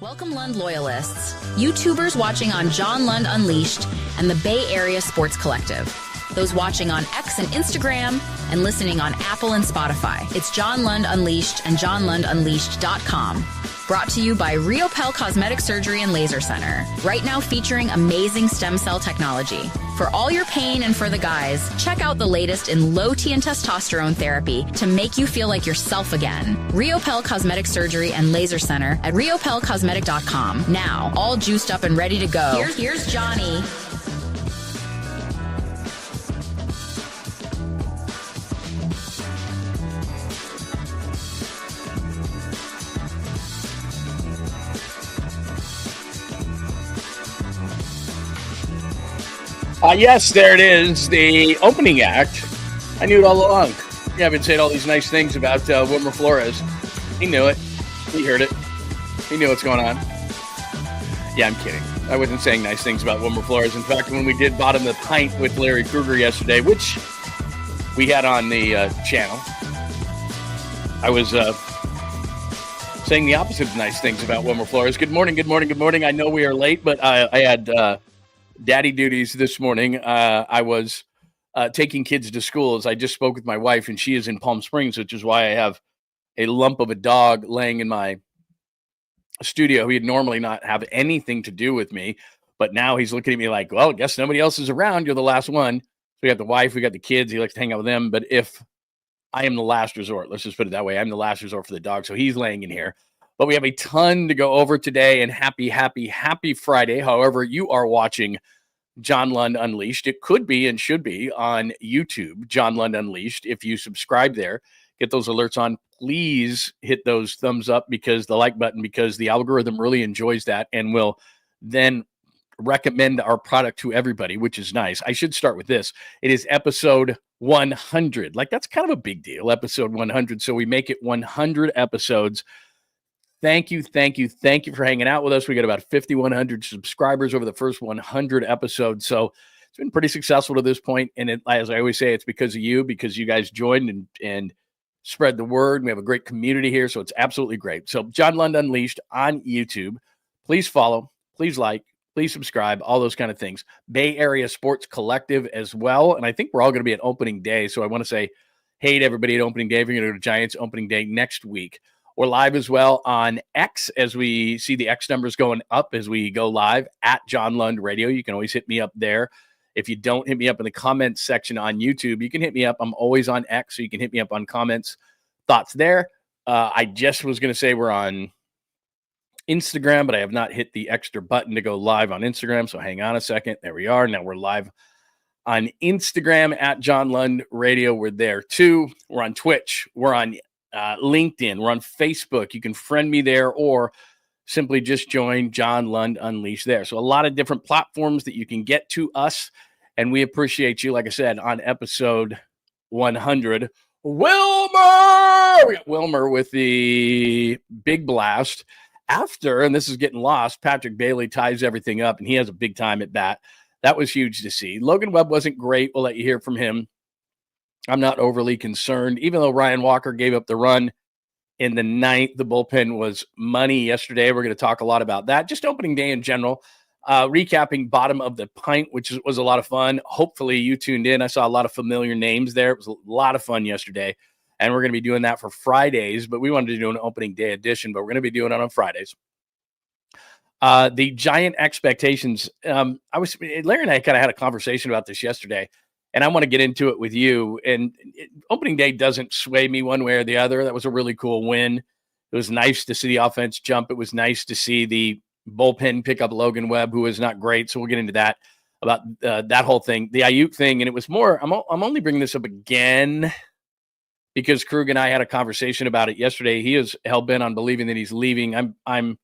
Welcome, Lund loyalists, YouTubers watching on John Lund Unleashed and the Bay Area Sports Collective, those watching on X and Instagram and listening on Apple and Spotify. It's John Lund Unleashed and JohnLundUnleashed.com. Brought to you by Riopel Cosmetic Surgery and Laser Center. Right now featuring amazing stem cell technology. For all your pain and for the guys, check out the latest in low T and testosterone therapy to make you feel like yourself again. Riopel Cosmetic Surgery and Laser Center at riopelcosmetic.com. Now, all juiced up and ready to go. Here's Johnny. Yes, there it is, the opening act. I knew it all along. Yeah, I've been saying all these nice things about Wilmer Flores. He knew it. He heard it. He knew what's going on. Yeah, I'm kidding. I wasn't saying nice things about Wilmer Flores. In fact, when we did Bottom the Pint with Larry Krueger yesterday, which we had on the channel, I was saying the opposite of nice things about Wilmer Flores. Good morning, good morning, good morning. I know we are late, but I had daddy duties this morning. I was taking kids to school as I just spoke with my wife, and she is in Palm Springs, which is why I have a lump of a dog laying in my studio. He'd normally not have anything to do with me, but now he's looking at me like, well, I guess nobody else is around. You're the last one. So we got the wife, we got the kids. He likes to hang out with them. But if I am the last resort, let's just put it that way. I'm the last resort for the dog. So he's laying in here. But we have a ton to go over today, and happy Friday. However, you are watching John Lund Unleashed. It could be and should be on YouTube, John Lund Unleashed. If you subscribe there, get those alerts on, please hit those thumbs up, because the like button, because the algorithm really enjoys that and will then recommend our product to everybody, which is nice. I should start with this. It is episode 100. Like, that's kind of a big deal, episode 100. So we make it 100 episodes. Thank you for hanging out with us. We got about 5,100 subscribers over the first 100 episodes. So it's been pretty successful to this point. And as I always say, it's because of you, because you guys joined and spread the word. We have a great community here, so it's absolutely great. So John Lund Unleashed on YouTube. Please follow, please like, please subscribe, all those kind of things. Bay Area Sports Collective as well. And I think we're all going to be at opening day. So I want to say, hey to everybody at opening day. If you're going to go to Giants opening day next week. We're live as well on X, as we see the X numbers going up as we go live at John Lund Radio. You can always hit me up there. If you don't hit me up in the comments section on YouTube, you can hit me up. I'm always on X, so you can hit me up on comments, thoughts there. I just was going to say we're on Instagram, but I have not hit the extra button to go live on Instagram, so hang on a second. There we are. Now we're live on Instagram at John Lund Radio. We're there too. We're on Twitch. We're on LinkedIn. We're on Facebook. You can friend me there, or simply just join John Lund Unleashed there. So a lot of different platforms that you can get to us, and we appreciate you. Like I said, on episode 100, Wilmer! We got Wilmer with the big blast after, and this is getting lost, Patrick Bailey ties everything up, and he has a big time at bat. That was huge to see. Logan Webb wasn't great. We'll let you hear from him. I'm not overly concerned, even though Ryan Walker gave up the run in the ninth. The bullpen was money yesterday. We're going to talk a lot about that. Just opening day in general, recapping Bottom of the Pint, which was a lot of fun. Hopefully you tuned in. I saw a lot of familiar names there. It was a lot of fun yesterday, and we're going to be doing that for Fridays, but we wanted to do an opening day edition, but we're going to be doing it on Fridays. The Giant expectations. Larry and I kind of had a conversation about this yesterday, and I want to get into it with you. And opening day doesn't sway me one way or the other. That was a really cool win. It was nice to see the offense jump. It was nice to see the bullpen pick up Logan Webb, who is not great. So we'll get into that, about that whole thing, the Aiyuk thing. And it was more, I'm only bringing this up again because Krug and I had a conversation about it yesterday. He is hell-bent on believing that he's leaving. I'm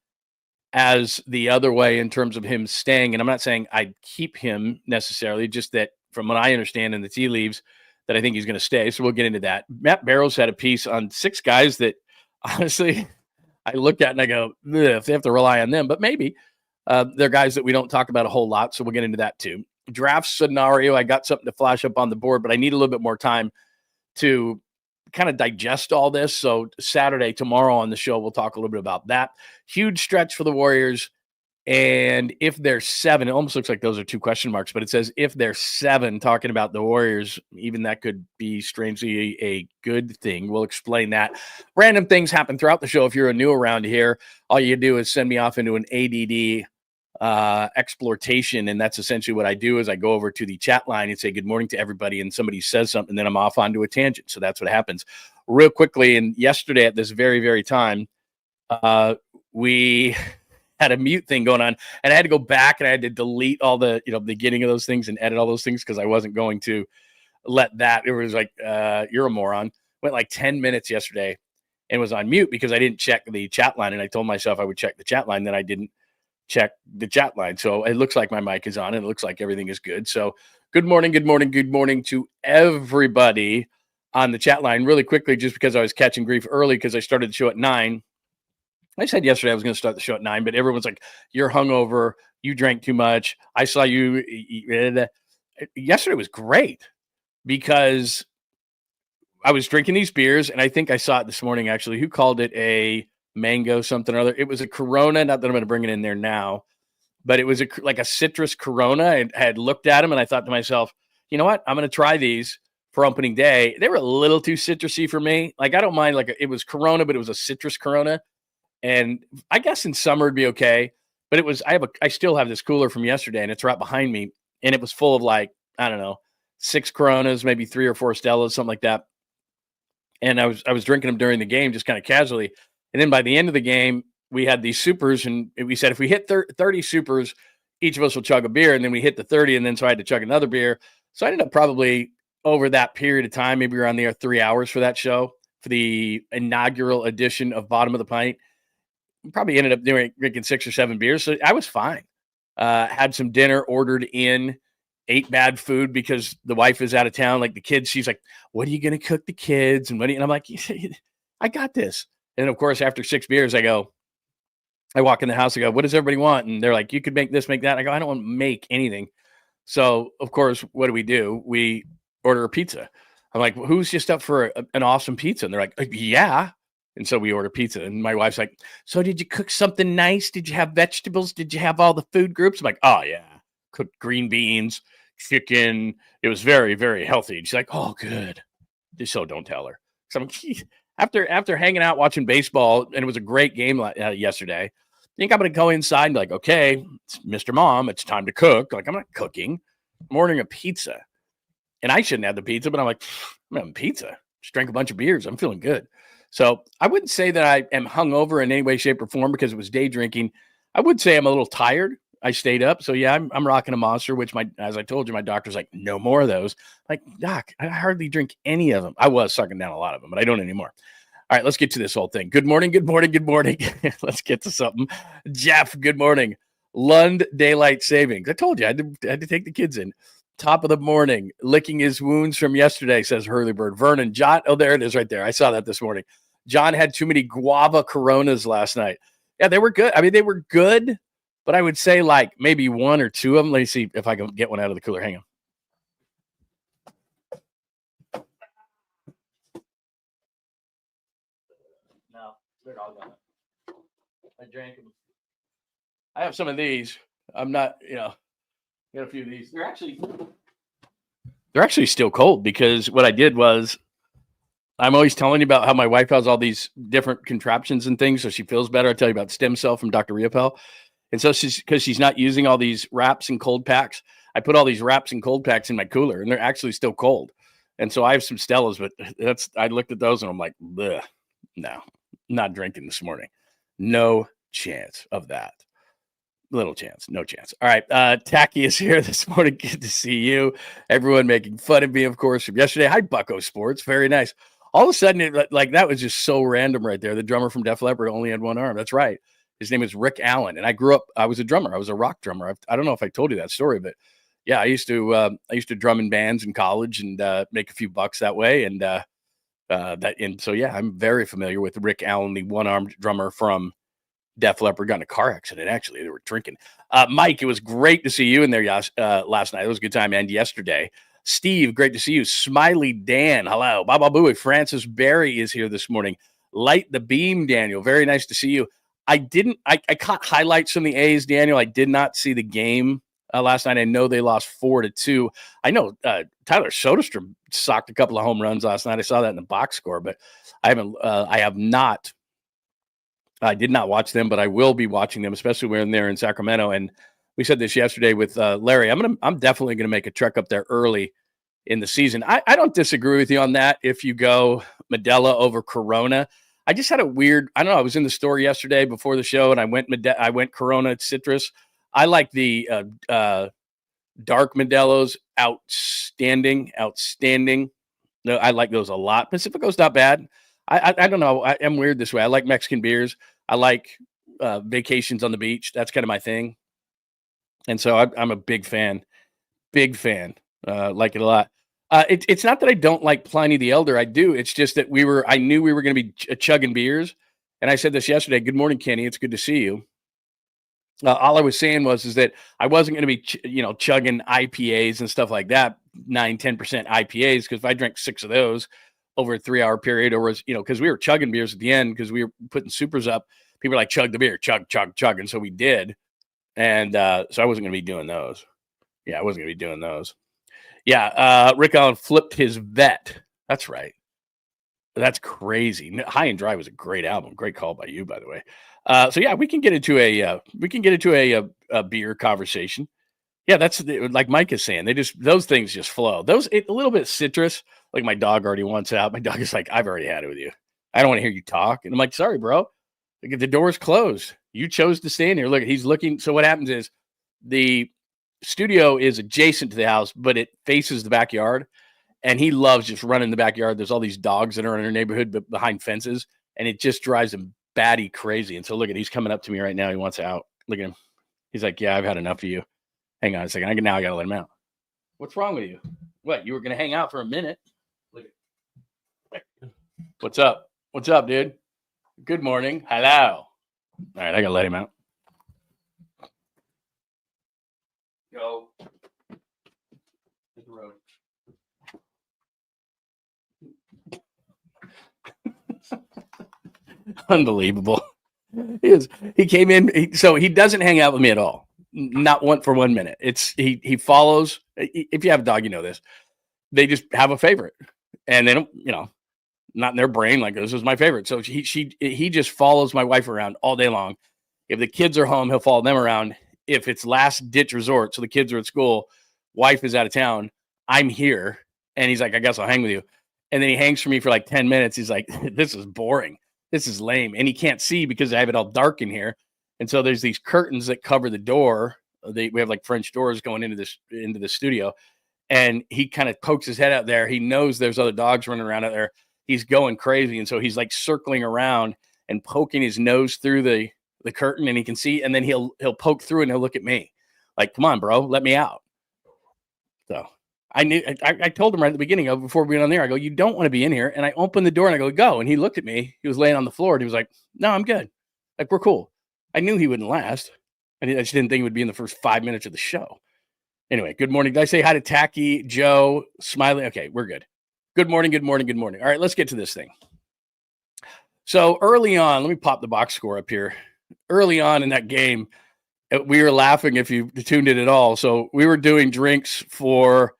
as the other way in terms of him staying. And I'm not saying I'd keep him necessarily, just that from what I understand in the tea leaves, that I think he's going to stay. So we'll get into that. Matt Barrows had a piece on 6 guys that honestly I look at and I go, if they have to rely on them, but maybe they're guys that we don't talk about a whole lot. So we'll get into that too. Draft scenario. I got something to flash up on the board, but I need a little bit more time to kind of digest all this. So Saturday, tomorrow on the show, we'll talk a little bit about that. Huge stretch for the Warriors. And if they're 7, it almost looks like those are 2 question marks, but it says if they're 7, talking about the Warriors, even that could be strangely a good thing. We'll explain that. Random things happen throughout the show. If you're new around here, all you do is send me off into an ADD exploitation, and that's essentially what I do. Is I go over to the chat line and say good morning to everybody, and somebody says something, and then I'm off onto a tangent. So that's what happens real quickly. And yesterday at this very, very time, we had a mute thing going on, and I had to go back and I had to delete all the beginning of those things and edit all those things because I wasn't going to let that. It was like you're a moron. Went like 10 minutes yesterday and was on mute because I didn't check the chat line, and I told myself I would check the chat line. Then I didn't check the chat line, so it looks like my mic is on and it looks like everything is good. So good morning to everybody on the chat line. Really quickly, just because I was catching grief early because I started the show at 9. I said yesterday I was going to start the show at 9, but everyone's like, you're hungover, you drank too much. I saw you. Yesterday was great because I was drinking these beers, and I think I saw it this morning, actually. Who called it a mango something or other? It was a Corona, not that I'm going to bring it in there now, but it was like a citrus Corona. I had looked at them, and I thought to myself, you know what? I'm going to try these for opening day. They were a little too citrusy for me. Like, I don't mind, like, it was Corona, but it was a citrus Corona. And I guess in summer it'd be okay, but it was, I still have this cooler from yesterday, and it's right behind me, and it was full of, like, I don't know, 6 Coronas, maybe 3 or 4 Stellas, something like that. And I was drinking them during the game, just kind of casually. And then by the end of the game, we had these supers, and we said, if we hit 30 supers, each of us will chug a beer. And then we hit the 30, and then so I had to chug another beer. So I ended up probably over that period of time, maybe we were on there 3 hours for that show, for the inaugural edition of Bottom of the Pint. Probably ended up drinking 6 or 7 beers. So I was fine. Had some dinner, ordered in, ate bad food because the wife is out of town. Like the kids, she's like, what are you going to cook the kids? And I'm like, I got this. And of course, after 6 beers, I walk in the house, I go, what does everybody want? And they're like, you could make this, make that. I go, I don't want to make anything. So of course, what do? We order a pizza. I'm like, well, who's just up for an awesome pizza? And they're like, yeah. And so we order pizza, and my wife's like, so did you cook something nice? Did you have vegetables? Did you have all the food groups? I'm like, oh yeah, cooked green beans, chicken. It was very, very healthy. And she's like, oh, good. Just so don't tell her. So after hanging out watching baseball, and it was a great game yesterday, I think I'm going to go inside and be like, okay, Mr. Mom, it's time to cook. Like, I'm not cooking. I'm ordering a pizza. And I shouldn't have the pizza, but I'm like, I'm having pizza. Just drank a bunch of beers. I'm feeling good. So I wouldn't say that I am hungover in any way, shape, or form because it was day drinking. I would say I'm a little tired. I stayed up. So yeah, I'm rocking a Monster, which as I told you, my doctor's like, no more of those. Like, doc, I hardly drink any of them. I was sucking down a lot of them, but I don't anymore. All right, let's get to this whole thing. Good morning. Let's get to something. Jeff, good morning. Lund daylight savings. I told you I had to take the kids in. Top of the morning, licking his wounds from yesterday, says Hurleybird. Vernon, John, oh, there it is right there. I saw that this morning. John had too many guava Coronas last night. Yeah, they were good. I mean, they were good, but I would say like maybe 1 or 2 of them. Let me see if I can get one out of the cooler. Hang on. No, they're all gone. I drank them. I have some of these. I'm not, got a few of these. They're actually still cold because what I did was I'm always telling you about how my wife has all these different contraptions and things so she feels better. I tell you about stem cell from Dr. Riopel. And so because she's not using all these wraps and cold packs, I put all these wraps and cold packs in my cooler, and they're actually still cold. And so I have some Stellas, but I looked at those and I'm like, bleh, no, not drinking this morning. No chance of that. Little chance, no chance. All right, Tacky is here this morning. Good to see you. Everyone making fun of me, of course, from yesterday. Hi, Bucko Sports. Very nice. All of a sudden, that was just so random right there. The drummer from Def Leppard only had one arm. That's right. His name is Rick Allen, and I was a drummer. I was a rock drummer. I don't know if I told you that story, but yeah, I used to drum in bands in college and make a few bucks that way. And so yeah, I'm very familiar with Rick Allen, the one-armed drummer from Def Leppard. Got in a car accident, actually. They were drinking. Mike, it was great to see you in there last night. It was a good time, and yesterday. Steve, great to see you. Smiley Dan, hello. Baba Booey, Francis Berry is here this morning. Light the beam, Daniel. Very nice to see you. I caught highlights from the A's, Daniel. I did not see the game last night. I know they lost 4-2. I know Tyler Soderstrom socked a couple of home runs last night. I saw that in the box score, but I did not watch them, but I will be watching them, especially when they're in Sacramento. And we said this yesterday with Larry. I'm definitely going to make a trek up there early in the season. I don't disagree with you on that. If you go Modelo over Corona, I just had a weird. I don't know. I was in the store yesterday before the show, and I went Corona Citrus. I like the dark Modelo's. Outstanding. No, I like those a lot. Pacifico's not bad. I don't know. I'm weird this way. I like Mexican beers. I like vacations on the beach. That's kind of my thing. And so I'm a big fan. Like it a lot. It's not that I don't like Pliny the Elder. I do. It's just that I knew we were going to be chugging beers. And I said this yesterday. Good morning, Kenny. It's good to see you. All I was saying is that I wasn't going to be, chugging IPAs and stuff like that, 9-10% IPAs, because if I drank 6 of those over a 3-hour period, or because we were chugging beers at the end because we were putting supers up, people were like, chug the beer, chug, and so we did, and so I wasn't going to be doing those. Yeah, I wasn't going to be doing those. Yeah, Rick Allen flipped his vet. That's right. That's crazy. High and Dry was a great album. Great call by you, by the way. So yeah, we can get into a beer conversation. Yeah, that's like Mike is saying. Those things just flow. A little bit citrus. Like my dog already wants out. My dog is like, I've already had it with you. I don't want to hear you talk. And I'm like, sorry, bro. Like, the door's closed. You chose to stay in here. Look, he's looking. So what happens is the studio is adjacent to the house, but it faces the backyard. And he loves just running the backyard. There's all these dogs that are in our neighborhood, but behind fences, and it just drives him batty crazy. And so look he's coming up to me right now. He wants out. Look at him. He's like, yeah, I've had enough of you. Hang on a second. Now I got to let him out. What's wrong with you? What? You were going to hang out for a minute. Look at. What's up? What's up, dude? Good morning. Hello. All right. I got to let him out. Go. Hit the road. Unbelievable. He came in. So he doesn't hang out with me at all. Not for 1 minute. He follows. If you have a dog, you know this. They just have a favorite, and they don't, not in their brain like this is my favorite. So he just follows my wife around all day long. If the kids are home, he'll follow them around. If it's last ditch resort, so the kids are at school, wife is out of town, I'm here, and he's like, I guess I'll hang with you. And then he hangs for me for like 10 minutes. He's like, this is boring. This is lame. And he can't see because I have it all dark in here. And so there's these curtains that cover the door. We have like French doors going into the studio. And he kind of pokes his head out there. He knows there's other dogs running around out there. He's going crazy. And so he's like circling around and poking his nose through the curtain, and he can see. And then he'll poke through and he'll look at me like, come on, bro, let me out. So I told him right at the beginning before we went on there, I go, you don't want to be in here. And I opened the door and I go. And he looked at me. He was laying on the floor and he was like, no, I'm good. Like, we're cool. I knew he wouldn't last. I just didn't think it would be in the first 5 minutes of the show. Anyway, good morning. Did I say hi to Tacky, Joe, Smiley? Okay, we're good. Good morning. All right, let's get to this thing. So early on, let me pop the box score up here. Early on in that game, we were laughing if you tuned in at all. So we were doing drinks for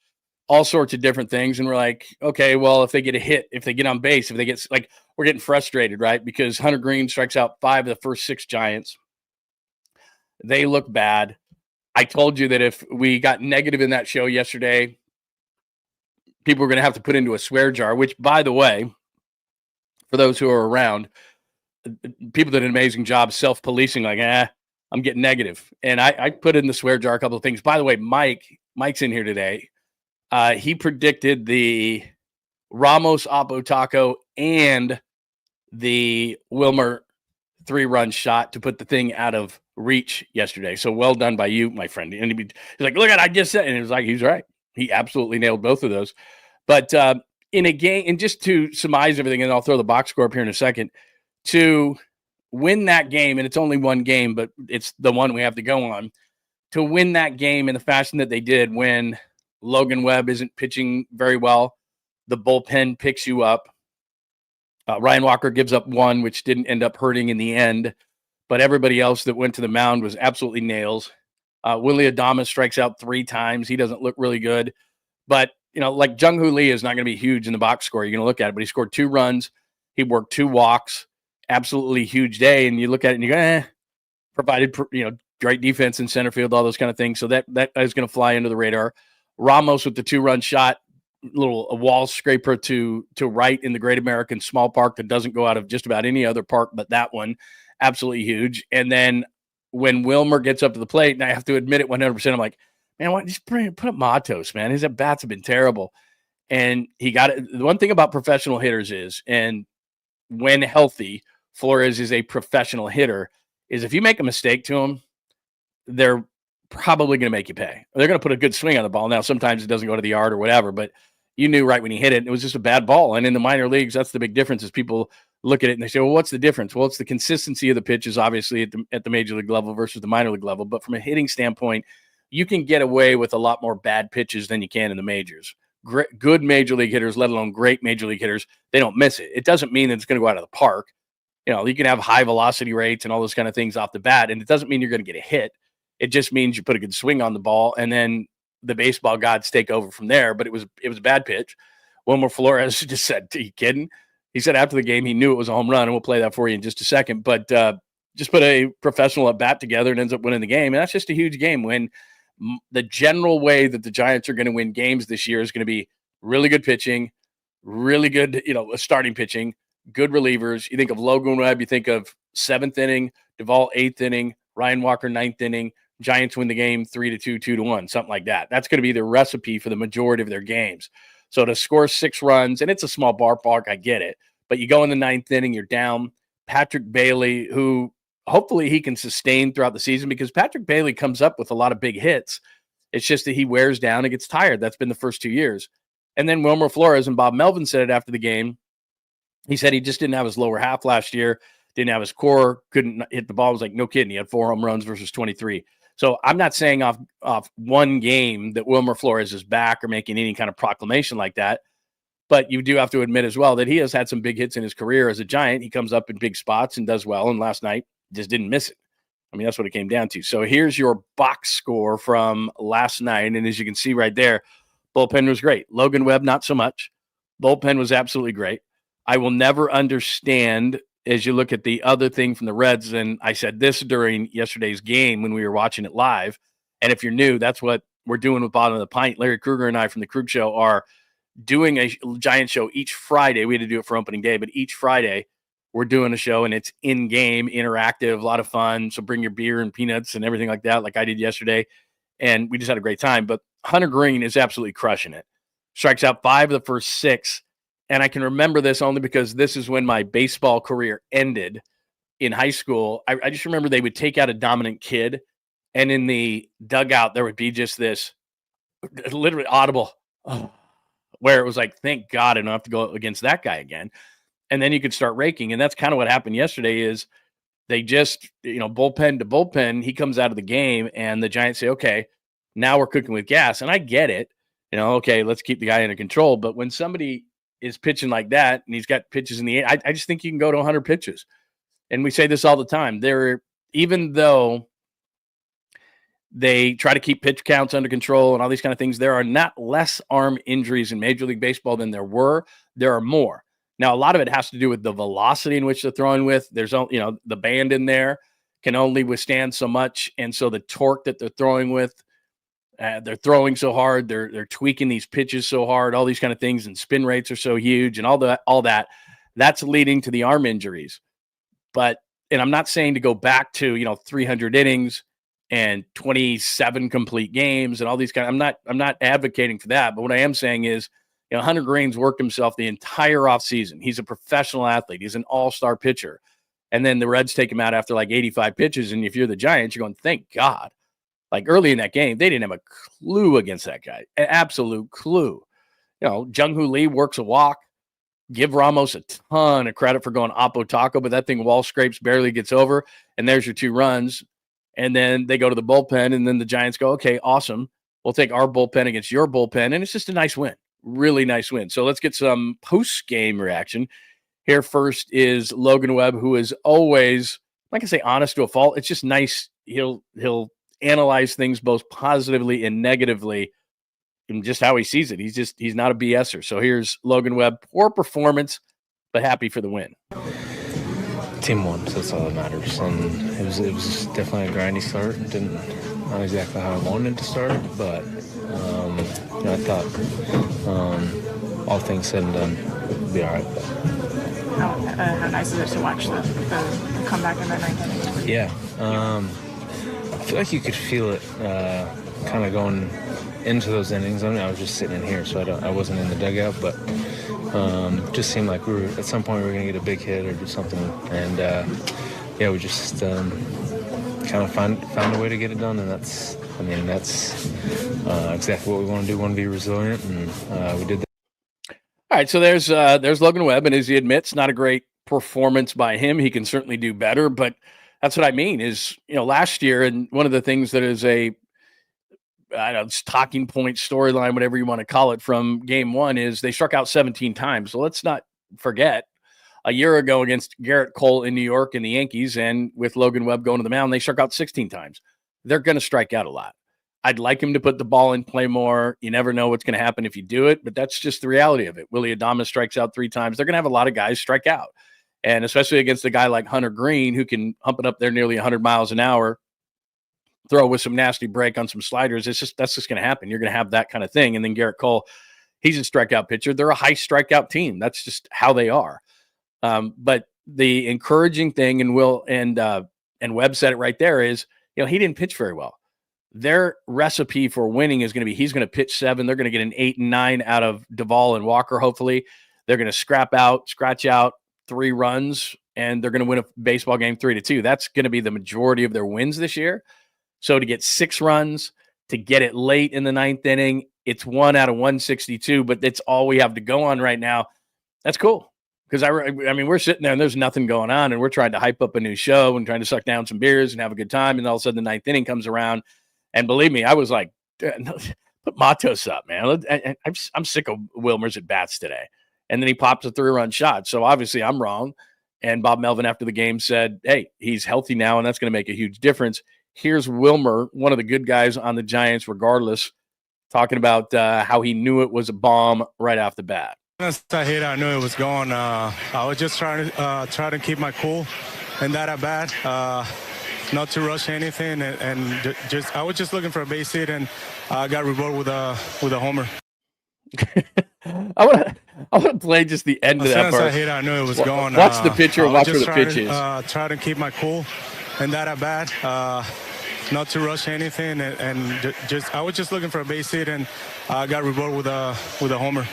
all sorts of different things. And we're like, okay, well, if they get a hit, if they get on base, if they get like, we're getting frustrated, right? Because Hunter Green strikes out 5 of the first 6 Giants. They look bad. I told you that if we got negative in that show yesterday, people were going to have to put into a swear jar, which, by the way, for those who are around, people did an amazing job self-policing, like, I'm getting negative. And I put in the swear jar a couple of things. By the way, Mike's in here today. He predicted the Ramos Oppo Taco and the Wilmer 3-run shot to put the thing out of reach yesterday. So well done by you, my friend. And he's like, look at, I just said, and it was like, he's right. He absolutely nailed both of those. But in a game, and just to surmise everything, and I'll throw the box score up here in a second, to win that game, and it's only one game, but it's the one we have to go on, to win that game in the fashion that they did when Logan Webb isn't pitching very well. The bullpen picks you up. Ryan Walker gives up one, which didn't end up hurting in the end. But everybody else that went to the mound was absolutely nails. Willie Adames strikes out 3 times. He doesn't look really good. But, like Jung-Hoo Lee is not going to be huge in the box score. You're going to look at it, but he scored 2 runs. He worked 2 walks. Absolutely huge day. And you look at it and you go, provided, great defense in center field, all those kind of things. So that is going to fly under the radar. Ramos with the 2-run shot, a wall scraper to right in the Great American Small Park that doesn't go out of just about any other park but that one. Absolutely huge. And then when Wilmer gets up to the plate, and I have to admit it 100%, I'm like, man, why just put up Matos, man? His at-bats have been terrible. And he got it. The one thing about professional hitters is, and when healthy, Flores is a professional hitter, is if you make a mistake to him, they're probably going to make you pay. They're going to put a good swing on the ball. Now, sometimes it doesn't go to the yard or whatever, but you knew right when you hit it, it was just a bad ball. And in the minor leagues, that's the big difference is people look at it and they say, well, what's the difference? Well, it's the consistency of the pitches, obviously, at the major league level versus the minor league level. But from a hitting standpoint, you can get away with a lot more bad pitches than you can in the majors. Good major league hitters, let alone great major league hitters, they don't miss it. It doesn't mean that it's going to go out of the park. You can have high velocity rates and all those kind of things off the bat, and it doesn't mean you're going to get a hit. It just means you put a good swing on the ball, and then the baseball gods take over from there. But it was a bad pitch. Wilmer Flores just said, "Are you kidding?" He said after the game he knew it was a home run, and we'll play that for you in just a second. But just put a professional at bat together and ends up winning the game, and that's just a huge game. When the general way that the Giants are going to win games this year is going to be really good pitching, really good, starting pitching, good relievers. You think of Logan Webb, you think of 7th inning, Duvall 8th inning, Ryan Walker 9th inning. Giants win the game 3-2, 2-1, something like that. That's going to be the recipe for the majority of their games. So to score 6 runs, and it's a small ballpark, I get it, but you go in the 9th inning, you're down. Patrick Bailey, who hopefully he can sustain throughout the season because Patrick Bailey comes up with a lot of big hits. It's just that he wears down and gets tired. That's been the first 2 years. And then Wilmer Flores, and Bob Melvin said it after the game. He said he just didn't have his lower half last year, didn't have his core, couldn't hit the ball. I was like, no kidding. He had 4 home runs versus 23. So I'm not saying off one game that Wilmer Flores is back or making any kind of proclamation like that. But you do have to admit as well that he has had some big hits in his career as a Giant. He comes up in big spots and does well. And last night just didn't miss it. I mean, that's what it came down to. So here's your box score from last night. And as you can see right there, bullpen was great. Logan Webb, not so much. Bullpen was absolutely great. I will never understand as you look at the other thing from the Reds, and I said this during yesterday's game when we were watching it live, and if you're new, that's what we're doing with Bottom of the Pint. Larry Kruger and I from the Krug Show are doing a Giant show each Friday. We had to do it for opening day, but each Friday we're doing a show, and it's in-game, interactive, a lot of fun, so bring your beer and peanuts and everything like that, like I did yesterday, and we just had a great time. But Hunter Green is absolutely crushing it. Strikes out 5 of the first 6. And I can remember this only because this is when my baseball career ended in high school. I just remember they would take out a dominant kid, and in the dugout, there would be just this literally audible, where it was like, thank God I don't have to go against that guy again. And then you could start raking. And that's kind of what happened yesterday is they just, bullpen to bullpen, he comes out of the game, and the Giants say, okay, now we're cooking with gas. And I get it. Okay, let's keep the guy under control. But when somebody is pitching like that, and he's got pitches in the eight, I just think you can go to 100 pitches. And we say this all the time. Even though they try to keep pitch counts under control and all these kind of things, there are not less arm injuries in Major League Baseball than there were. There are more. Now, a lot of it has to do with the velocity in which they're throwing with. There's, the band in there can only withstand so much. And so the torque that they're throwing with, they're throwing so hard, they're tweaking these pitches so hard, all these kind of things, and spin rates are so huge, and all that. That's leading to the arm injuries. And I'm not saying to go back to 300 innings and 27 complete games and all these kind. I'm not advocating for that. But what I am saying is, Hunter Green's worked himself the entire offseason. He's a professional athlete. He's an all-star pitcher, and then the Reds take him out after like 85 pitches. And if you're the Giants, you're going, thank God. Like early in that game, they didn't have a clue against that guy. An absolute clue. Jung-Hoo Lee works a walk. Give Ramos a ton of credit for going oppo taco, but that thing wall scrapes, barely gets over, and there's your 2 runs. And then they go to the bullpen, and then the Giants go, okay, awesome. We'll take our bullpen against your bullpen, and it's just a nice win. Really nice win. So let's get some post-game reaction. Here first is Logan Webb, who is always, like I say, honest to a fault. It's just nice. He'll analyze things both positively and negatively and just how he sees it. He's not a BSer. So here's Logan Webb. Poor performance, but happy for the win. Team won, so that's all that matters. And it was definitely a grindy start. Not exactly how I wanted to start, but I thought all things said and done, it'd be all right. How nice is it to watch the comeback in that ninth inning? Yeah, I feel like you could feel it kind of going into those innings. I mean, I was just sitting in here, so I wasn't in the dugout, but just seemed like at some point we were going to get a big hit or do something, and we just kind of found a way to get it done, and that's exactly what we want to do. We want to be resilient, and we did that. All right, so there's Logan Webb, and as he admits, not a great performance by him. He can certainly do better, but that's what I mean is, last year, and one of the things that is it's talking point, storyline, whatever you want to call it, from game one is they struck out 17 times. So let's not forget a year ago against Garrett Cole in New York and the Yankees, and with Logan Webb going to the mound, they struck out 16 times. They're going to strike out a lot. I'd like him to put the ball in play more. You never know what's going to happen if you do it, but that's just the reality of it. Willie Adames strikes out 3 times. They're going to have a lot of guys strike out, and especially against a guy like Hunter Green, who can hump it up there nearly 100 miles an hour, throw with some nasty break on some sliders. That's just going to happen. You're going to have that kind of thing. And then Garrett Cole, he's a strikeout pitcher. They're a high strikeout team. That's just how they are. But the encouraging thing, and Webb said it right there, is he didn't pitch very well. Their recipe for winning is going to be he's going to pitch 7. They're going to get an 8 and 9 out of Duvall and Walker. Hopefully, they're going to scratch out 3 runs, and they're going to win a baseball game 3-2. That's going to be the majority of their wins this year. So to get 6 runs, to get it late in the 9th inning, it's 1 out of 162, but that's all we have to go on right now. That's cool. Because, I mean, we're sitting there and there's nothing going on, and we're trying to hype up a new show and trying to suck down some beers and have a good time, and all of a sudden the 9th inning comes around. And believe me, I was like, put Matos up, man. I'm sick of Wilmer's at-bats today. And then he pops a 3-run shot. So obviously I'm wrong. And Bob Melvin after the game said, hey, he's healthy now, and that's going to make a huge difference. Here's Wilmer, one of the good guys on the Giants regardless, talking about how he knew it was a bomb right off the bat. Once I hit, I knew it was gone. I was just trying to keep my cool and that at bat, not to rush anything, and I was just looking for a base hit, and I got rewarded with a homer. I want to play just the end of that part. As I hit, I knew it was gone. Watch the pitcher. Watch where the pitch is. Try to keep my cool and that at bat, not to rush anything, and I was just looking for a base hit, and I got rewarded with a homer.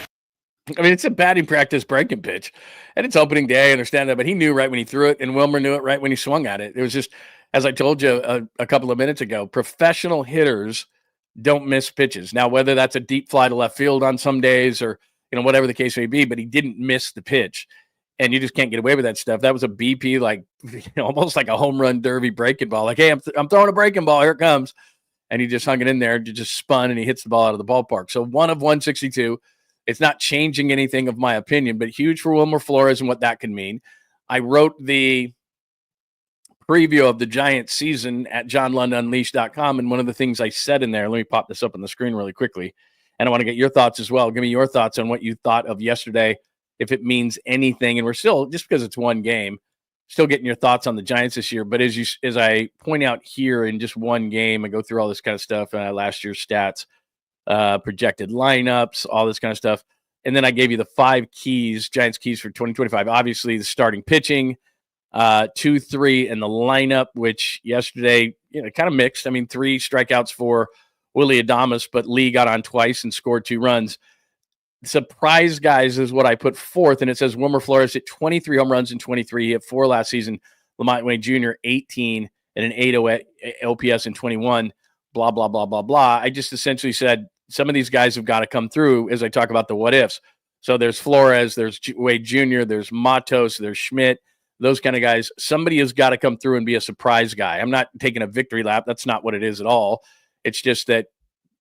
I mean, it's a batting practice breaking pitch, and it's opening day. I understand that, but he knew right when he threw it, and Wilmer knew it right when he swung at it. It was just, as I told you a couple of minutes ago, professional hitters don't miss pitches. Now, whether that's a deep fly to left field on some days or whatever the case may be, but he didn't miss the pitch, and you just can't get away with that stuff. That was a BP, like almost like a home run derby breaking ball. Like, hey, I'm throwing a breaking ball. Here it comes, and he just hung it in there. It just spun, and he hits the ball out of the ballpark. So 1 of 162. It's not changing anything of my opinion, but huge for Wilmer Flores and what that can mean. I wrote the preview of the Giants season at johnlundunleashed.com, and one of the things I said in there, let me pop this up on the screen really quickly, and I want to get your thoughts as well. Give me your thoughts on what you thought of yesterday, if it means anything. And we're still, just because it's one game, still getting your thoughts on the Giants this year. But as I point out here in just one game, I go through all this kind of stuff, last year's stats, projected lineups, all this kind of stuff. And then I gave you the 5 keys, Giants keys for 2025. Obviously, the starting pitching, 2, 3, and the lineup, which yesterday, kind of mixed. I mean, 3 strikeouts for Willie Adames, but Lee got on twice and scored 2 runs. Surprise guys is what I put 4th, and it says Wilmer Flores hit 23 home runs in 23. He hit 4 last season. Lamont Wayne Jr., 18, and an 808 OPS in 21. Blah, blah, blah, blah, blah. I just essentially said some of these guys have got to come through as I talk about the what ifs. So there's Flores, there's Wade Jr., there's Matos, there's Schmidt, those kind of guys. Somebody has got to come through and be a surprise guy. I'm not taking a victory lap. That's not what it is at all. It's just that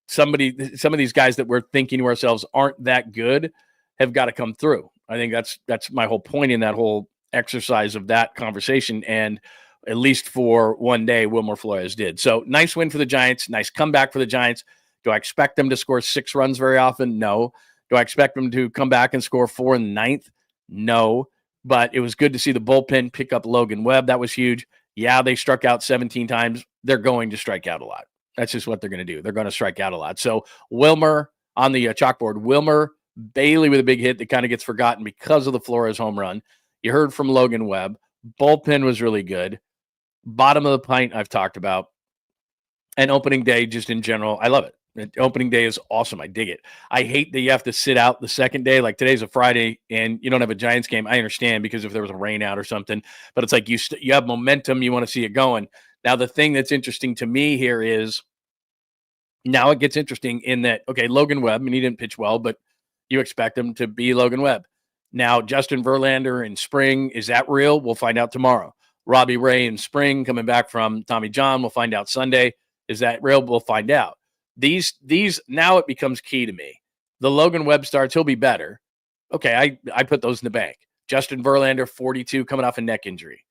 some of these guys that we're thinking to ourselves aren't that good have got to come through. I think that's my whole point in that whole exercise of that conversation. And at least for one day, Wilmer Flores did. So nice win for the Giants. Nice comeback for the Giants. Do I expect them to score 6 runs very often? No. Do I expect them to come back and score 4 in the ninth? No. But it was good to see the bullpen pick up Logan Webb. That was huge. Yeah, they struck out 17 times. They're going to strike out a lot. That's just what they're going to do. They're going to strike out a lot. So Wilmer on the chalkboard. Wilmer, Bailey with a big hit that kind of gets forgotten because of the Flores home run. You heard from Logan Webb. Bullpen was really good. Bottom of the pint I've talked about. And opening day just in general, I love it. Opening day is awesome. I dig it. I hate that you have to sit out the second day. Like today's a Friday and you don't have a Giants game. I understand because if there was a rain out or something, but it's like you have momentum. You want to see it going. Now, the thing that's interesting to me here is now it gets interesting in that, okay, Logan Webb, and he didn't pitch well, but you expect him to be Logan Webb. Now, Justin Verlander in spring, is that real? We'll find out tomorrow. Robbie Ray in spring coming back from Tommy John. We'll find out Sunday. Is that real? We'll find out. These now it becomes key to me. The Logan Webb starts, he'll be better. Okay, I put those in the bank. Justin Verlander, 42, coming off a neck injury.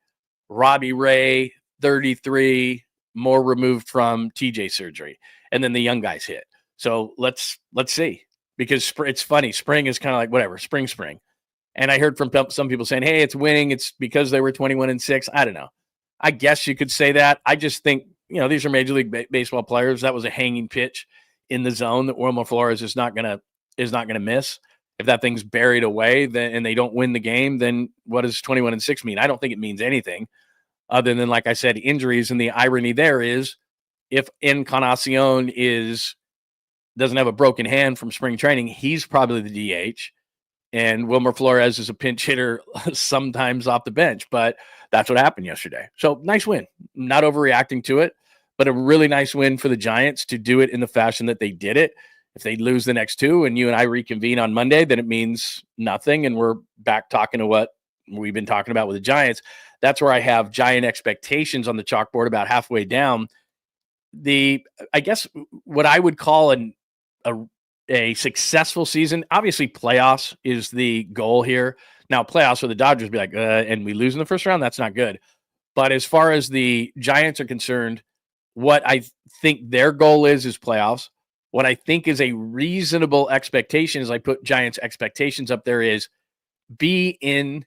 Robbie Ray, 33, more removed from TJ surgery. And then the young guys hit. So let's see. Because it's funny. Spring is kind of like whatever, spring. And I heard from some people saying, hey, it's winning. It's because they were 21-6. I don't know. I guess you could say that. I just think, these are Major League Baseball players. That was a hanging pitch in the zone that Wilmer Flores is not gonna miss. If that thing's buried away and they don't win the game, then what does 21-6 mean? I don't think it means anything other than, like I said, injuries. And the irony there is if Encarnacion doesn't have a broken hand from spring training, he's probably the DH. And Wilmer Flores is a pinch hitter sometimes off the bench, but that's what happened yesterday. So nice win. Not overreacting to it, but a really nice win for the Giants to do it in the fashion that they did it. If they lose the next 2 and you and I reconvene on Monday, then it means nothing. And we're back talking to what we've been talking about with the Giants. That's where I have Giant expectations on the chalkboard about halfway down. I guess what I would call a successful season, obviously playoffs is the goal here. Now playoffs for the Dodgers be like, and we lose in the first round, that's not good. But as far as the Giants are concerned, what I think their goal is playoffs. What I think is a reasonable expectation, as I put Giants expectations up there, is be in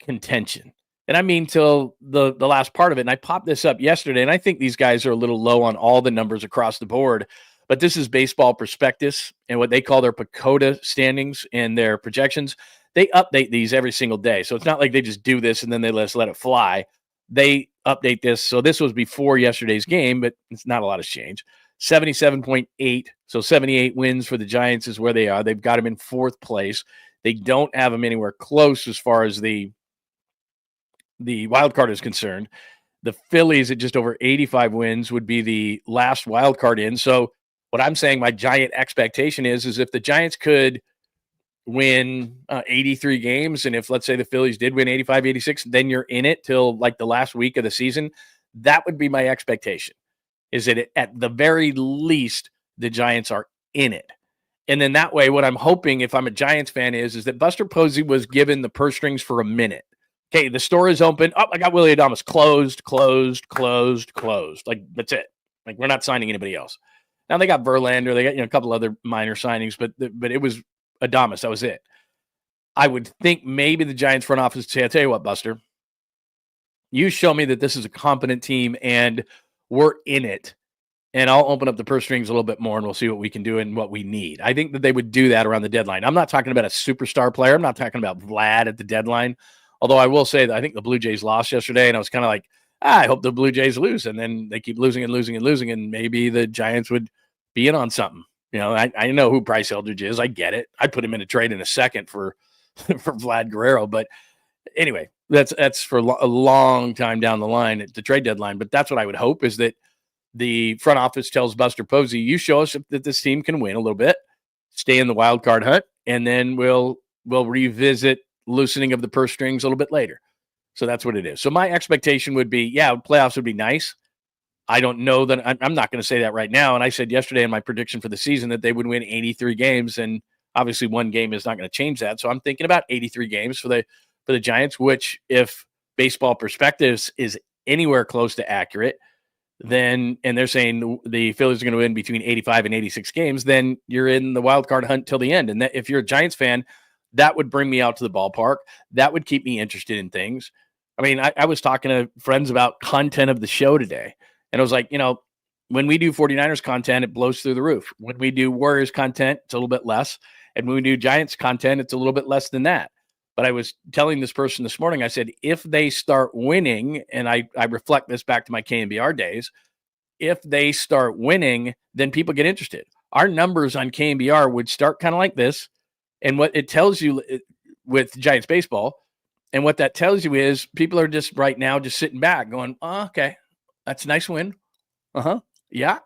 contention. And I mean till the last part of it. And I popped this up yesterday, and I think these guys are a little low on all the numbers across the board. But this is Baseball Prospectus and what they call their PECOTA standings and their projections. They update these every single day. So it's not like they just do this and then they let it fly. They update this. So this was before yesterday's game, but it's not a lot has changed. 77.8. So 78 wins for the Giants is where they are. They've got them in 4th place. They don't have them anywhere close as far as the wild card is concerned. The Phillies at just over 85 wins would be the last wild card in. So what I'm saying, my Giant expectation is if the Giants could win 83 games, and if, let's say, the Phillies did win 85, 86, then you're in it till like the last week of the season. That would be my expectation, is that at the very least, the Giants are in it. And then that way, what I'm hoping, if I'm a Giants fan, is that Buster Posey was given the purse strings for a minute. Okay, the store is open. Oh, I got Willie Adames. Closed. Like, that's it. Like, we're not signing anybody else. Now they got Verlander, they got a couple other minor signings, but it was Adames. That was it. I would think maybe the Giants front office would say, I'll tell you what, Buster, you show me that this is a competent team and we're in it, and I'll open up the purse strings a little bit more and we'll see what we can do and what we need. I think that they would do that around the deadline. I'm not talking about a superstar player. I'm not talking about Vlad at the deadline, although I will say that I think the Blue Jays lost yesterday, and I was kind of like, I hope the Blue Jays lose, and then they keep losing, and maybe the Giants would be in on something. I know who Bryce Eldridge is. I get it. I'd put him in a trade in a second for Vlad Guerrero. But anyway, that's for a long time down the line at the trade deadline. But that's what I would hope, is that the front office tells Buster Posey, you show us that this team can win a little bit, stay in the wild card hunt, and then we'll revisit loosening of the purse strings a little bit later. So that's what it is. So my expectation would be, playoffs would be nice. I don't know that I'm not going to say that right now. And I said yesterday in my prediction for the season that they would win 83 games, and obviously one game is not going to change that. So I'm thinking about 83 games for the Giants, which, if Baseball Perspectives is anywhere close to accurate, then, and they're saying the Phillies are going to win between 85 and 86 games, then you're in the wild card hunt till the end. And that, if you're a Giants fan, that would bring me out to the ballpark. That would keep me interested in things. I mean, I was talking to friends about content of the show today, and I was like, when we do 49ers content, it blows through the roof. When we do Warriors content, it's a little bit less. And when we do Giants content, it's a little bit less than that. But I was telling this person this morning, I said, if they start winning, and I reflect this back to my KNBR days, if they start winning, then people get interested. Our numbers on KNBR would start kind of like this. And what it tells you with Giants baseball, and what that tells you is people are just right now just sitting back going, oh, okay, that's a nice win. Uh-huh. Yeah.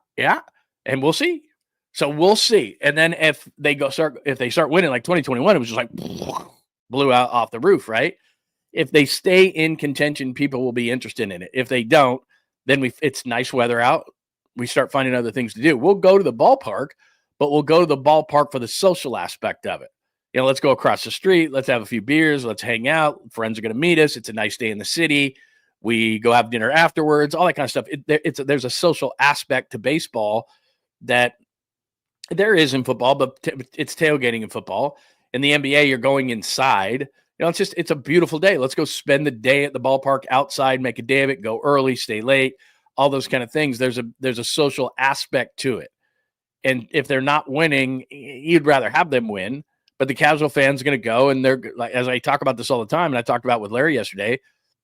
And we'll see. So we'll see. And then if they start winning like 2021, it was just like blew out off the roof, right? If they stay in contention, people will be interested in it. If they don't, then it's nice weather out. We start finding other things to do. We'll go to the ballpark, but we'll go to the ballpark for the social aspect of it. Let's go across the street. Let's have a few beers. Let's hang out. Friends are going to meet us. It's a nice day in the city. We go have dinner afterwards, all that kind of stuff. There's a social aspect to baseball that there is in football, but it's tailgating in football. In the NBA, you're going inside. It's a beautiful day. Let's go spend the day at the ballpark outside, make a day of it, go early, stay late, all those kind of things. There's a social aspect to it. And if they're not winning, you'd rather have them win. But the casual fan's going to go, and they're like, as I talk about this all the time, and I talked about with Larry yesterday,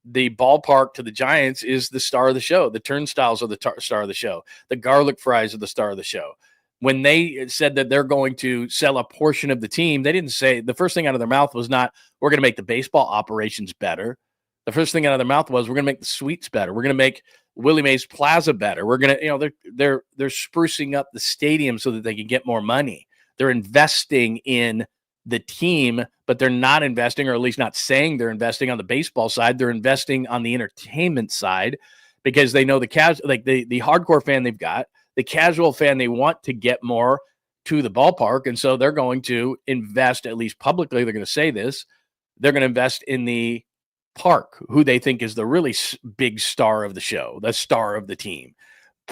the ballpark to the Giants is the star of the show. The turnstiles are the star of the show. The garlic fries are the star of the show. When they said that they're going to sell a portion of the team, they didn't say, the first thing out of their mouth was not, we're going to make the baseball operations better. The first thing out of their mouth was, we're going to make the suites better. We're going to make Willie Mays Plaza better. We're going to, they're sprucing up the stadium so that they can get more money. They're investing in the team, but they're not investing, or at least not saying they're investing on the baseball side. They're investing on the entertainment side, because they know the hardcore fan they've got, the casual fan they want to get more to the ballpark. And so they're going to invest, at least publicly, they're going to say this, they're going to invest in the park, who they think is the really big star of the show, the star of the team.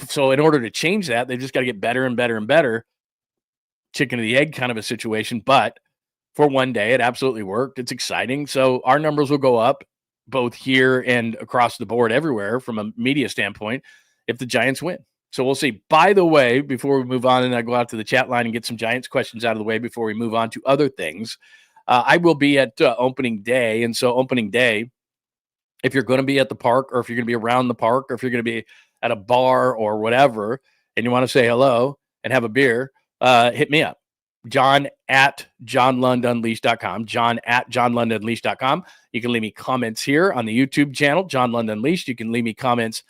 So in order to change that, they've just got to get better and better and better. Chicken or the egg kind of a situation, but for one day, it absolutely worked. It's exciting. So our numbers will go up both here and across the board everywhere from a media standpoint if the Giants win. So we'll see. By the way, before we move on and I go out to the chat line and get some Giants questions out of the way before we move on to other things, I will be at opening day. And so opening day, if you're going to be at the park, or if you're going to be around the park, or if you're going to be at a bar or whatever, and you want to say hello and have a beer, hit me up. John at JohnLundUnleashed.com. John at JohnLundUnleashed.com. You can leave me comments here on the YouTube channel, John Lund Unleashed. You can leave me comments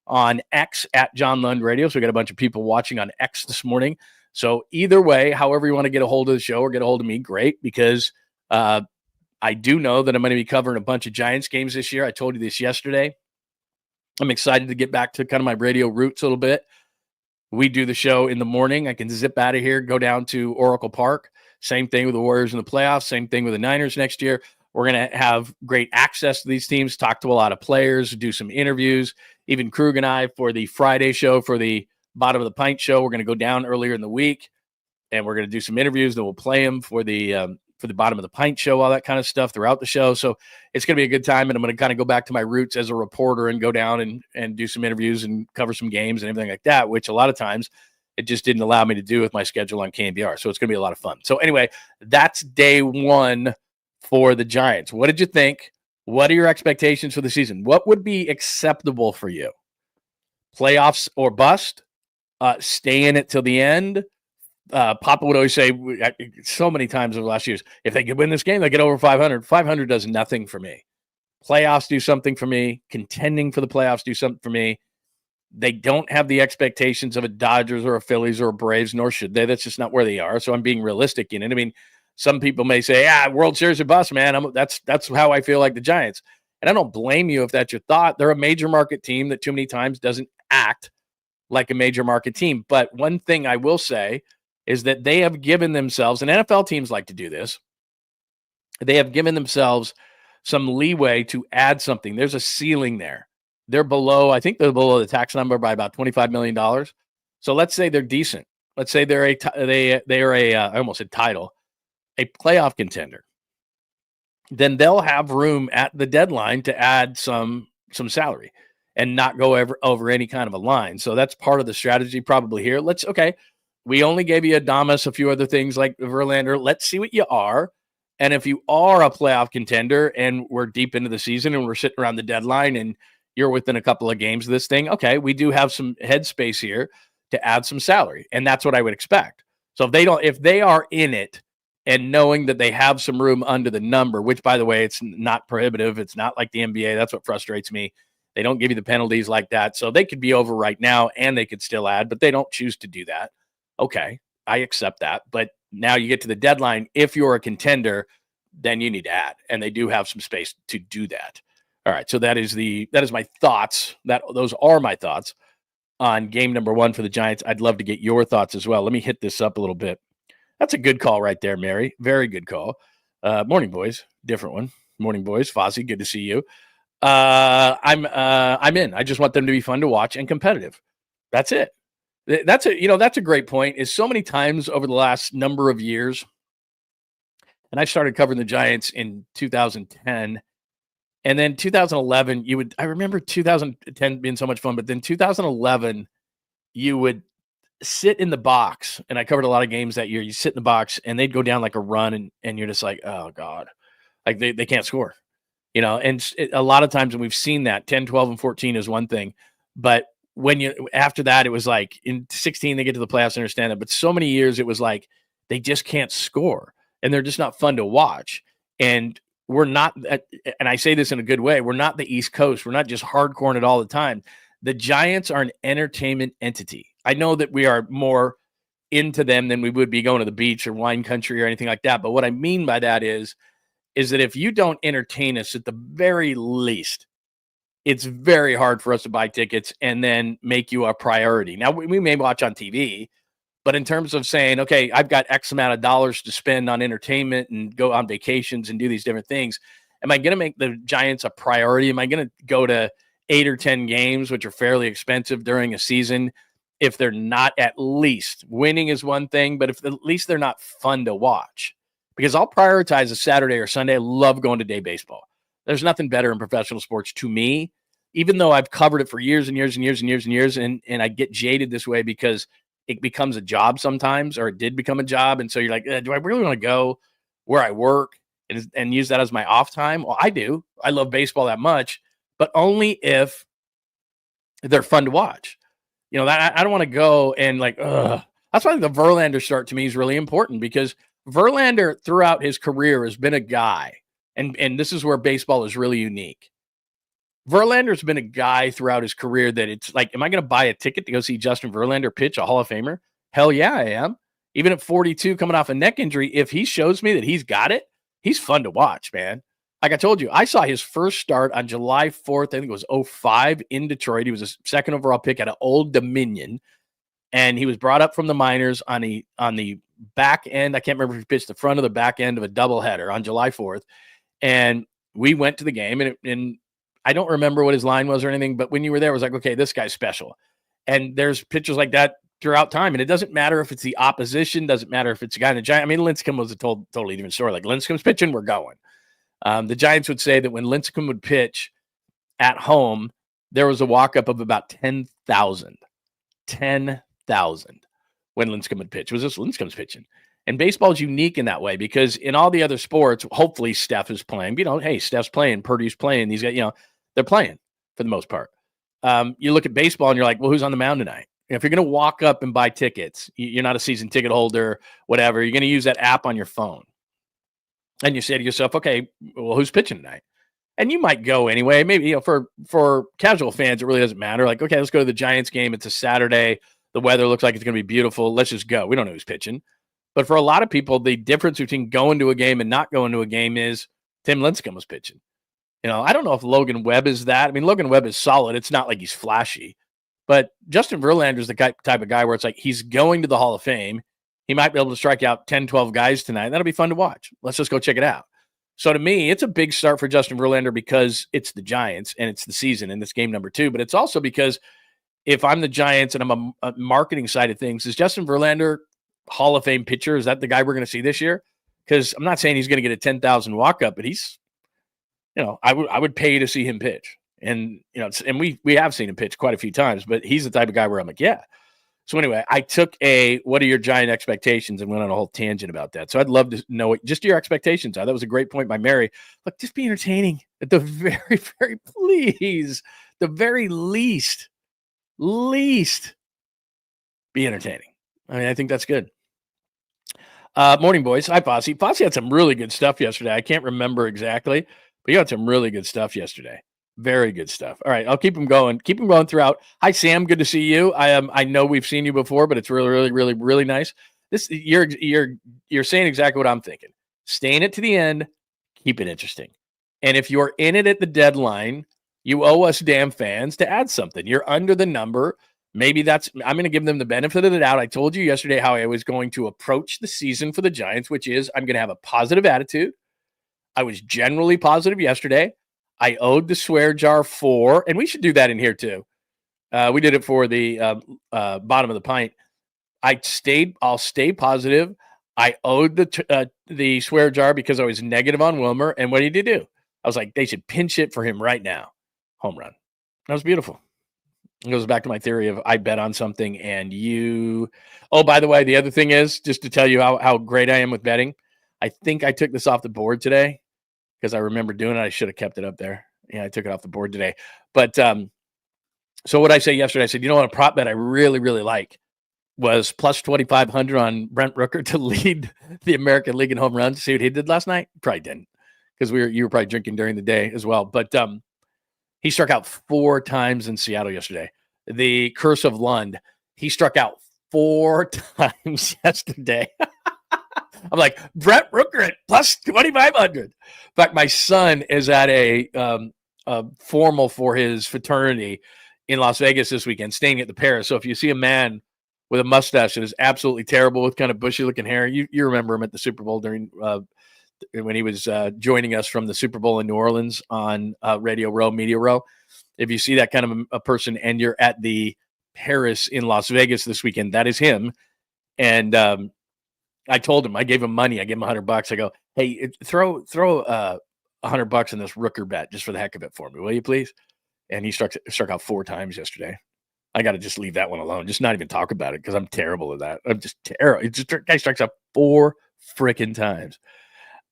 on X at John Lund Radio. So we got a bunch of people watching on X this morning. So either way, however you want to get a hold of the show or get a hold of me, great, because I do know that I'm going to be covering a bunch of Giants games this year. I told you this yesterday. I'm excited to get back to kind of my radio roots a little bit. We do the show in the morning. I can zip out of here, go down to Oracle Park. Same thing with the Warriors in the playoffs. Same thing with the Niners next year. We're going to have great access to these teams, talk to a lot of players, do some interviews. Even Krug and I, for the Friday show, for the Bottom of the Pint show, we're going to go down earlier in the week, and we're going to do some interviews. Then we'll play them for the Bottom of the Pint show, all that kind of stuff throughout the show. So it's going to be a good time, and I'm going to kind of go back to my roots as a reporter and go down and do some interviews and cover some games and everything like that, which a lot of times it just didn't allow me to do with my schedule on KNBR. So it's going to be a lot of fun. So anyway, that's day one for the Giants. What did you think? What are your expectations for the season? What would be acceptable for you? Playoffs or bust? Stay in it till the end? Papa would always say so many times over the last years, if they could win this game, they get over 500. 500 does nothing for me. Playoffs do something for me. Contending for the playoffs do something for me. They don't have the expectations of a Dodgers or a Phillies or a Braves, nor should they. That's just not where they are. So I'm being realistic in it. I mean, some people may say, World Series or bust, man. That's how I feel like the Giants. And I don't blame you if that's your thought. They're a major market team that too many times doesn't act like a major market team. But one thing I will say is that they have given themselves, and NFL teams like to do this, they have given themselves some leeway to add something. There's a ceiling there. They're below, I think they're below the tax number by about $25 million. So let's say they're decent. Let's say they're I almost said title, a playoff contender. Then they'll have room at the deadline to add some salary and not go over any kind of a line. So that's part of the strategy probably here. We only gave you Adamas, a few other things like Verlander. Let's see what you are. And if you are a playoff contender and we're deep into the season and we're sitting around the deadline and you're within a couple of games of this thing, okay, we do have some headspace here to add some salary. And that's what I would expect. So if they are in it and knowing that they have some room under the number, which, by the way, it's not prohibitive. It's not like the NBA. That's what frustrates me. They don't give you the penalties like that. So they could be over right now and they could still add, but they don't choose to do that. Okay, I accept that. But now you get to the deadline. If you're a contender, then you need to add. And they do have some space to do that. All right, so that is my thoughts. Those are my thoughts on game number 1 for the Giants. I'd love to get your thoughts as well. Let me hit this up a little bit. That's a good call right there, Mary. Very good call. Morning, boys. Different one. Morning, boys. Fozzie, good to see you. I'm in. I just want them to be fun to watch and competitive. That's it. That's a great point. Is so many times over the last number of years, and I started covering the Giants in 2010, and then 2011, I remember 2010 being so much fun, but then 2011, you would sit in the box, and I covered a lot of games that year. You sit in the box, and they'd go down like a run, and you're just like, oh, God. Like, they can't score. And a lot of times when we've seen that, 10, 12, and 14 is one thing. But after that, it was like in 16, they get to the playoffs, I understand that. But so many years, it was like they just can't score, and they're just not fun to watch. And we're not, and I say this in a good way, we're not the East Coast. We're not just hardcore it all the time. The Giants are an entertainment entity. I know that we are more into them than we would be going to the beach or wine country or anything like that. But what I mean by that is that if you don't entertain us at the very least, it's very hard for us to buy tickets and then make you a priority. Now, we may watch on TV, but in terms of saying, okay, I've got X amount of dollars to spend on entertainment and go on vacations and do these different things, am I going to make the Giants a priority? Am I going to go to 8 or 10 games, which are fairly expensive during a season, if they're not at least winning is one thing, but if at least they're not fun to watch? Because I'll prioritize a Saturday or Sunday. I love going to day baseball. There's nothing better in professional sports to me, even though I've covered it for years and years and years and years and years, and I get jaded this way because it becomes a job sometimes, or it did become a job. And so you're like, do I really want to go where I work and use that as my off time? Well, I do. I love baseball that much, but only if they're fun to watch. I don't want to go and like, that's why the Verlander start to me is really important, because Verlander throughout his career has been a guy, and this is where baseball is really unique. Verlander's been a guy throughout his career that it's like, am I going to buy a ticket to go see Justin Verlander pitch, a Hall of Famer? Hell yeah, I am. Even at 42, coming off a neck injury, if he shows me that he's got it, he's fun to watch, man. Like I told you, I saw his first start on July 4th. I think it was 2005 in Detroit. He was a second overall pick at Old Dominion, and he was brought up from the minors on the back end. I can't remember if he pitched the front or the back end of a doubleheader on July 4th. And we went to the game, and I don't remember what his line was or anything, but when you were there, it was like, okay, this guy's special. And there's pitchers like that throughout time. And it doesn't matter if it's the opposition, doesn't matter if it's a guy in the Giants. I mean, Lincecum was a totally different story. Like, Lincecum's pitching, we're going. The Giants would say that when Lincecum would pitch at home, there was a walk-up of about 10,000. 10,000 when Lincecum would pitch. It was just Lincecum's pitching. And baseball is unique in that way, because in all the other sports, hopefully Steph is playing. Hey, Steph's playing, Purdue's playing. These guys, they're playing for the most part. You look at baseball and you're like, well, who's on the mound tonight? If you're going to walk up and buy tickets, you're not a season ticket holder, whatever. You're going to use that app on your phone. And you say to yourself, okay, well, who's pitching tonight? And you might go anyway. Maybe, for casual fans, it really doesn't matter. Like, okay, let's go to the Giants game. It's a Saturday. The weather looks like it's going to be beautiful. Let's just go. We don't know who's pitching. But for a lot of people, the difference between going to a game and not going to a game is Tim Lincecum was pitching. I don't know if Logan Webb is that. I mean, Logan Webb is solid. It's not like he's flashy. But Justin Verlander is the type of guy where it's like he's going to the Hall of Fame. He might be able to strike out 10, 12 guys tonight. That'll be fun to watch. Let's just go check it out. So to me, it's a big start for Justin Verlander because it's the Giants and it's the season and it's game number 2. But it's also because if I'm the Giants and I'm a marketing side of things, is Justin Verlander Hall of Fame pitcher? Is that the guy we're going to see this year? Because I'm not saying he's going to get a 10,000 walk-up, but he's, I would pay to see him pitch. And, and we have seen him pitch quite a few times, but he's the type of guy where I'm like, yeah. So anyway, I took what are your Giant expectations and went on a whole tangent about that. So I'd love to know just your expectations. That was a great point by Mary. Look, just be entertaining at the very, very the very least, be entertaining. I mean, I think that's good. Morning, boys. Hi, Posse. Posse had some really good stuff yesterday. I can't remember exactly, but you had some really good stuff yesterday. Very good stuff. All right, I'll keep them going. Keep them going throughout. Hi, Sam. Good to see you. I know we've seen you before, but it's really, really, really, really nice. You're saying exactly what I'm thinking. Stay in it to the end. Keep it interesting. And if you're in it at the deadline, you owe us damn fans to add something. You're under the number. Maybe I'm going to give them the benefit of the doubt. I told you yesterday how I was going to approach the season for the Giants, which is I'm going to have a positive attitude. I was generally positive yesterday. I owed the swear jar 4, and we should do that in here too. We did it for the bottom of the pint. I'll stay positive. I owed the swear jar because I was negative on Wilmer. And what did he do? I was like, they should pinch it for him right now. Home run. That was beautiful. It goes back to my theory of I bet on something and you. Oh, by the way, the other thing is just to tell you how great I am with betting. I think I took this off the board today because I remember doing it. I should have kept it up there. Yeah, I took it off the board today. But so what I say yesterday, I said, what a prop bet I really, really like was plus 2,500 on Brent Rooker to lead the American League in home runs. See what he did last night? Probably didn't because you were probably drinking during the day as well. But he struck out 4 times in Seattle yesterday. The curse of Lund. He struck out 4 times yesterday. I'm like, Brent Rooker at plus 2,500. In fact, my son is at a formal for his fraternity in Las Vegas this weekend, staying at the Paris. So if you see a man with a mustache that is absolutely terrible with kind of bushy-looking hair, you remember him at the Super Bowl during when he was joining us from the Super Bowl in New Orleans on Radio Row, Media Row. If you see that kind of a person and you're at the Paris in Las Vegas this weekend, that is him. And I told him, I gave him money. I gave him $100. I go, hey, throw $100 in this Rooker bet just for the heck of it for me, will you please? And he struck out 4 times yesterday. I got to just leave that one alone. Just not even talk about it because I'm terrible at that. I'm just terrible. Guy strikes out 4 freaking times.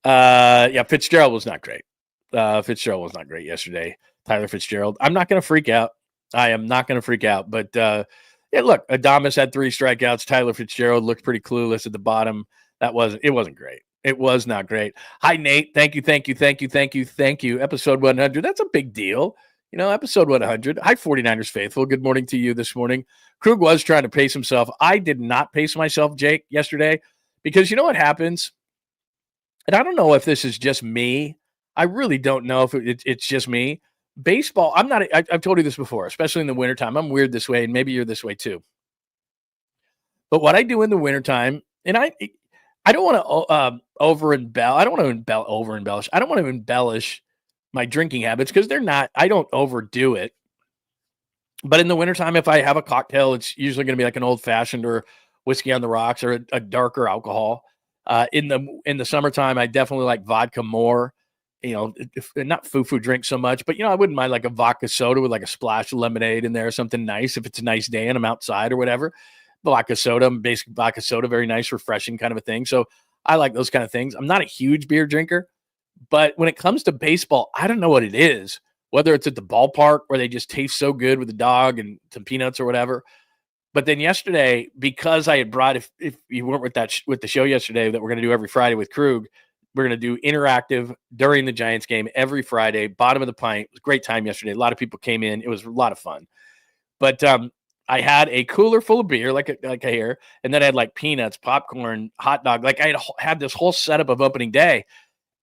Yeah, Fitzgerald was not great. Fitzgerald was not great yesterday. Tyler Fitzgerald. I'm not going to freak out. I am not going to freak out. But yeah, look, Adames had 3 strikeouts. Tyler Fitzgerald looked pretty clueless at the bottom. It wasn't great. It was not great. Hi, Nate. Thank you. Episode 100. That's a big deal. Episode 100. Hi, 49ers faithful. Good morning to you this morning. Krug was trying to pace himself. I did not pace myself, Jake, yesterday, because you know what happens? And I don't know if this is just me. I really don't know if it's just me. Baseball, I've told you this before, especially in the wintertime. I'm weird this way, and maybe you're this way too. But what I do in the wintertime, and I don't want to over-embellish. I don't want to over-embellish. I don't want to embellish my drinking habits because they're not. I don't overdo it. But in the wintertime, if I have a cocktail, it's usually going to be like an old-fashioned or whiskey on the rocks or a darker alcohol. In the summertime, I definitely like vodka more. Not foo-foo drink so much, but I wouldn't mind like a vodka soda with like a splash of lemonade in there or something nice if it's a nice day and I'm outside or whatever. Vodka soda, basic vodka soda, very nice, refreshing kind of a thing. So I like those kind of things. I'm not a huge beer drinker, but when it comes to baseball, I don't know what it is. Whether it's at the ballpark where they just taste so good with the dog and some peanuts or whatever. But then yesterday, because I had brought, if you weren't with the show yesterday that we're going to do every Friday with Krug, we're going to do interactive during the Giants game every Friday, bottom of the pint. It was a great time yesterday. A lot of people came in. It was a lot of fun. But I had a cooler full of beer, like I hear, and then I had like peanuts, popcorn, hot dog. Like I had this whole setup of opening day.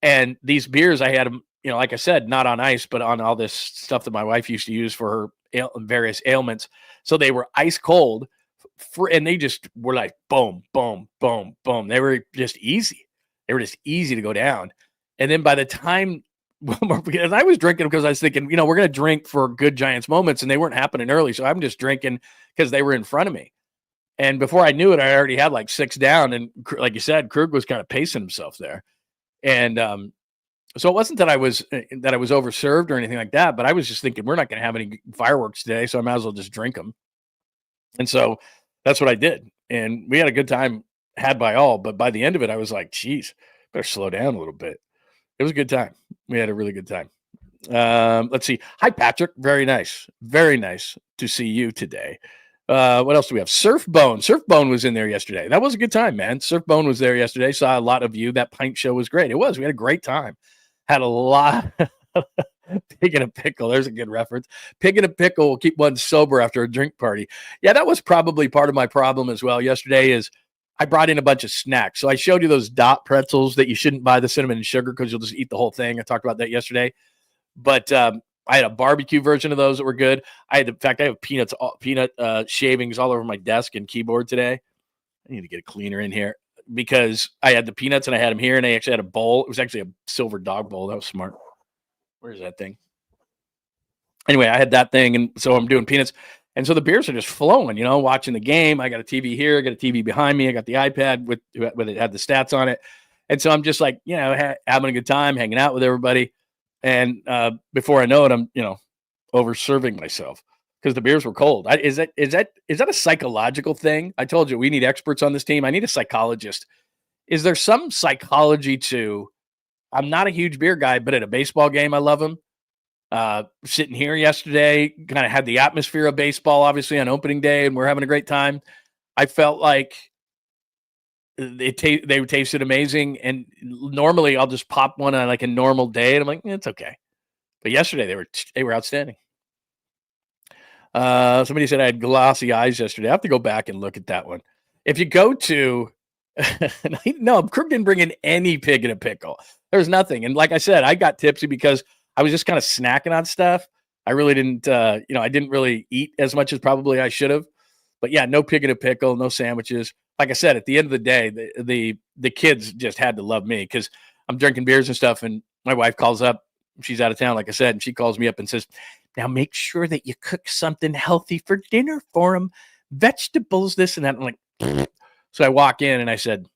And these beers, I had them like I said, not on ice, but on all this stuff that my wife used to use for her various ailments. So they were ice cold, and they just were like boom, boom, boom, boom. They were just easy. They were just easy to go down. And then by the time, and I was drinking because I was thinking, we're going to drink for good Giants moments, and they weren't happening early. So I'm just drinking because they were in front of me. And before I knew it, I already had like 6 down. And like you said, Krug was kind of pacing himself there. And so it wasn't that I was overserved or anything like that, but I was just thinking we're not going to have any fireworks today, so I might as well just drink them. And so that's what I did. And we had a good time, had by all. But by the end of it, I was like, geez, better slow down a little bit. It was a good time. We had a really good time. Let's see. Hi, Patrick. Very nice. Very nice to see you today. What else do we have? Surfbone. Surfbone was in there yesterday. That was a good time, man. Surfbone was there yesterday. Saw a lot of you. That pint show was great. It was. We had a great time. Had a lot. Pig in a pickle. There's a good reference. Pig in a pickle will keep one sober after a drink party. Yeah, that was probably part of my problem as well yesterday is I brought in a bunch of snacks. So I showed you those dot pretzels that you shouldn't buy the cinnamon and sugar because you'll just eat the whole thing. I talked about that yesterday. But I had a barbecue version of those that were good. I have peanut shavings all over my desk and keyboard today. I need to get a cleaner in here because I had the peanuts and I had them here, and I actually had a bowl. It was actually a silver dog bowl. That was smart. Where's that thing? Anyway, I had that thing, and so I'm doing peanuts. And so the beers are just flowing, watching the game. I got a TV here, I got a TV behind me, I got the iPad with it had the stats on it. And so I'm just like, having a good time, hanging out with everybody. And before I know it, I'm, over serving myself because the beers were cold. Is that a psychological thing? I told you we need experts on this team. I need a psychologist. Is there some psychology to? I'm not a huge beer guy, but at a baseball game, I love them. Sitting here yesterday, kind of had the atmosphere of baseball, obviously on opening day, and we're having a great time. I felt like they tasted amazing, and normally I'll just pop one on like a normal day, and I'm like, it's okay. But yesterday they were outstanding. Somebody said I had glossy eyes yesterday. I have to go back and look at that one. If you go to no, Krug didn't bring in any pig in a pickle. There's nothing. And like I said, I got tipsy because I was just kind of snacking on stuff. I really didn't, I didn't really eat as much as probably I should have. But yeah, no pig in a pickle, no sandwiches. Like I said, at the end of the day, the kids just had to love me because I'm drinking beers and stuff. And my wife calls up. She's out of town, like I said, and she calls me up and says, now make sure that you cook something healthy for dinner for them. Vegetables, this and that. I'm like, so I walk in and I said,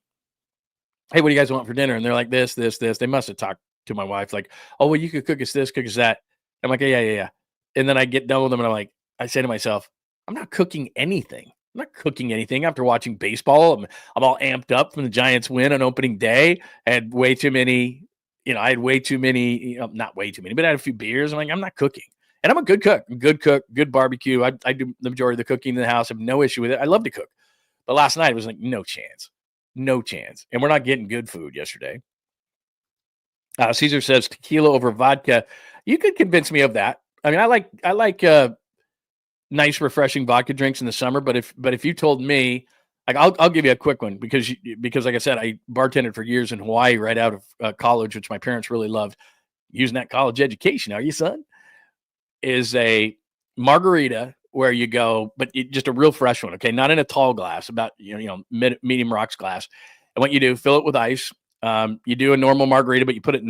hey, what do you guys want for dinner? And they're like, this. They must have talked to my wife like, oh, well, you could cook us this, cook us that. I'm like, yeah. And then I get done with them and I say to myself, I'm not cooking anything. I'm not cooking anything after watching baseball. I'm all amped up from the Giants win on opening day. I had way too many, not way too many, but I had a few beers. I'm like, I'm not cooking. And I'm a good cook, good barbecue. I do the majority of the cooking in the house. I have no issue with it. I love to cook. But last night it was like, no chance. And we're not getting good food yesterday. Caesar says tequila over vodka. You could convince me of that. I mean, I like nice, refreshing vodka drinks in the summer. But if you told me, like, I'll give you a quick one because like I said, I bartended for years in Hawaii right out of college, which my parents really loved. Using that college education, are you, son? Is a margarita where you go, but just a real fresh one, okay? Not in a tall glass, about medium rocks glass. And what you do, fill it with ice. You do a normal margarita, but you put it in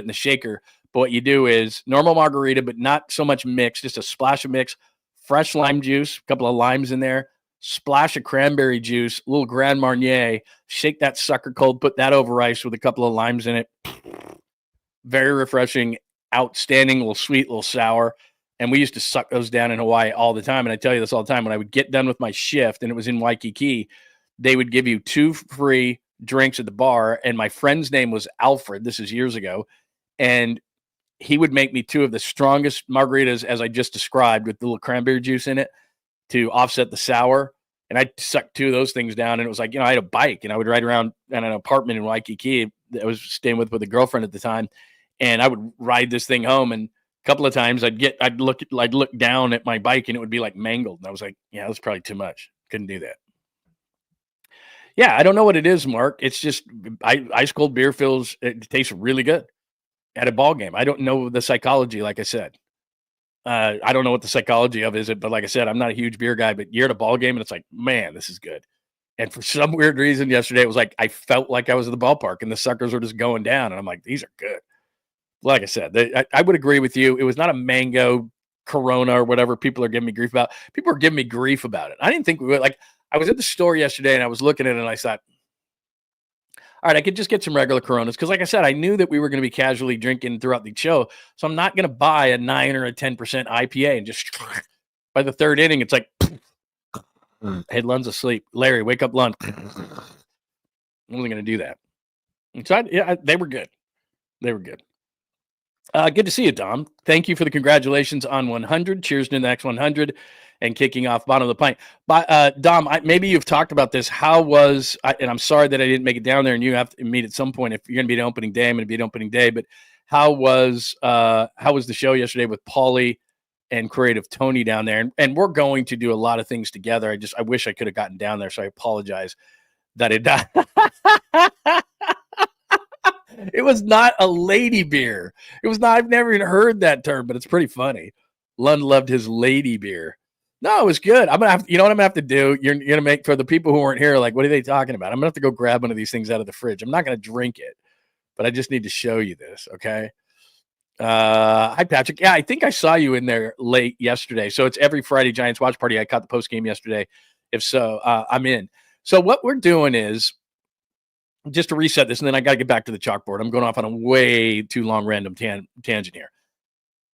the shaker. But what you do is normal margarita, but not so much mix, just a splash of mix, fresh lime juice, a couple of limes in there, splash of cranberry juice, a little Grand Marnier, shake that sucker cold, put that over ice with a couple of limes in it. Very refreshing, outstanding, a little sweet, a little sour. And we used to suck those down in Hawaii all the time. And I tell you this all the time, when I would get done with my shift and it was in Waikiki, they would give you 2 free drinks at the bar. And my friend's name was Alfred. This is years ago. And he would make me 2 of the strongest margaritas, as I just described, with the little cranberry juice in it to offset the sour. And I sucked 2 of those things down. And it was like, I had a bike and I would ride around in an apartment in Waikiki. I was staying with a girlfriend at the time. And I would ride this thing home, and a couple of times I'd look down at my bike and it would be like mangled. And I was like, yeah, that's probably too much. Couldn't do that. Yeah, I don't know what it is, Mark. It's just ice cold beer it tastes really good. at a ball game. I don't know the psychology, like I said. I don't know what the psychology of it, but like I said, I'm not a huge beer guy, but you're at a ball game and it's like, man, this is good. And for some weird reason yesterday, it was like I felt like I was at the ballpark and the suckers were just going down. And I'm like, these are good. Like I said, I would agree with you. It was not a mango Corona or whatever people are giving me grief about. People are giving me grief about it. I didn't think we would. Like, I was at the store yesterday and I was looking at it and I thought, all right, I could just get some regular Coronas. Because like I said, I knew that we were going to be casually drinking throughout the show. So I'm not going to buy a 9 or a 10% IPA and just by the third inning, it's like, hey, Lund's asleep. Larry, wake up, Lund. I wasn't going to do that. And so they were good. They were good. Good to see you, Dom. Thank you for the congratulations on 100. Cheers to the next 100 and kicking off bottom of the pint. But Dom, maybe you've talked about this. How was, and I'm sorry that I didn't make it down there and you have to meet at some point. If you're going to be an opening day, I'm going to be an opening day. But how was the show yesterday with Paulie and Creative Tony down there? And we're going to do a lot of things together. I wish I could have gotten down there. So I apologize that it died. It was not a lady beer. It was not. I've never even heard that term, but it's pretty funny. Lund loved his lady beer. No, it was good. I'm gonna have. You know what I'm gonna have to do? You're gonna make for the people who weren't here. Like, what are they talking about? I'm gonna have to go grab one of these things out of the fridge. I'm not gonna drink it, but I just need to show you this. Okay. Hi Patrick. Yeah, I think I saw you in there late yesterday. So it's every Friday Giants watch party. I caught the post game yesterday. If so, I'm in. So what we're doing is, just to reset this, and then I got to get back to the chalkboard. I'm going off on a way too long random tangent here.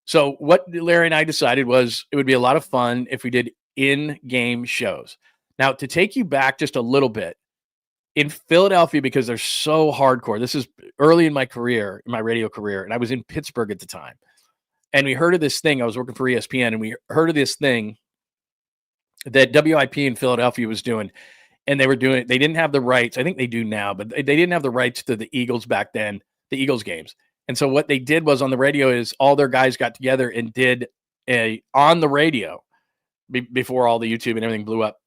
So what Larry and I decided was it would be a lot of fun if we did in-game shows. Now, to take you back just a little bit, in Philadelphia, because they're so hardcore, this is early in my career, in my radio career, and I was in Pittsburgh at the time. And we heard of this thing. I was working for ESPN, and we heard of this thing that WIP in Philadelphia was doing. And they didn't have the rights. I think they do now, but they didn't have the rights to the Eagles back then, the Eagles games. And so what they did was on the radio is all their guys got together and did on the radio before all the YouTube and everything blew up.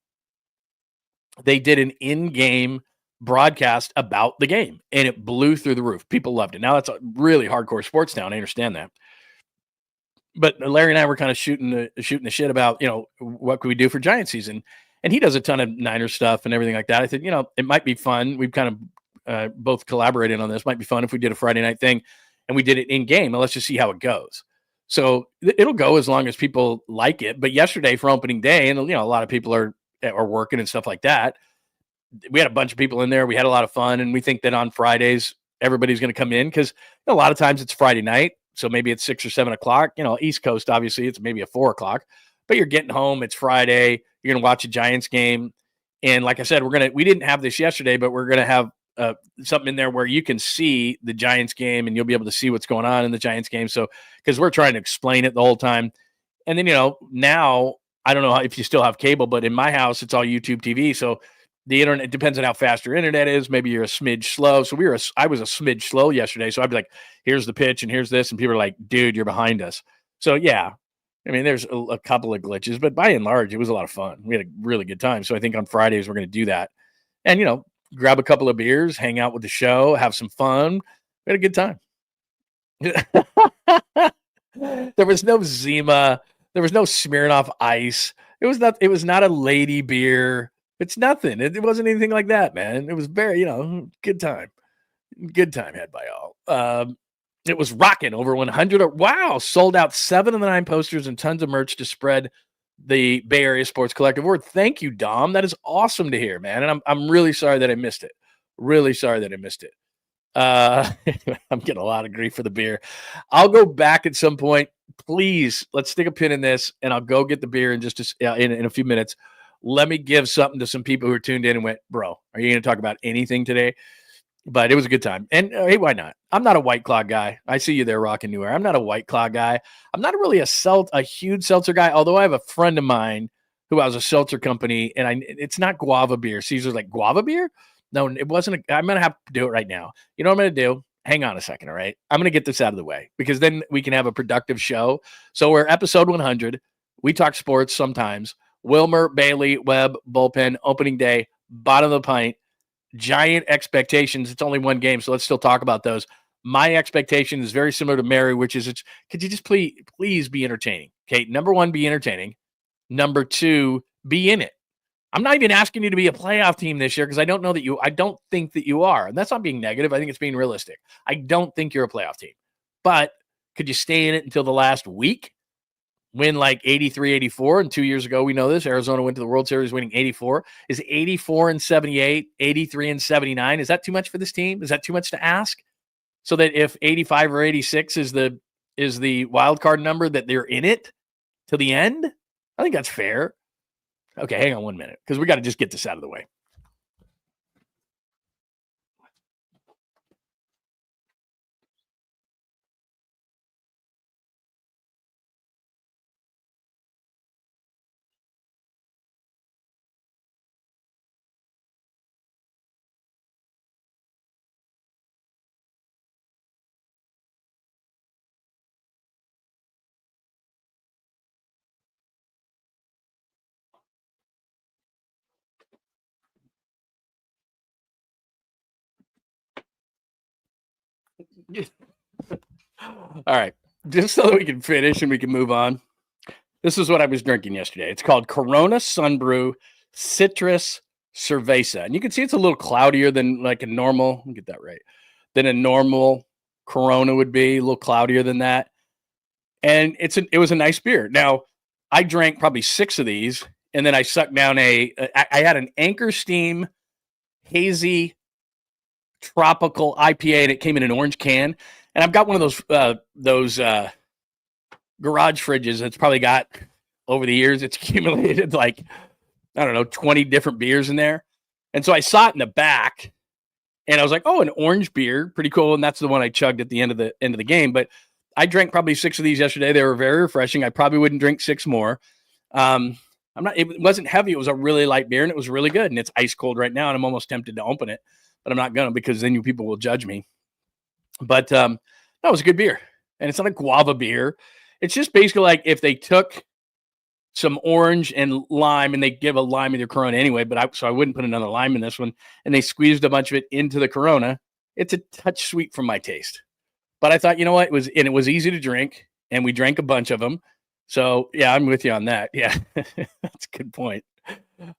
They did an in-game broadcast about the game and it blew through the roof. People loved it. Now that's a really hardcore sports town. I understand that. But Larry and I were kind of shooting the shit about, what could we do for Giant season? And he does a ton of Niners stuff and everything like that. I said, it might be fun. We've kind of both collaborated on this. Might be fun if we did a Friday night thing and we did it in game. And let's just see how it goes. So it'll go as long as people like it. But yesterday for opening day, and a lot of people are working and stuff like that. We had a bunch of people in there. We had a lot of fun. And we think that on Fridays, everybody's going to come in because a lot of times it's Friday night. So maybe it's 6 or 7 o'clock. East Coast, obviously, it's maybe a 4 o'clock. But you're getting home. It's Friday. You're going to watch a Giants game. And like I said, we didn't have this yesterday, but we're going to have something in there where you can see the Giants game and you'll be able to see what's going on in the Giants game. So, because we're trying to explain it the whole time. And then, now I don't know if you still have cable, but in my house, it's all YouTube TV. So the internet, it depends on how fast your internet is.Maybe you're a smidge slow. So I was a smidge slow yesterday. So I'd be like, here's the pitch and here's this. And people are like, dude, you're behind us. So yeah. I mean, there's a couple of glitches, but by and large, it was a lot of fun. We had a really good time. So I think on Fridays, we're going to do that. And, grab a couple of beers, hang out with the show, have some fun. We had a good time. There was no Zima. There was no Smirnoff Ice. It was not a lady beer. It's nothing. It wasn't anything like that, man. It was very, good time. Good time had by all. It was rocking over 100. Wow. Sold out 7 of the 9 posters and tons of merch to spread the Bay Area Sports Collective word. Thank you, Dom. That is awesome to hear, man. And I'm really sorry that I missed it. Really sorry that I missed it. I'm getting a lot of grief for the beer. I'll go back at some point. Please, let's stick a pin in this and I'll go get the beer in just in a few minutes. Let me give something to some people who are tuned in and went, bro, are you going to talk about anything today? But it was a good time. And hey, why not? I'm not a White Claw guy. I see you there rocking New Era. I'm not a White Claw guy. I'm not really a huge seltzer guy, although I have a friend of mine who has a seltzer company, and it's not guava beer. Caesar's like, guava beer? No, it wasn't. I'm going to have to do it right now. You know what I'm going to do? Hang on a second, all right? I'm going to get this out of the way because then we can have a productive show. So we're episode 100. We talk sports sometimes. Wilmer, Bailey, Webb, bullpen, opening day, bottom of the pint. Giant expectations. It's only one game, so let's still talk about those. My expectation is very similar to Mary, which is, could you just please be entertaining? Okay, number one, be entertaining. Number two, be in it. I'm not even asking you to be a playoff team this year because I don't think that you are. And that's not being negative. I think it's being realistic. I don't think you're a playoff team. But could you stay in it until the last week? Win like 83, 84. And 2 years ago, we know this. Arizona went to the World Series winning 84. Is 84 and 78, 83 and 79? Is that too much for this team? Is that too much to ask? So that if 85 or 86 is the wild card number, that they're in it to the end? I think that's fair. Okay, hang on 1 minute, because we got to just get this out of the way. All right, just so that we can finish and we can move on. This is what I was drinking yesterday. It's called Corona Sunbrew Citrus Cerveza. And you can see it's a little cloudier than like a normal, let me get that right, than a normal Corona would be, a little cloudier than that. And it was a nice beer. Now, I drank probably 6 of these, and then I sucked down I had an Anchor Steam hazy tropical IPA, and it came in an orange can. And I've got one of those garage fridges that's probably got, over the years, it's accumulated like, I don't know, 20 different beers in there. And so I saw it in the back, and I was like, oh, an orange beer, pretty cool. And that's the one I chugged at the end of the game. But I drank probably 6 of these yesterday. They were very refreshing. I probably wouldn't drink 6 more. It wasn't heavy. It was a really light beer, and it was really good. And it's ice cold right now, and I'm almost tempted to open it, but I'm not going to, because then you people will judge me. But no, it was a good beer. And it's not a guava beer. It's just basically like if they took some orange and lime, and they give a lime in their Corona anyway, so I wouldn't put another lime in this one, and they squeezed a bunch of it into the Corona. It's a touch sweet for my taste. But I thought, you know what? It was easy to drink, and we drank a bunch of them. So, yeah, I'm with you on that. Yeah, that's a good point.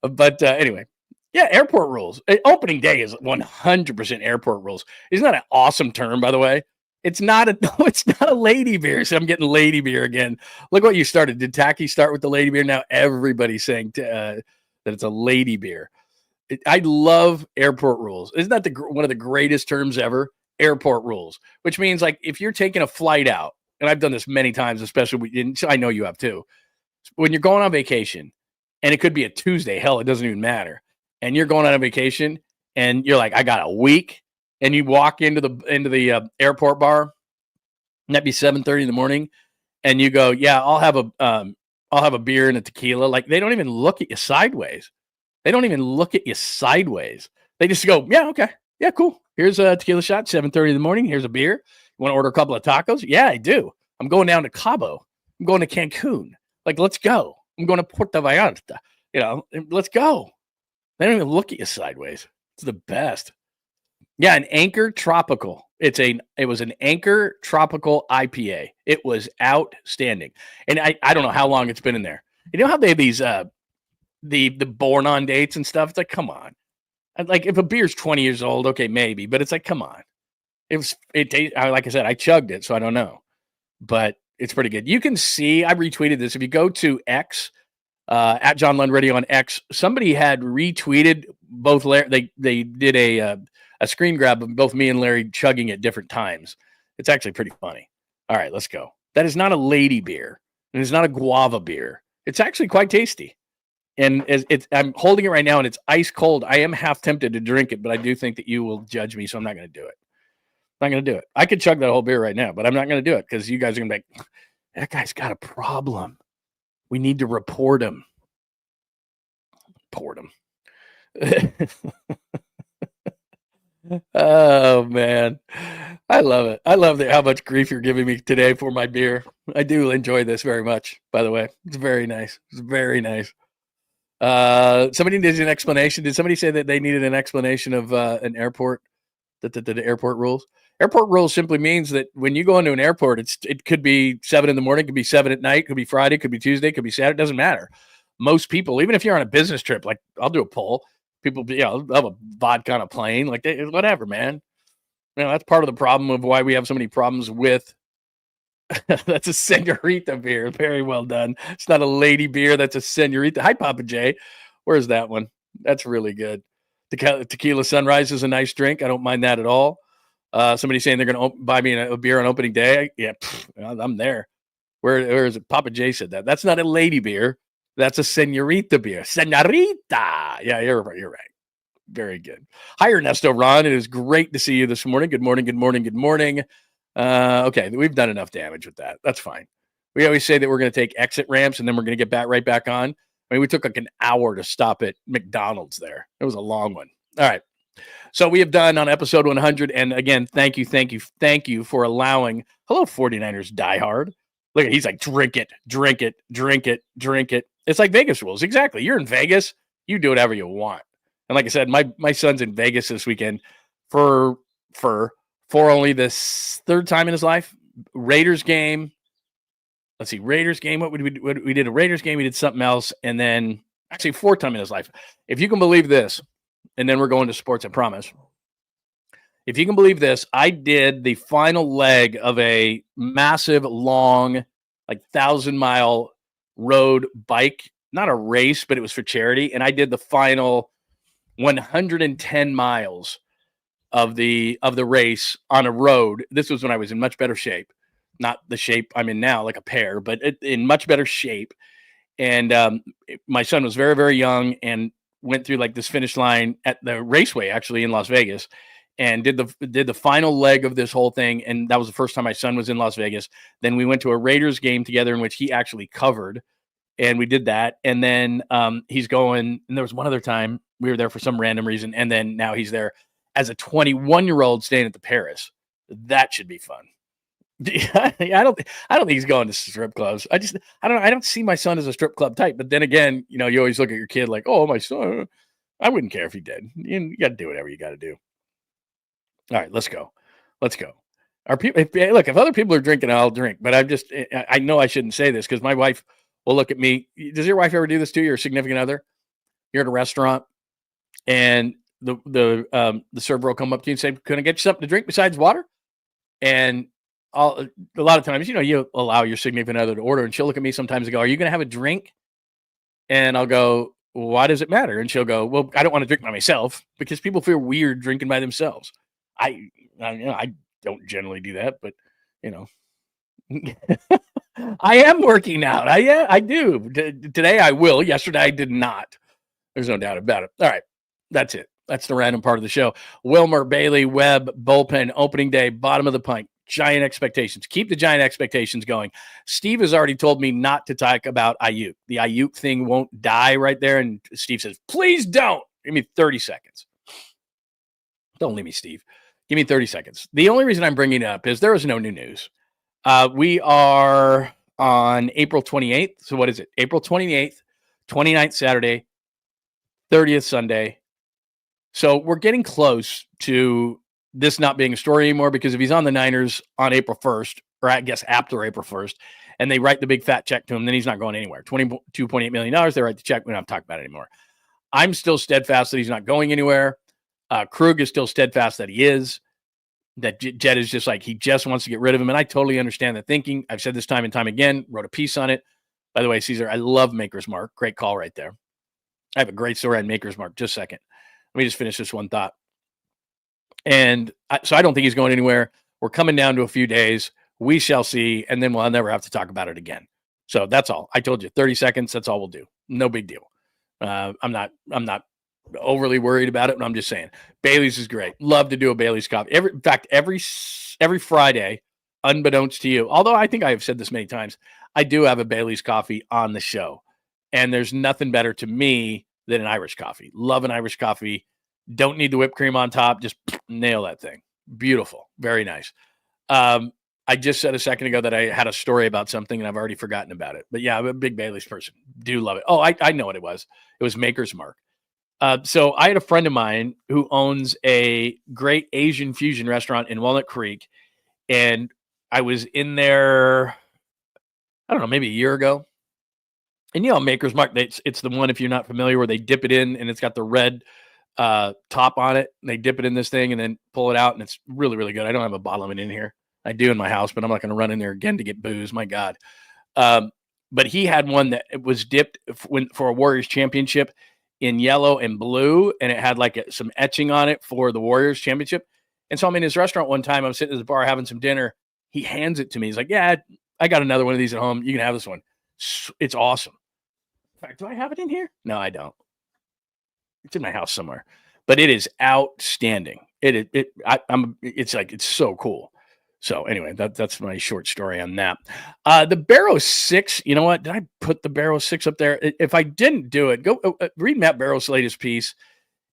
But anyway, yeah, airport rules. Opening day is 100% airport rules. Isn't that an awesome term, by the way? It's not a lady beer. So I'm getting lady beer again. Look what you started. Did Tacky start with the lady beer? Now everybody's saying that it's a lady beer. I love airport rules. Isn't that one of the greatest terms ever? Airport rules, which means like if you're taking a flight out, and I've done this many times, especially I know you have too, when you're going on vacation, and it could be a Tuesday, hell, it doesn't even matter. And you're going on a vacation, and you're like, I got a week, and you walk into the airport bar, and that'd be 7:30 in the morning, and you go, yeah, I'll have a beer and a tequila. Like, they don't even look at you sideways. They just go, yeah, okay, yeah, cool. Here's a tequila shot, 7:30 in the morning. Here's a beer. You want to order a couple of tacos? Yeah, I do. I'm going down to Cabo. I'm going to Cancun. Like, let's go. I'm going to Puerto Vallarta. Let's go. They don't even look at you sideways. It's the best. Yeah, an Anchor Tropical. It was an Anchor Tropical IPA. It was outstanding. And I don't know how long it's been in there. You know how they have these the born on dates and stuff? It's like, come on. Like, if a beer's 20 years old, okay, maybe, but it's like, come on. Like I said, I chugged it, so I don't know. But it's pretty good. You can see, I retweeted this. If you go to X, at John Lund Radio on X, somebody had retweeted both Larry. They did a screen grab of both me and Larry chugging at different times. It's actually pretty funny. All right, let's go. That is not a lady beer, and it's not a guava beer. It's actually quite tasty. And I'm holding it right now, and it's ice cold. I am half tempted to drink it, but I do think that you will judge me, so I'm not going to do it. I could chug that whole beer right now, but I'm not going to do it because you guys are going to be like, that guy's got a problem. We need to report him. Oh, man. I love it. I love how much grief you're giving me today for my beer. I do enjoy this very much, by the way. It's very nice. Somebody needs an explanation. Did somebody say that they needed an explanation of an airport, the airport rules? Airport rules simply means that when you go into an airport, it could be 7 in the morning, could be 7 at night, could be Friday, could be Tuesday, could be Saturday. It doesn't matter. Most people, even if you're on a business trip, like I'll do a poll. People, I'll have a vodka on a plane, like whatever, man. That's part of the problem of why we have so many problems with. That's a senorita beer. Very well done. It's not a lady beer. That's a senorita. Hi, Papa J. Where's that one? That's really good. Tequila Sunrise is a nice drink. I don't mind that at all. Somebody saying they're going to buy me a beer on opening day. Yeah, I'm there. Where is it? Papa J said that. That's not a lady beer. That's a senorita beer. Senorita. Yeah, you're right. Very good. Hi, Ernesto Ron. It is great to see you this morning. Good morning. Okay, we've done enough damage with that. That's fine. We always say that we're going to take exit ramps and then we're going to get right back on. I mean, we took like an hour to stop at McDonald's there. It was a long one. All right. So we have done on episode 100. And again, thank you for allowing. Hello, 49ers diehard. Look, he's like, drink it. It's like Vegas rules. Exactly. You're in Vegas. You do whatever you want. And like I said, my son's in Vegas this weekend for only the third time in his life. Raiders game. Let's see, Raiders game. What we did a Raiders game. We did something else, and then actually fourth time in his life. If you can believe this, and then we're going to sports. I promise. If you can believe this, I did the final leg of a massive, long, like 1,000-mile road bike. Not a race, but it was for charity, and I did the final 110 miles of the race on a road. This was when I was in much better shape, not the shape I'm in now, like a pear, but in much better shape. And my son was very, very young and went through like this finish line at the raceway, actually in Las Vegas, and did the final leg of this whole thing. And that was the first time my son was in Las Vegas. Then we went to a Raiders game together in which he actually covered, and we did that. And then he's going, and there was one other time we were there for some random reason. And then now he's there as a 21-year-old staying at the Paris. That should be fun. I don't think he's going to strip clubs. I don't see my son as a strip club type. But then again, you always look at your kid like, oh, my son. I wouldn't care if he did. You got to do whatever you got to do. All right, let's go. Are people? Look, if other people are drinking, I'll drink. But I know I shouldn't say this because my wife will look at me. Does your wife ever do this to you, your significant other? You're at a restaurant, and the server will come up to you and say, "Can I get you something to drink besides water?" And a lot of times, you allow your significant other to order, and she'll look at me sometimes and go, "Are you going to have a drink?" And I'll go, "Why does it matter?" And she'll go, "Well, I don't want to drink by myself because people feel weird drinking by themselves." I don't generally do that, but I am working out. I do. Today I will. Yesterday I did not. There's no doubt about it. All right. That's it. That's the random part of the show. Wilmer, Bailey, Webb, bullpen, opening day, bottom of the pint, giant expectations. Keep the giant expectations going. Steve has already told me not to talk about Aiyuk. The Aiyuk thing won't die right there. And Steve says, please don't. Give me 30 seconds. Don't leave me, Steve. Give me 30 seconds. The only reason I'm bringing it up is there is no new news. We are on April 28th. So what is it? April 28th, 29th Saturday, 30th Sunday. So we're getting close to this not being a story anymore because if he's on the Niners on April 1st, or I guess after April 1st, and they write the big fat check to him, then he's not going anywhere. $22.8 million. They write the check. We don't have to talk about it anymore. I'm still steadfast that he's not going anywhere. Krug is still steadfast that he is. That Jed is just like, he just wants to get rid of him. And I totally understand the thinking. I've said this time and time again, wrote a piece on it. By the way, Caesar, I love Maker's Mark. Great call right there. I have a great story on Maker's Mark. Just a second. Let me just finish this one thought. And so I don't think he's going anywhere. We're coming down to a few days. We shall see. And then we'll never have to talk about it again. So that's all. I told you 30 seconds. That's all we'll do. No big deal. I'm not overly worried about it, but I'm just saying Bailey's is great. Love to do a Bailey's coffee. In fact, every Friday, unbeknownst to you, although I think I have said this many times, I do have a Bailey's coffee on the show. And there's nothing better to me than an Irish coffee. Love an Irish coffee. Don't need the whipped cream on top. Just nail that thing. Beautiful. Very nice. I just said a second ago that I had a story about something and I've already forgotten about it. But yeah, I'm a big Bailey's person. Do love it. Oh, I know what it was. It was Maker's Mark. So I had a friend of mine who owns a great Asian fusion restaurant in Walnut Creek, and I was in there, I don't know, maybe a year ago. And Maker's Mark, it's the one, if you're not familiar, where they dip it in and it's got the red top on it. And they dip it in this thing and then pull it out, and it's really, really good. I don't have a bottle of it in here. I do in my house, but I'm not going to run in there again to get booze. My God. But he had one that it was dipped for a Warriors championship in yellow and blue, and it had like some etching on it for the Warriors championship. And so I'm in his restaurant one time. I'm sitting at the bar having some dinner. He hands it to me. He's like, "Yeah, I got another one of these at home. You can have this one. It's awesome." In fact, do I have it in here? No, I don't. It's in my house somewhere, but it is outstanding. It's so cool. So anyway, that's my short story on that. The Barrow 6, you know what? Did I put the Barrow 6 up there? If I didn't do it, go read Matt Barrow's latest piece.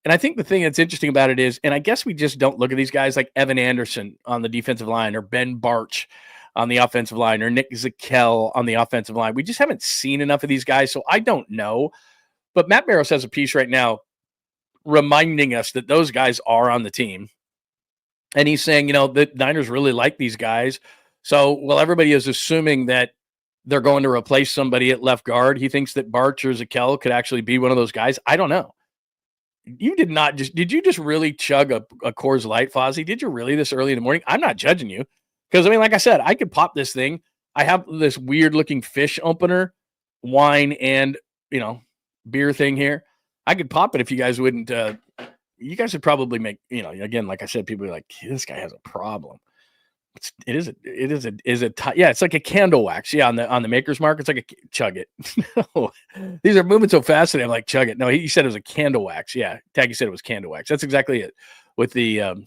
And I think the thing that's interesting about it is, and I guess we just don't look at these guys like Evan Anderson on the defensive line, or Ben Barch on the offensive line, or Nick Zakel on the offensive line. We just haven't seen enough of these guys, so I don't know. But Matt Barrows has a piece right now reminding us that those guys are on the team. And he's saying, the Niners really like these guys. So while everybody is assuming that they're going to replace somebody at left guard, he thinks that Barch or Zakel could actually be one of those guys. I don't know. Did you just really chug a Coors Light, Fozzie? Did you really this early in the morning? I'm not judging you. Because, like I said, I could pop this thing. I have this weird-looking fish opener, wine, and, beer thing here. I could pop it if you guys wouldn't. You guys would probably make, again, like I said, people are like, this guy has a problem. It's like a candle wax. Yeah, on the Maker's Mark, it's like chug it. No, these are moving so fast that I'm like, chug it. No, he said it was a candle wax. Yeah, Taggy said it was candle wax. That's exactly it with the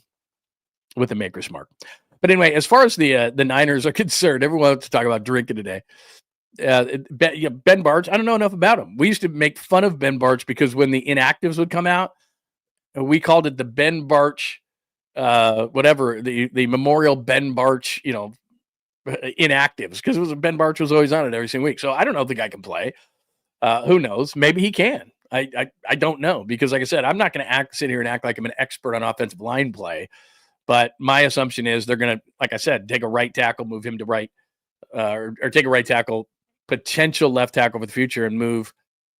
Maker's Mark. But anyway, as far as the Niners are concerned, everyone wants to talk about drinking today. Ben Barch, I don't know enough about him. We used to make fun of Ben Barch because when the inactives would come out, we called it the Ben Barch, the Memorial Ben Barch, inactives, because it was Ben Barch was always on it every single week. So I don't know if the guy can play. Who knows? Maybe he can. I don't know, because like I said, I'm not going to sit here and act like I'm an expert on offensive line play. But my assumption is they're going to, like I said, take a right tackle, move him to right, or take a right tackle, potential left tackle for the future, and move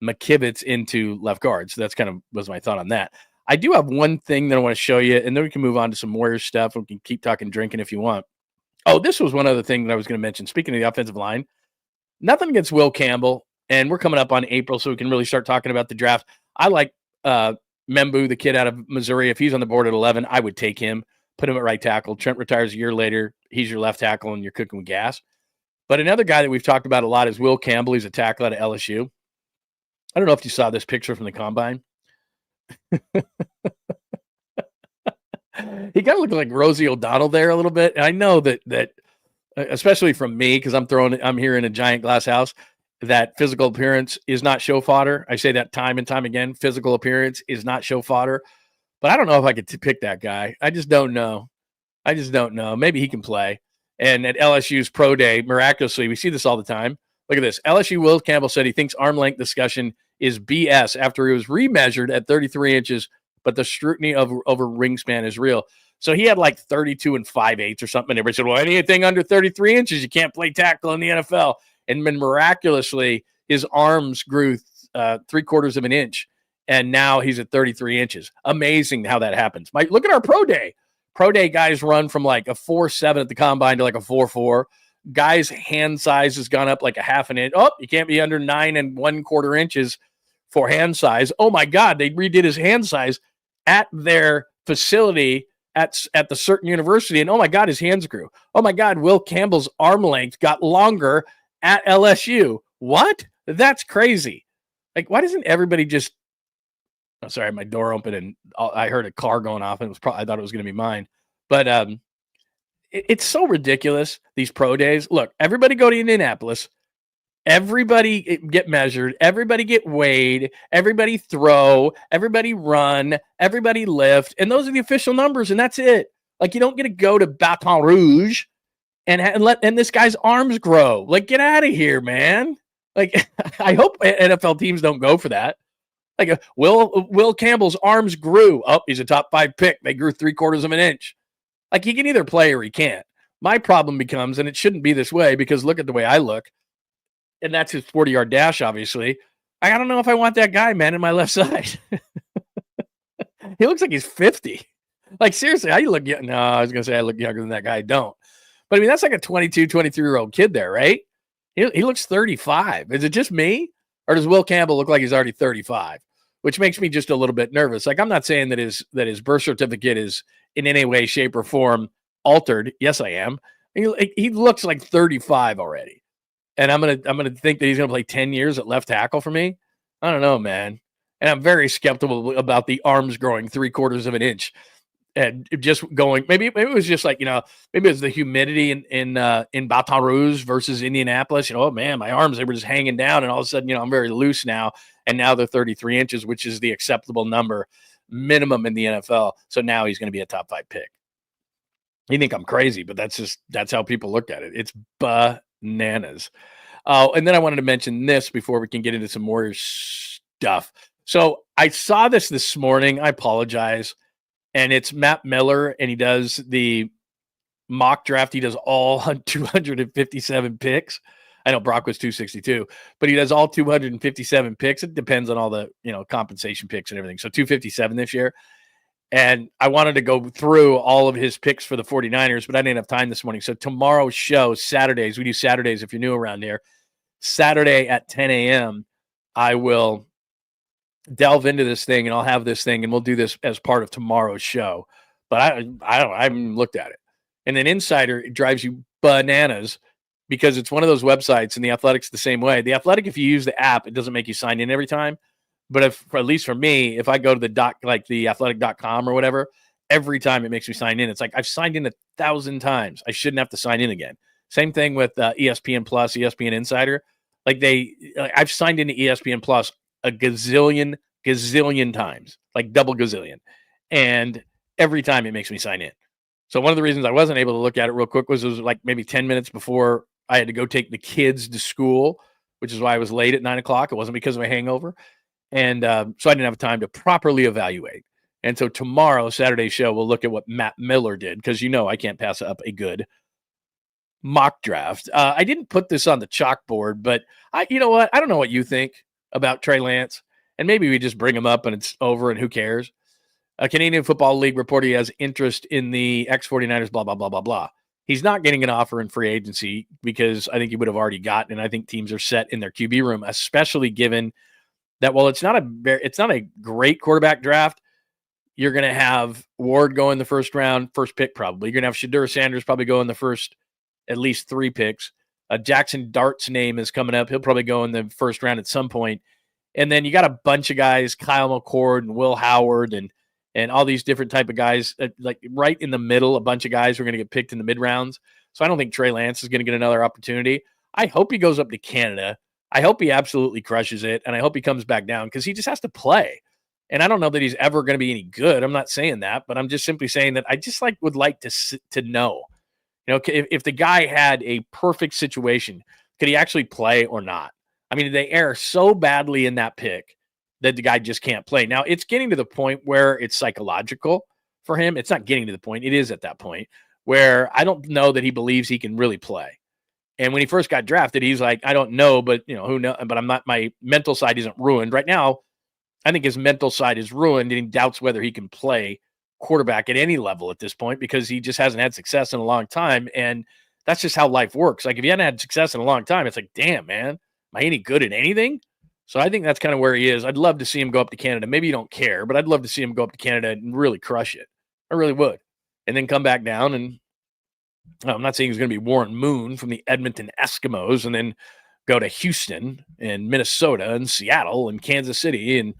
McKivitz into left guard. So that's was my thought on that. I do have one thing that I want to show you, and then we can move on to some Warriors stuff. We can keep talking drinking if you want. Oh, this was one other thing that I was going to mention. Speaking of the offensive line, nothing against Will Campbell, and we're coming up on April, so we can really start talking about the draft. I like Membu, the kid out of Missouri. If he's on the board at 11, I would take him. Put him at right tackle. Trent retires a year later. He's your left tackle, and you're cooking with gas. But another guy that we've talked about a lot is Will Campbell. He's a tackle out of LSU. I don't know if you saw this picture from the combine. He kind of looked like Rosie O'Donnell there a little bit. And I know that especially from me, because I'm here in a giant glass house, that physical appearance is not show fodder. I say that time and time again. Physical appearance is not show fodder. But I don't know if I could pick that guy. I just don't know. Maybe he can play. And at LSU's pro day, miraculously, we see this all the time. Look at this. LSU Will Campbell said he thinks arm length discussion is BS after he was remeasured at 33 inches, but the scrutiny over wingspan is real. So he had like 32 and 5/8 or something. Everybody said, well, anything under 33 inches, you can't play tackle in the NFL. And then miraculously, his arms grew 3/4 of an inch. And now he's at 33 inches. Amazing how that happens. Look at our pro day. Pro day guys run from like a 4.7 at the combine to like a 4.4. Guys' hand size has gone up like a half an inch. Oh, you can't be under 9 1/4 inches for hand size. Oh my God, they redid his hand size at their facility at the certain university. And oh my God, his hands grew. Oh my God, Will Campbell's arm length got longer at LSU. What? That's crazy. Like, why doesn't everybody just... Oh, sorry, my door opened and I heard a car going off, and it was I thought it was going to be mine. But it's so ridiculous, these pro days. Look, everybody go to Indianapolis. Everybody get measured. Everybody get weighed. Everybody throw. Everybody run. Everybody lift. And those are the official numbers, and that's it. Like, you don't get to go to Baton Rouge and this guy's arms grow. Like, get out of here, man. Like, I hope NFL teams don't go for that. Like Will Campbell's arms grew. Oh, he's a top 5 pick. They grew 3/4 of an inch. Like, he can either play or he can't. My problem becomes, and it shouldn't be this way because look at the way I look, and that's his 40-yard dash, obviously. I don't know if I want that guy, man, in my left side. He looks like he's 50. Like, seriously, how you look young? No, I was going to say I look younger than that guy. I don't. But, I mean, that's like a 22, 23-year-old kid there, right? He looks 35. Is it just me? Or does Will Campbell look like he's already 35? Which makes me just a little bit nervous. Like, I'm not saying that his birth certificate is in any way, shape, or form altered. Yes, I am. He looks like 35 already. And I'm gonna think that he's gonna play 10 years at left tackle for me. I don't know, man. And I'm very skeptical about the arms growing 3/4 of an inch and just going. Maybe it was just like, maybe it was the humidity in Baton Rouge versus Indianapolis. Oh man, my arms, they were just hanging down, and all of a sudden, I'm very loose now, and now they're 33 inches, which is the acceptable number minimum in the NFL. So now he's going to be a top 5 pick. You think I'm crazy, but that's how people look at it. It's bananas. Oh, and then I wanted to mention this before we can get into some more stuff. So I saw this morning. I apologize. And it's Matt Miller, and he does the mock draft. He does all 257 picks. I know Brock was 262, but he does all 257 picks. It depends on all the, compensation picks and everything. So 257 this year. And I wanted to go through all of his picks for the 49ers, but I didn't have time this morning. So tomorrow's show, Saturdays, we do Saturdays if you're new around here. Saturday at 10 a.m., I will delve into this thing, and I'll have this thing, and we'll do this as part of tomorrow's show. But I haven't looked at it. And then Insider, it drives you bananas because it's one of those websites, and the Athletic's the same way. The Athletic, if you use the app, it doesn't make you sign in every time. But at least for me, if I go to the athletic.com or whatever, every time it makes me sign in. It's like I've signed in 1,000 times. I shouldn't have to sign in again. Same thing with ESPN Plus, ESPN Insider. I've signed into ESPN Plus a gazillion times, like double gazillion. And every time it makes me sign in. So one of the reasons I wasn't able to look at it real quick was it was like maybe 10 minutes before I had to go take the kids to school, which is why I was late at 9 o'clock. It wasn't because of a hangover. And so I didn't have time to properly evaluate. And so tomorrow, Saturday's show, we'll look at what Matt Miller did because I can't pass up a good mock draft. I didn't put this on the chalkboard, but you know what? I don't know what you think about Trey Lance. And maybe we just bring him up and it's over and who cares? A Canadian Football League reporter has interest in the ex-49ers, blah, blah, blah, blah, blah. He's not getting an offer in free agency because I think he would have already gotten, and I think teams are set in their QB room, especially given that while it's not a great quarterback draft, you're going to have Ward go in the first round, first pick probably. You're going to have Shadur Sanders probably go in the first at least 3 picks. Jackson Dart's name is coming up. He'll probably go in the first round at some point. And then you got a bunch of guys, Kyle McCord and Will Howard and all these different type of guys, like right in the middle, a bunch of guys who are going to get picked in the mid-rounds. So I don't think Trey Lance is going to get another opportunity. I hope he goes up to Canada. I hope he absolutely crushes it, and I hope he comes back down because he just has to play. And I don't know that he's ever going to be any good. I'm not saying that, but I'm just simply saying that I just would like to know, if the guy had a perfect situation, could he actually play or not? I mean, they err so badly in that pick that the guy just can't play. Now, it's getting to the point where it's psychological for him. It's not getting to the point. It is at that point where I don't know that he believes he can really play. And when he first got drafted, he's like, I don't know, but who knows? But I'm not. My mental side isn't ruined right now. I think his mental side is ruined, and he doubts whether he can play quarterback at any level at this point because he just hasn't had success in a long time. And that's just how life works. Like if you hadn't had success in a long time, it's like, damn, man, am I any good at anything? So I think that's kind of where he is. I'd love to see him go up to Canada. Maybe you don't care, but I'd love to see him go up to Canada and really crush it. I really would. And then come back down and I'm not saying he's going to be Warren Moon from the Edmonton Eskimos and then go to Houston and Minnesota and Seattle and Kansas City and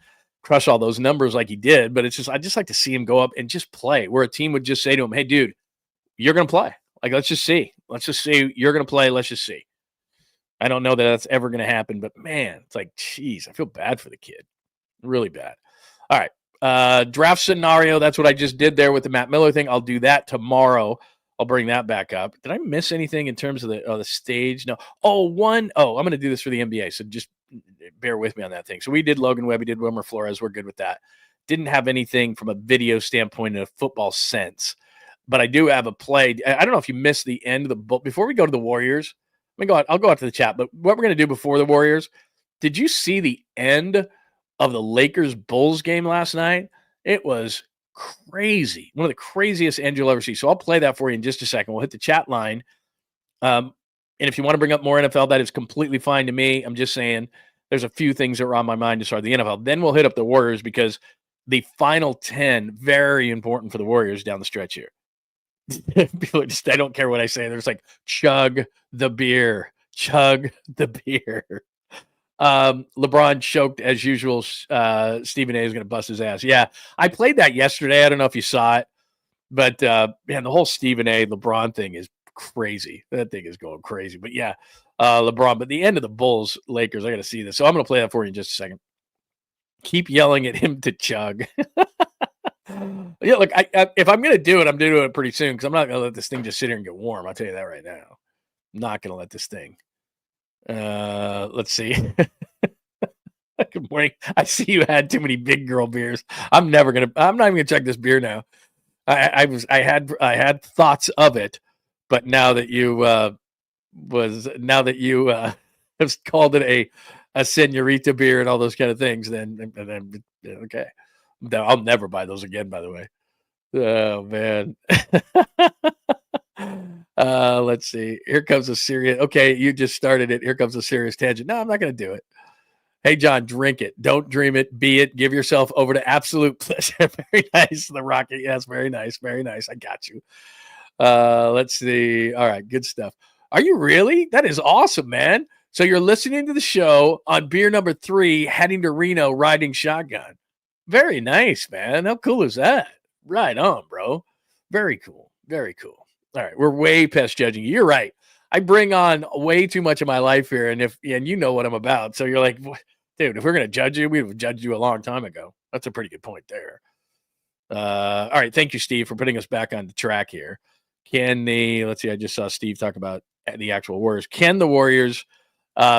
crush all those numbers like he did. But it's just, I'd just like to see him go up and just play where a team would just say to him, hey, dude, you're going to play. Like, let's just see. Let's just say you're going to play. Let's just see. I don't know that that's ever going to happen, but man, it's like, geez, I feel bad for the kid. Really bad. All right. Draft scenario. That's what I just did there with the Matt Miller thing. I'll do that tomorrow I'll bring that back up. Did I miss anything in terms of the stage? No. I'm going to do this for the NBA, so just bear with me on that thing. So we did Logan Webb, we did Wilmer Flores. We're good with that. Didn't have anything from a video standpoint in a football sense, but I do have a play. I don't know if you missed the end of the book. Before we go to the Warriors, I'll go out to the chat, but what we're going to do before the Warriors, did you see the end of the Lakers-Bulls game last night? It was crazy. One of the craziest ends you'll ever see. So I'll play that for you in just a second. We'll hit the chat line. And if you want to bring up more NFL, that is completely fine to me. I'm just saying there's a few things that are on my mind to start the NFL. Then we'll hit up the Warriors because the final 10, very important for the Warriors down the stretch here. People just, I don't care what I say. There's like, chug the beer. LeBron choked as usual. Stephen A is going to bust his ass. Yeah, I played that yesterday. I don't know if you saw it, but man, the whole Stephen A LeBron thing is crazy. That thing is going crazy. But yeah, LeBron. But the end of the Bulls Lakers, I got to see this. So I'm going to play that for you in just a second. Keep yelling at him to chug. Yeah, look, if I'm going to do it, I'm doing it pretty soon because I'm not going to let this thing just sit here and get warm. I'll tell you that right now. I'm not going to let this thing. Let's see. Good morning. I see you had too many big girl beers. I'm not even gonna check this beer now. I had thoughts of it, but now that you have called it a senorita beer and all those kind of things, then okay. I'll never buy those again, by the way. Oh man. Let's see. Here comes a serious. Okay, you just started it. Here comes a serious tangent. No, I'm not going to do it. Hey, John, drink it. Don't dream it. Be it. Give yourself over to absolute pleasure. Very nice. The Rocket. Yes, very nice. Very nice. I got you. Let's see. All right, good stuff. Are you really? That is awesome, man. So you're listening to the show on beer number 3, heading to Reno, riding shotgun. Very nice, man. How cool is that? Right on, bro. Very cool. Very cool. All right, we're way past judging you. You're right. I bring on way too much of my life here, and you know what I'm about. So you're like, dude, if we're gonna judge you, we would have judged you a long time ago. That's a pretty good point there. All right, thank you, Steve, for putting us back on the track here. Let's see, I just saw Steve talk about the actual Warriors. Can the Warriors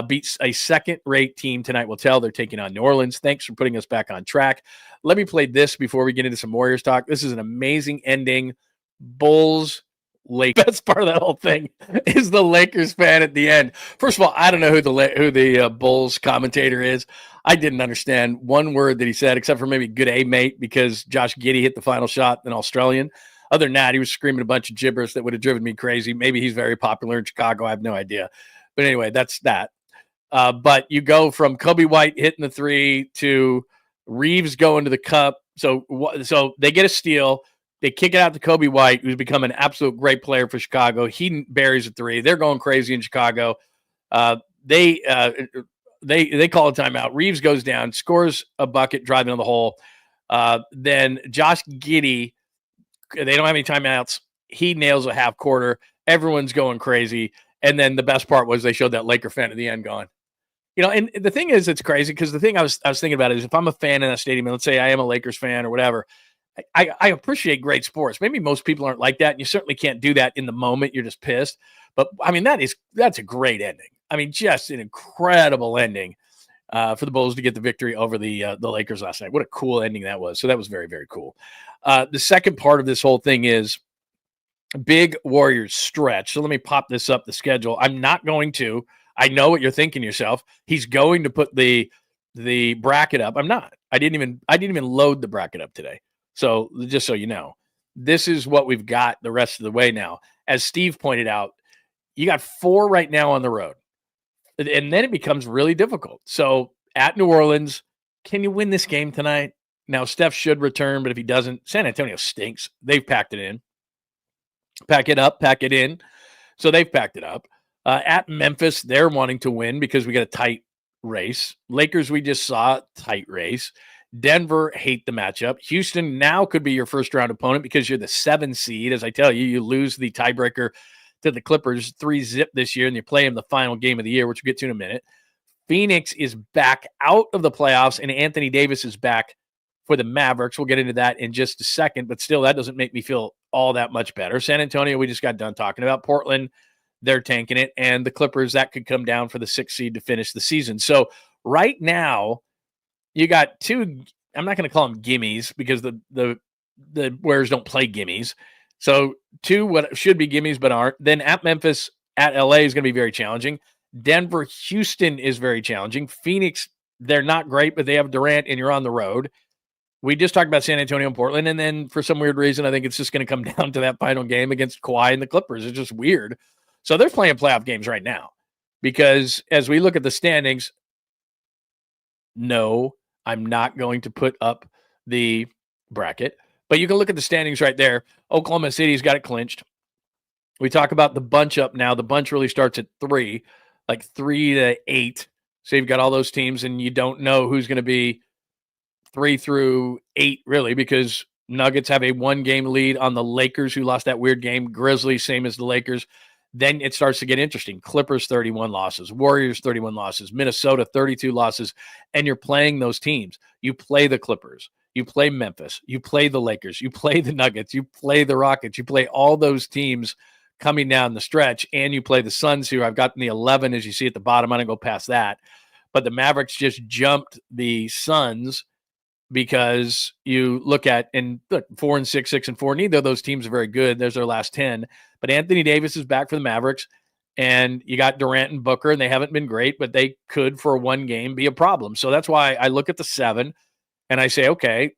beat a second-rate team tonight? We'll tell. They're taking on New Orleans. Thanks for putting us back on track. Let me play this before we get into some Warriors talk. This is an amazing ending. Bulls. Best part of that whole thing is the Lakers fan at the end. First of all, I don't know who the Bulls commentator is. I didn't understand one word that he said, except for maybe good A, mate, because Josh Giddey hit the final shot, an Australian. Other than that, he was screaming a bunch of gibberish that would have driven me crazy. Maybe he's very popular in Chicago. I have no idea. But anyway, that's that. But you go from Kobe White hitting the 3 to Reeves going to the cup. So they get a steal. They kick it out to Kobe White, who's become an absolute great player for Chicago. He buries a 3. They're going crazy in Chicago. They call a timeout. Reeves goes down, scores a bucket, driving in the hole. Then Josh Giddey, they don't have any timeouts. He nails a half quarter. Everyone's going crazy. And then the best part was they showed that Laker fan at the end going, and the thing is, it's crazy because the thing I was thinking about is if I'm a fan in that stadium, and let's say I am a Lakers fan or whatever, I appreciate great sports. Maybe most people aren't like that, and you certainly can't do that in the moment. You're just pissed. But, I mean, that's a great ending. I mean, just an incredible ending for the Bulls to get the victory over the Lakers last night. What a cool ending that was. So that was very, very cool. The second part of this whole thing is big Warriors stretch. So let me pop this up, the schedule. I'm not going to. I know what you're thinking yourself. He's going to put the bracket up. I'm not. I didn't even load the bracket up today. So just so you know, this is what we've got the rest of the way now. As Steve pointed out, you got 4 right now on the road. And then it becomes really difficult. So at New Orleans, can you win this game tonight? Now, Steph should return, but if he doesn't, San Antonio stinks. They've packed it in. Pack it up, pack it in. So they've packed it up. At Memphis, they're wanting to win because we got a tight race. Lakers, we just saw, tight race. Denver, hate the matchup. Houston now could be your first-round opponent because you're the 7 seed. As I tell you, you lose the tiebreaker to the Clippers 3-0 this year, and you play them the final game of the year, which we'll get to in a minute. Phoenix is back out of the playoffs, and Anthony Davis is back for the Mavericks. We'll get into that in just a second, but still, that doesn't make me feel all that much better. San Antonio, we just got done talking about. Portland, they're tanking it. And the Clippers, that could come down for the 6th seed to finish the season. So right now, you got two, I'm not going to call them gimmies because the Warriors don't play gimmies. So 2 what should be gimmies but aren't. Then at Memphis, at LA is going to be very challenging. Denver, Houston is very challenging. Phoenix, they're not great, but they have Durant and you're on the road. We just talked about San Antonio and Portland, and then for some weird reason, I think it's just going to come down to that final game against Kawhi and the Clippers. It's just weird. So they're playing playoff games right now because as we look at the standings, no, I'm not going to put up the bracket, but you can look at the standings right there. Oklahoma City's got it clinched. We talk about the bunch up now. The bunch really starts at 3, like 3 to 8. So you've got all those teams, and you don't know who's going to be 3 through 8, really, because Nuggets have a 1-game lead on the Lakers, who lost that weird game. Grizzlies, same as the Lakers. Then it starts to get interesting. Clippers, 31 losses. Warriors, 31 losses. Minnesota, 32 losses. And you're playing those teams. You play the Clippers. You play Memphis. You play the Lakers. You play the Nuggets. You play the Rockets. You play all those teams coming down the stretch, and you play the Suns, who I've got in the 11, as you see at the bottom. I don't go past that. But the Mavericks just jumped the Suns because you look at, and look, 4 and 6, 6 and 4, neither of those teams are very good. There's their last 10. But Anthony Davis is back for the Mavericks, and you got Durant and Booker, and they haven't been great, but they could, for one game, be a problem. So that's why I look at the 7, and I say, okay,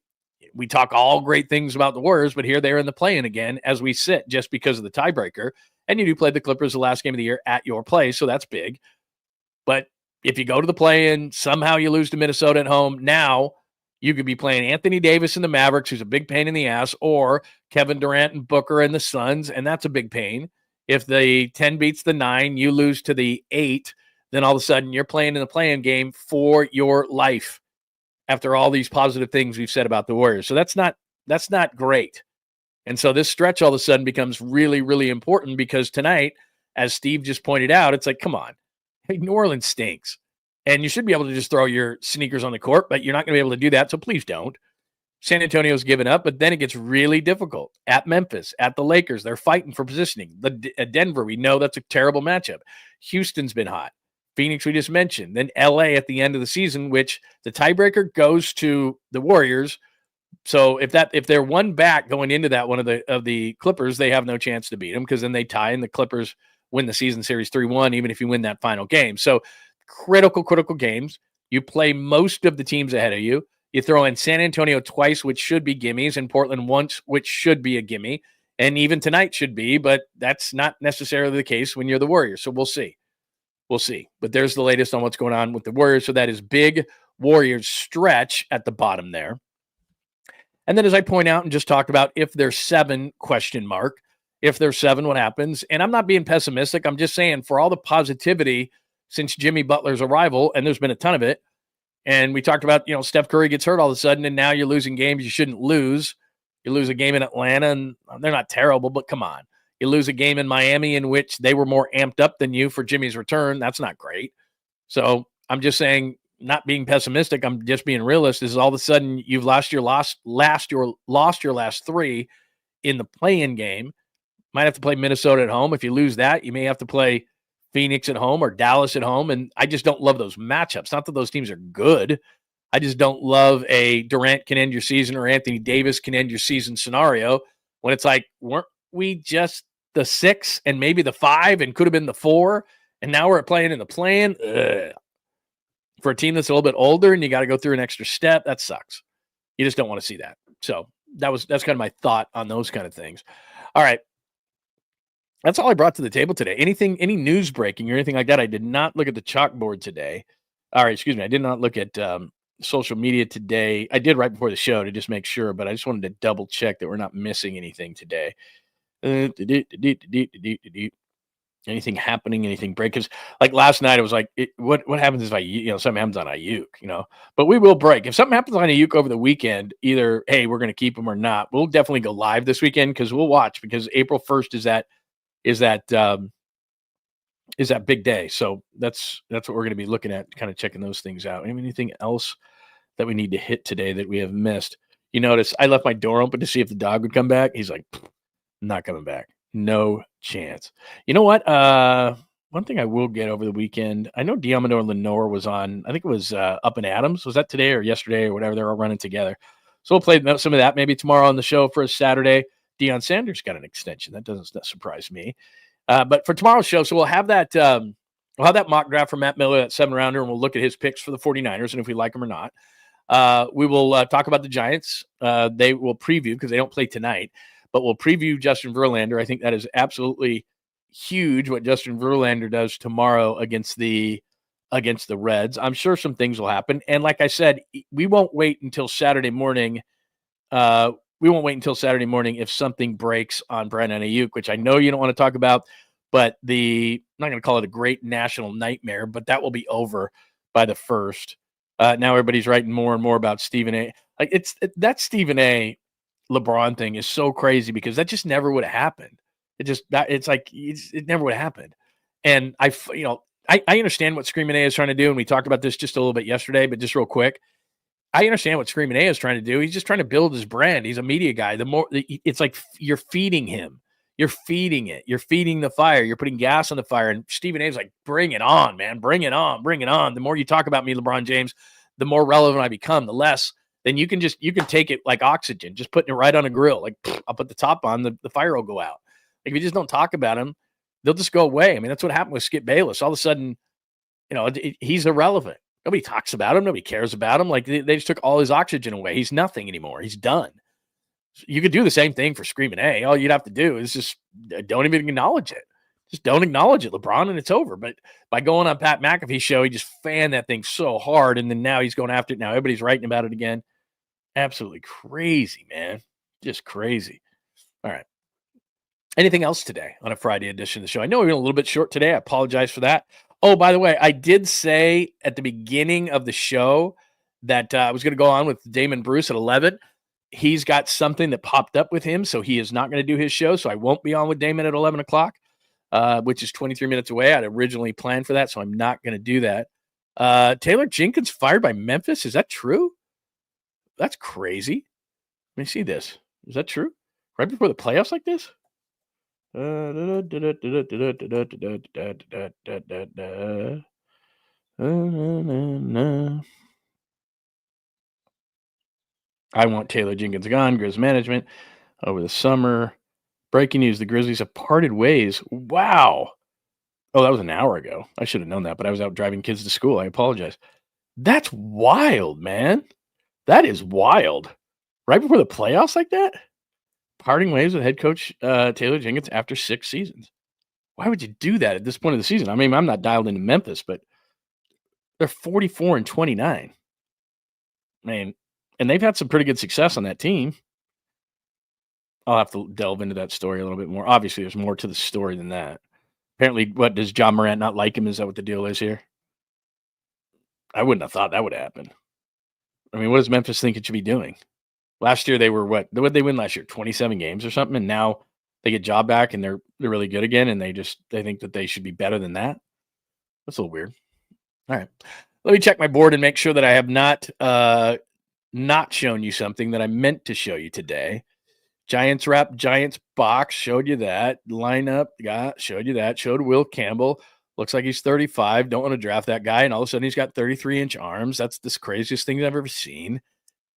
we talk all great things about the Warriors, but here they're in the play-in again as we sit just because of the tiebreaker. And you do play the Clippers the last game of the year at your place, so that's big. But if you go to the play-in, somehow you lose to Minnesota at home, now you could be playing Anthony Davis and the Mavericks, who's a big pain in the ass, or Kevin Durant and Booker and the Suns, and that's a big pain. If the 10 beats the 9, you lose to the 8, then all of a sudden you're playing in the play-in game for your life after all these positive things we've said about the Warriors. So that's not great. And so this stretch all of a sudden becomes really, really important because tonight, as Steve just pointed out, it's like, come on. Hey, New Orleans stinks. And you should be able to just throw your sneakers on the court, but you're not going to be able to do that, so please don't. San Antonio's given up, but then it gets really difficult. At Memphis, at the Lakers, they're fighting for positioning. At Denver, we know that's a terrible matchup. Houston's been hot. Phoenix, we just mentioned. Then LA at the end of the season, which the tiebreaker goes to the Warriors. So if they're one back going into that one of the Clippers, they have no chance to beat them because then they tie and the Clippers win the season series 3-1, even if you win that final game. So critical games. You play most of the teams ahead of you. You throw in San Antonio twice, which should be gimmies, and Portland once, which should be a gimme. And even tonight should be, but that's not necessarily the case when you're the Warriors. So we'll see. We'll see. But there's the latest on what's going on with the Warriors. So that is big Warriors stretch at the bottom there. And then as I point out and just talked about, if there's 7 question mark, if there's 7, what happens? And I'm not being pessimistic. I'm just saying for all the positivity since Jimmy Butler's arrival, and there's been a ton of it. And we talked about, Steph Curry gets hurt all of a sudden, and now you're losing games you shouldn't lose. You lose a game in Atlanta, and they're not terrible, but come on. You lose a game in Miami in which they were more amped up than you for Jimmy's return. That's not great. So I'm just saying, not being pessimistic, I'm just being realist, is all of a sudden you've lost your last 3 in the play-in game. Might have to play Minnesota at home. If you lose that, you may have to play Phoenix at home or Dallas at home. And I just don't love those matchups. Not that those teams are good. I just don't love a Durant can end your season or Anthony Davis can end your season scenario when it's like, weren't we just the 6 and maybe the 5 and could have been the 4, and now we're playing in the play-in? For a team that's a little bit older and you got to go through an extra step, that sucks. You just don't want to see that. So that's kind of my thought on those kind of things. All right. That's all I brought to the table today. Any news breaking or anything like that? I did not look at the chalkboard today. All right, excuse me. I did not look at social media today. I did right before the show to just make sure, but I just wanted to double check that we're not missing anything today. Anything happening, anything break? Because like last night, it was like, what happens if something happens on Aiyuk, but we will break. If something happens on Aiyuk over the weekend, either, hey, we're going to keep him or not, we'll definitely go live this weekend because we'll watch, because April 1st is that big day. So that's what we're going to be looking at, kind of checking those things out. Anything else that we need to hit today that we have missed? You notice I left my door open to see if the dog would come back. He's like, Not coming back. No chance. You know what? One thing I will get over the weekend, I know Diamondor and Lenore was on, I think it was Up and Adams. Was that today or yesterday or whatever? They were running together. So we'll play some of that maybe tomorrow on the show for a Saturday. Deion Sanders got an extension. That doesn't surprise me. But for tomorrow's show, so we'll have that mock draft from Matt Miller, that 7-rounder, and we'll look at his picks for the 49ers and if we like them or not. We will talk about the Giants. They will preview because they don't play tonight, but we'll preview Justin Verlander. I think that is absolutely huge what Justin Verlander does tomorrow against the Reds. I'm sure some things will happen. And like I said, we won't wait until Saturday morning. If something breaks on Brandon Aiyuk, which I know you don't want to talk about, but I'm not going to call it a great national nightmare, but that will be over by the 1st. Now everybody's writing more and more about Stephen A. Like that Stephen A. LeBron thing is so crazy because that just never would have happened. It never would have happened. And I understand what Screaming A is trying to do, and we talked about this just a little bit yesterday, but just real quick, I understand what Screaming A is trying to do. He's just trying to build his brand. He's a media guy. It's like you're feeding him. You're feeding it. You're feeding the fire. You're putting gas on the fire. And Stephen A is like, bring it on, man. Bring it on. Bring it on. The more you talk about me, LeBron James, the more relevant I become. The less, then you can take it like oxygen, just putting it right on a grill. Like, I'll put the top on, the fire will go out. Like, if you just don't talk about him, they'll just go away. I mean, that's what happened with Skip Bayless. All of a sudden, he's irrelevant. Nobody talks about him. Nobody cares about him. Like, they just took all his oxygen away. He's nothing anymore. He's done. You could do the same thing for Screaming A. All you'd have to do is just don't even acknowledge it. Just don't acknowledge it, LeBron, and it's over. But by going on Pat McAfee's show, he just fanned that thing so hard, and then now he's going after it. Now everybody's writing about it again. Absolutely crazy, man. Just crazy. All right. Anything else today on a Friday edition of the show? I know we're a little bit short today. I apologize for that. Oh, by the way, I did say at the beginning of the show that I was going to go on with Damon Bruce at 11. He's got something that popped up with him, so he is not going to do his show, so I won't be on with Damon at 11 o'clock, which is 23 minutes away. I'd originally planned for that, so I'm not going to do that. Taylor Jenkins fired by Memphis. Is that true? That's crazy. Let me see this. Is that true? Right before the playoffs like this? I want Taylor Jenkins gone. Grizz management over the summer. Breaking news: the Grizzlies have parted ways. Wow. Oh, that was an hour ago. I should have known that, but I was out driving kids to school. I apologize. That's wild, man. That is wild. Right before the playoffs like that? Parting ways with head coach Taylor Jenkins after 6 seasons. Why would you do that at this point of the season? I mean, I'm not dialed into Memphis, but they're 44-29. I mean, and they've had some pretty good success on that team. I'll have to delve into that story a little bit more. Obviously, there's more to the story than that. Apparently, what, does John Morant not like him? Is that what the deal is here? I wouldn't have thought that would happen. I mean, what does Memphis think it should be doing? Last year, they were what? What did they win last year? 27 games or something? And now they get job back and they're really good again, and they think that they should be better than that. That's a little weird. All right. Let me check my board and make sure that I have not shown you something that I meant to show you today. Giants wrap, Giants box, showed you that. Lineup, showed you that. Showed Will Campbell. Looks like he's 35. Don't want to draft that guy. And all of a sudden he's got 33-inch arms. That's the craziest thing I've ever seen.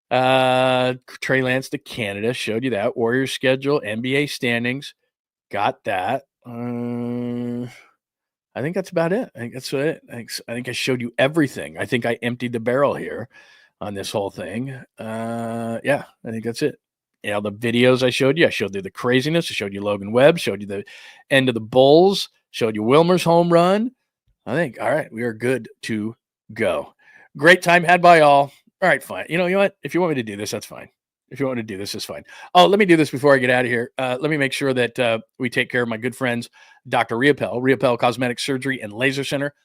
Trey Lance to Canada. Showed you that. Warriors schedule, NBA standings. Got that. I think that's about it. I think that's it. I think I showed you everything. I think I emptied the barrel here on this whole thing. Yeah, I think that's it. You know, the videos I showed you the craziness. I showed you Logan Webb, showed you the end of the Bulls, showed you Wilmer's home run. I think, all right, we are good to go. Great time had by all. All right, fine. You know what? If you want me to do this, that's fine. If you want me to do this, it's fine. Oh, let me do this before I get out of here. Let me make sure that we take care of my good friends, Dr. Riopel Cosmetic Surgery and Laser Center.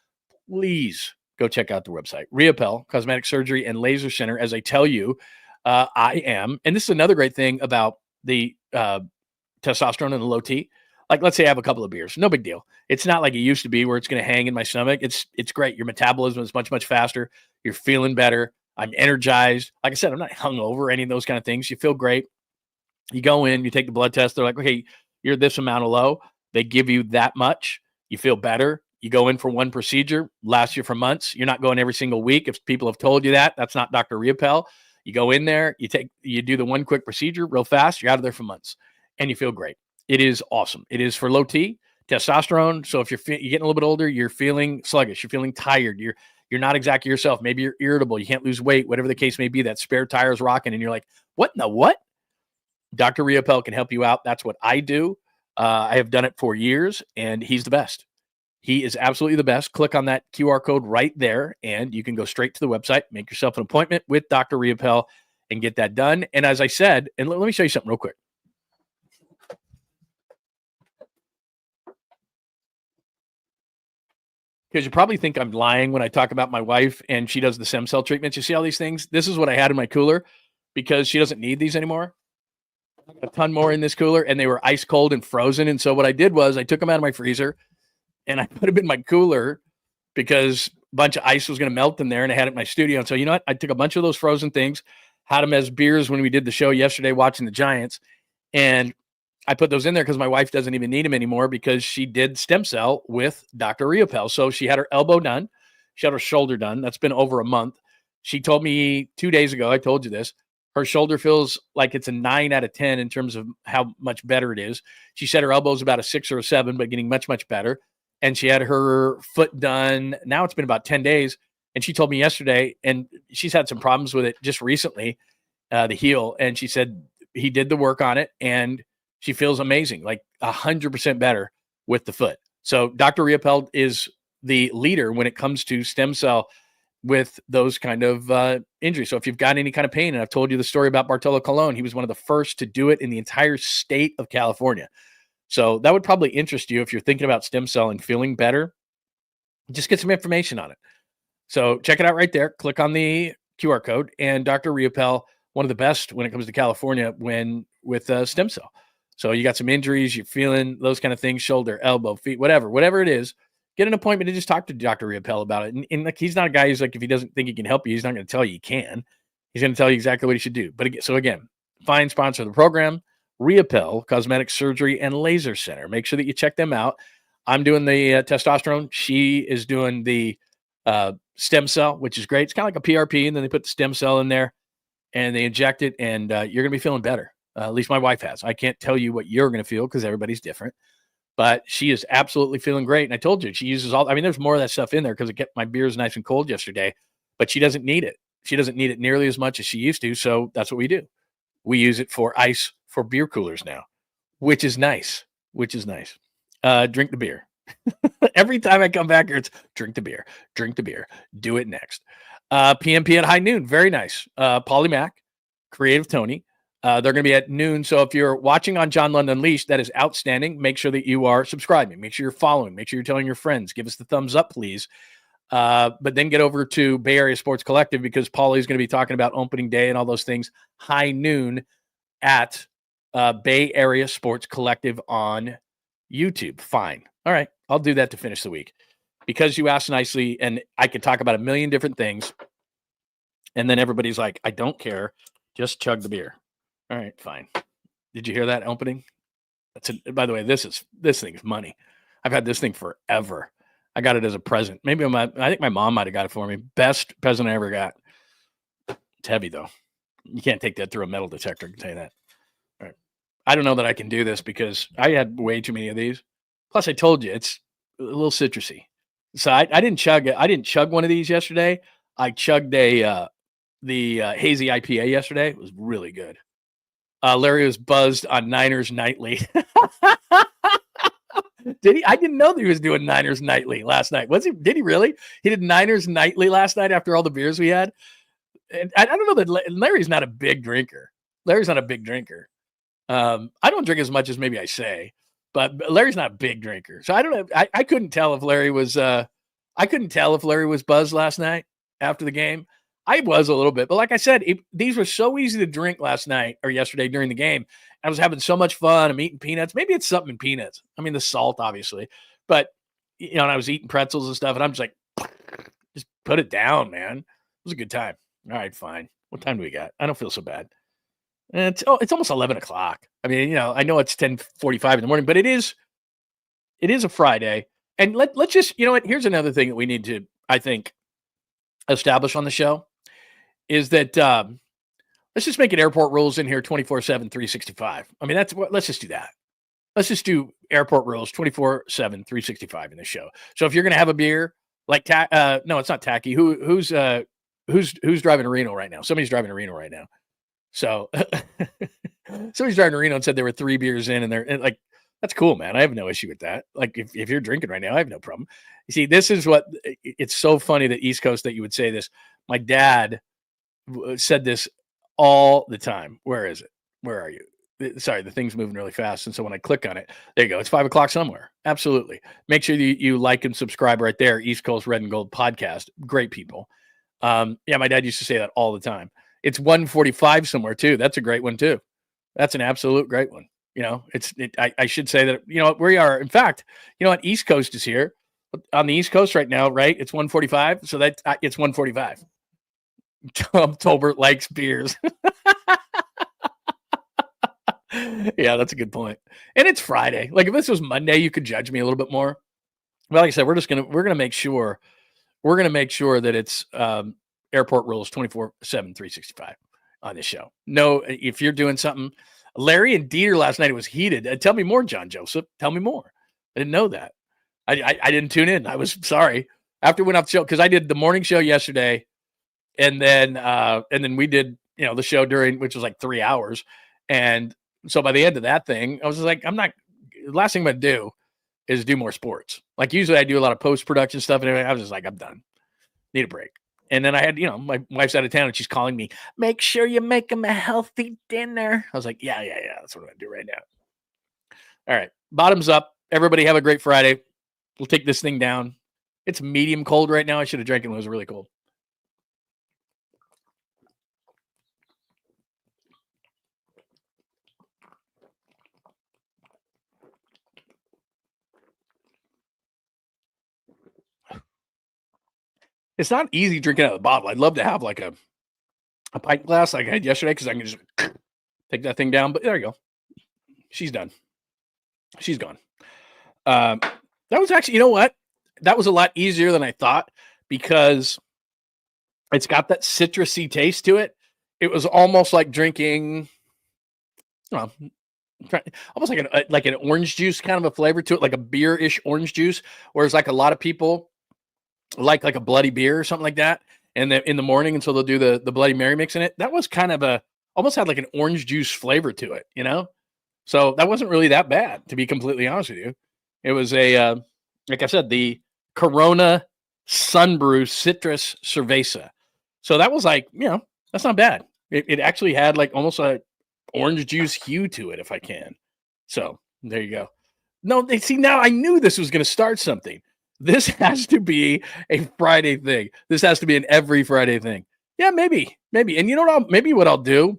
Please go check out the website, Riopel Cosmetic Surgery and Laser Center. As I tell you, I am, and this is another great thing about the testosterone and the low T. Like, let's say I have a couple of beers, no big deal. It's not like it used to be where it's going to hang in my stomach. It's great. Your metabolism is much, much faster. You're feeling better. I'm energized. Like I said, I'm not hungover or any of those kind of things. You feel great. You go in, you take the blood test. They're like, okay, you're this amount of low. They give you that much. You feel better. You go in for one procedure, lasts you for months. You're not going every single week. If people have told you that, that's not Dr. Riopel. You go in there, you do the one quick procedure real fast. You're out of there for months, and you feel great. It is awesome. It is for low T testosterone. So if you're getting a little bit older, you're feeling sluggish, you're feeling tired, you're not exactly yourself. Maybe you're irritable, you can't lose weight, whatever the case may be. That spare tire is rocking, and you're like, what in the what? Dr. Riopel can help you out. That's what I do. I have done it for years, and he's the best. He is absolutely the best. Click on that QR code right there, and you can go straight to the website, make yourself an appointment with Dr. Riopel, and get that done. And as I said, and let me show you something real quick. Because you probably think I'm lying when I talk about my wife and she does the stem cell treatments. You see all these things? This is what I had in my cooler because she doesn't need these anymore. A ton more in this cooler, and they were ice cold and frozen. And so what I did was I took them out of my freezer and I put them in my cooler because a bunch of ice was going to melt in there, and I had it in my studio. And so, you know what? I took a bunch of those frozen things, had them as beers when we did the show yesterday watching the Giants, and I put those in there because my wife doesn't even need them anymore because she did stem cell with Dr. Riopel. So she had her elbow done. She had her shoulder done. That's been over a month. She told me 2 days ago, I told you this, her shoulder feels like it's a 9 out of 10 in terms of how much better it is. She said her elbow's about a 6 or a 7, but getting much, much better. And she had her foot done. Now it's been about 10 days. And she told me yesterday, and she's had some problems with it just recently, the heel. And she said he did the work on it, and she feels amazing, like 100% better with the foot. So Dr. Riopel is the leader when it comes to stem cell with those kind of injuries. So if you've got any kind of pain, and I've told you the story about Bartolo Colon, he was one of the first to do it in the entire state of California. So that would probably interest you if you're thinking about stem cell and feeling better. Just get some information on it. So check it out right there. Click on the QR code, and Dr. Riopel, one of the best when it comes to California with stem cell. So you got some injuries, you're feeling those kind of things, shoulder, elbow, feet, whatever it is, get an appointment and just talk to Dr. Riopel about it. And like, he's not a guy who's like, if he doesn't think he can help you, he's not going to tell you he can. He's going to tell you exactly what he should do. But again, fine sponsor of the program, Riopel Cosmetic Surgery and Laser Center. Make sure that you check them out. I'm doing the testosterone. She is doing the stem cell, which is great. It's kind of like a PRP, and then they put the stem cell in there and they inject it, and you're going to be feeling better. At least my wife has. I can't tell you what you're going to feel because everybody's different, but she is absolutely feeling great. And I told you, she uses there's more of that stuff in there because it kept my beers nice and cold yesterday, but she doesn't need it. She doesn't need it nearly as much as she used to. So that's what we do. We use it for ice for beer coolers now, which is nice. Drink the beer. Every time I come back here, it's drink the beer, do it next. PMP at high noon. Very nice. Paulie Mac, Creative Tony. They're going to be at noon. So if you're watching on John Lund Unleashed, that is outstanding. Make sure that you are subscribing. Make sure you're following. Make sure you're telling your friends. Give us the thumbs up, please. But then get over to Bay Area Sports Collective because Paulie's going to be talking about opening day and all those things. High noon at Bay Area Sports Collective on YouTube. Fine. All right. I'll do that to finish the week because you asked nicely, and I could talk about a million different things. And then everybody's like, I don't care. Just chug the beer. All right, fine. Did you hear that opening? By the way, this thing is money. I've had this thing forever. I got it as a present. I think my mom might have got it for me. Best present I ever got. It's heavy though. You can't take that through a metal detector. I can tell you that. All right. I don't know that I can do this because I had way too many of these. Plus, I told you it's a little citrusy. So I didn't chug it. I didn't chug one of these yesterday. I chugged the hazy IPA yesterday. It was really good. Larry was buzzed on Niners Nightly. Did he? I didn't know that he was doing Niners Nightly last night. Was he? Did he really? He did Niners Nightly last night after all the beers we had. And I don't know that Larry's not a big drinker. I don't drink as much as maybe I say, but Larry's not a big drinker. So I don't know. I couldn't tell if Larry was. I couldn't tell if Larry was buzzed last night after the game. I was a little bit, but like I said, these were so easy to drink last night or yesterday during the game. I was having so much fun. I'm eating peanuts. Maybe it's something in peanuts. I mean, the salt, obviously, but and I was eating pretzels and stuff, and I'm just like, just put it down, man. It was a good time. All right, fine. What time do we got? I don't feel so bad. And it's almost 11 o'clock. I mean, I know it's 10:45 in the morning, but it is a Friday. And let's just, you know what? Here's another thing that we need to, I think, establish on the show is that let's just make it airport rules in here 24/7, 365. I mean, let's just do that. Let's just do airport rules 24/7, 365 in the show. So if you're going to have a beer, like no, it's not tacky. Who's driving a Reno right now? Somebody's driving a Reno right now. So somebody's driving a Reno and said there were 3 beers in, and like, that's cool, man. I have no issue with that. Like, if you're drinking right now, I have no problem. You see, this is what it's so funny that East Coast that you would say this. My dad said this all the time. Where is it? Where are you? Sorry, the thing's moving really fast. And so when I click on it, there you go. It's 5 o'clock somewhere. Absolutely. Make sure you like and subscribe right there. East Coast Red and Gold podcast. Great people. Yeah, my dad used to say that all the time. It's 1:45 somewhere too. That's a great one too. That's an absolute great one. I should say that, we are. In fact, what East Coast is here on the East Coast right now, right? It's 1:45. So it's 1:45. Tom Tolbert likes beers. Yeah, that's a good point. And it's Friday. Like, if this was Monday, you could judge me a little bit more. But like I said, we're going to make sure that it's airport rules 24/7, 365 on this show. No, if you're doing something, Larry and Dieter last night, it was heated. Tell me more, John Joseph. Tell me more. I didn't know that. I didn't tune in. I was sorry. After we went off the show, because I did the morning show yesterday, and then we did, the show which was like 3 hours. And so by the end of that thing, I was just like, the last thing I'm going to do is do more sports. Like, usually I do a lot of post-production stuff, and I was just like, I'm done. Need a break. And then I had, my wife's out of town and she's calling me, make sure you make him a healthy dinner. I was like, yeah. That's what I'm going to do right now. All right. Bottoms up. Everybody have a great Friday. We'll take this thing down. It's medium cold right now. I should have drank it when it was really cold. It's not easy drinking out of the bottle. I'd love to have like a pint glass like I had yesterday, because I can just take that thing down. But there you go. She's done. She's gone. That was actually, you know what? That was a lot easier than I thought, because it's got that citrusy taste to it. It was almost like drinking, almost like an orange juice kind of a flavor to it, like a beer-ish orange juice. Whereas like a lot of people like a Bloody beer or something like that, and then in the morning, and so they'll do the Bloody Mary mix in it. That was kind of almost had like an orange juice flavor to it, So that wasn't really that bad, to be completely honest with you. It was like I said, the Corona Sunbrew Citrus Cerveza. So that was like, that's not bad. It actually had like almost a orange juice hue to it, if I can. So there you go. No, now I knew this was going to start something. This has to be a Friday thing. This has to be an every Friday thing. Yeah, maybe. And you know what? Maybe what I'll do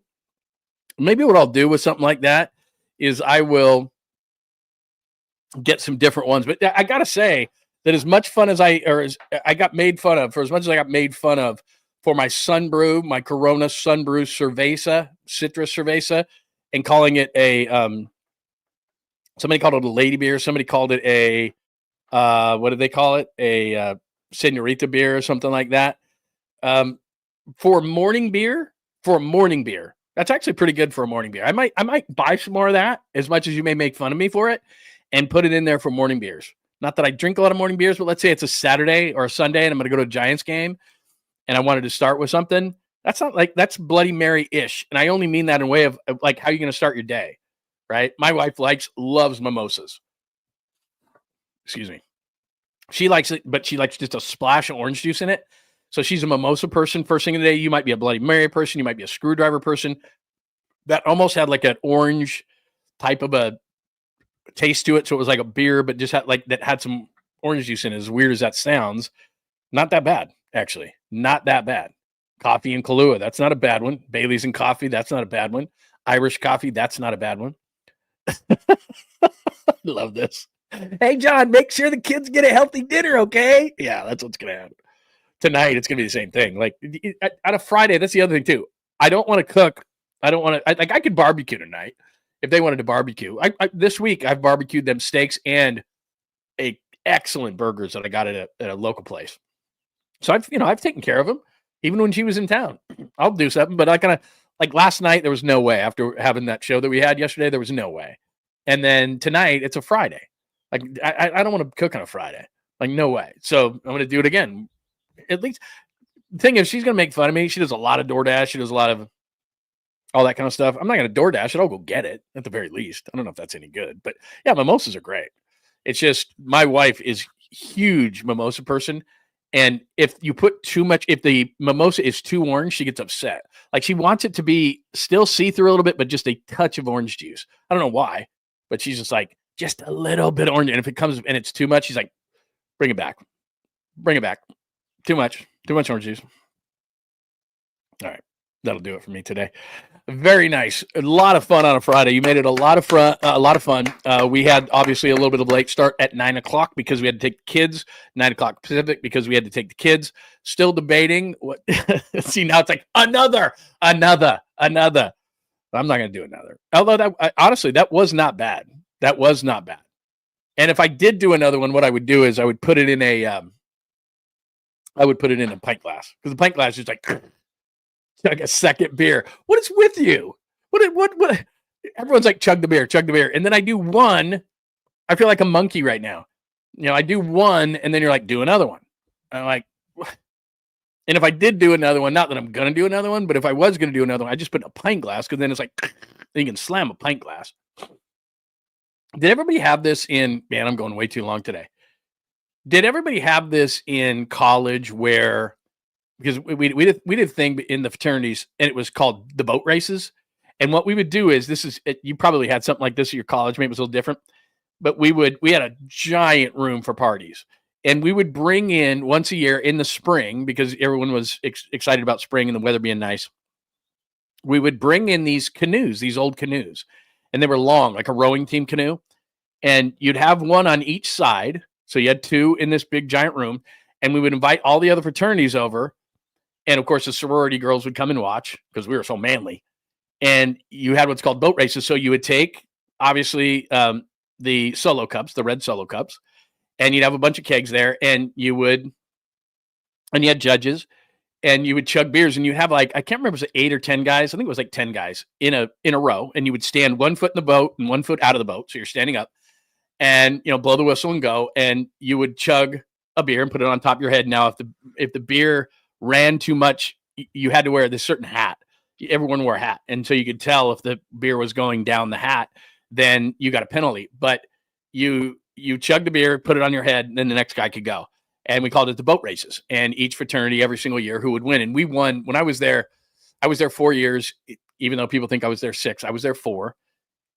with something like that is I will get some different ones. But I gotta say that as much fun as I got made fun of, for as much as I got made fun of for my Sunbrew, my Corona Sunbrew Cerveza, Citrus Cerveza, and calling it somebody called it a lady beer. Somebody called it a what did they call it? A senorita beer or something like that. For a morning beer, that's actually pretty good for a morning beer. I might buy some more of that, as much as you may make fun of me for it, and put it in there for morning beers. Not that I drink a lot of morning beers, but let's say it's a Saturday or a Sunday and I'm going to go to a Giants game and I wanted to start with something. That's Bloody Mary-ish. And I only mean that in a way of like how you're going to start your day, right? My wife loves mimosas. Excuse me. She likes it, but she likes just a splash of orange juice in it. So she's a mimosa person first thing of the day. You might be a Bloody Mary person. You might be a screwdriver person. That almost had like an orange type of a taste to it. So it was like a beer, but just had some orange juice in it. As weird as that sounds, not that bad, actually. Not that bad. Coffee and Kahlua, that's not a bad one. Bailey's and coffee, that's not a bad one. Irish coffee, that's not a bad one. Love this. Hey, John, make sure the kids get a healthy dinner, okay? Yeah, that's what's going to happen. Tonight, it's going to be the same thing. Like, on a Friday, that's the other thing, too. I don't want to cook I don't want to. I could barbecue tonight if they wanted to barbecue. This week I've barbecued them steaks and a excellent burgers that I got at a local place. So I've taken care of them even when she was in town. I'll do something, but I kind of like last night. There was no way after having that show that we had yesterday. There was no way. And then tonight it's a Friday. Like I don't want to cook on a Friday. Like no way. So I'm going to do it again. At least the thing is she's going to make fun of me. She does a lot of DoorDash. She does a lot of all that kind of stuff. I'm not going to DoorDash it. I'll go get it at the very least. I don't know if that's any good, but yeah, mimosas are great. It's just my wife is huge mimosa person. And if you put too much, if the mimosa is too orange, she gets upset. Like she wants it to be still see-through a little bit, but just a touch of orange juice. I don't know why, but she's just like, just a little bit orange. And if it comes and it's too much, she's like, bring it back. Bring it back. Too much orange juice. All right. That'll do it for me today. Very nice. A lot of fun on a Friday. You made it a lot of fun. We had obviously a little bit of a late start at 9:00 because we had to take the kids. 9:00 Pacific because we had to take the kids. Still debating what. See, now it's like another. I'm not going to do another. Although honestly, that was not bad. That was not bad. And if I did do another one, what I would do is I would put it in a pint glass because the pint glass is like. Chug a second beer. What is with you? What? Everyone's like, chug the beer. And then I do one. I feel like a monkey right now. I do one, and then you're like, do another one. I'm like, what? And if I did do another one, not that I'm going to do another one, but if I was going to do another one, I just put in a pint glass because then it's like, you can slam a pint glass. Did everybody have this in, man, I'm going way too long today. Did everybody have this in college where, because we did a thing in the fraternities and it was called the boat races. And what we would do is you probably had something like this at your college. Maybe it was a little different, but we had a giant room for parties and we would bring in once a year in the spring because everyone was excited about spring and the weather being nice. We would bring in these canoes, these old canoes, and they were long, like a rowing team canoe. And you'd have one on each side. So you had two in this big giant room and we would invite all the other fraternities over. And of course, the sorority girls would come and watch because we were so manly. And you had what's called boat races. So you would take, obviously, the solo cups, the red solo cups, and you'd have a bunch of kegs there. And you had judges, and you would chug beers. And you have I can't remember if it was 8 or 10 guys. I think it was like 10 guys in a row. And you would stand 1 foot in the boat and 1 foot out of the boat. So you're standing up and, blow the whistle and go. And you would chug a beer and put it on top of your head. Now, if the beer ran too much, you had to wear this certain hat. Everyone wore a hat. And so you could tell if the beer was going down the hat, then you got a penalty. But you chugged the beer, put it on your head, and then the next guy could go. And we called it the boat races. And each fraternity every single year who would win. And we won. When I was there 4 years, even though people think I was there 6, I was there 4.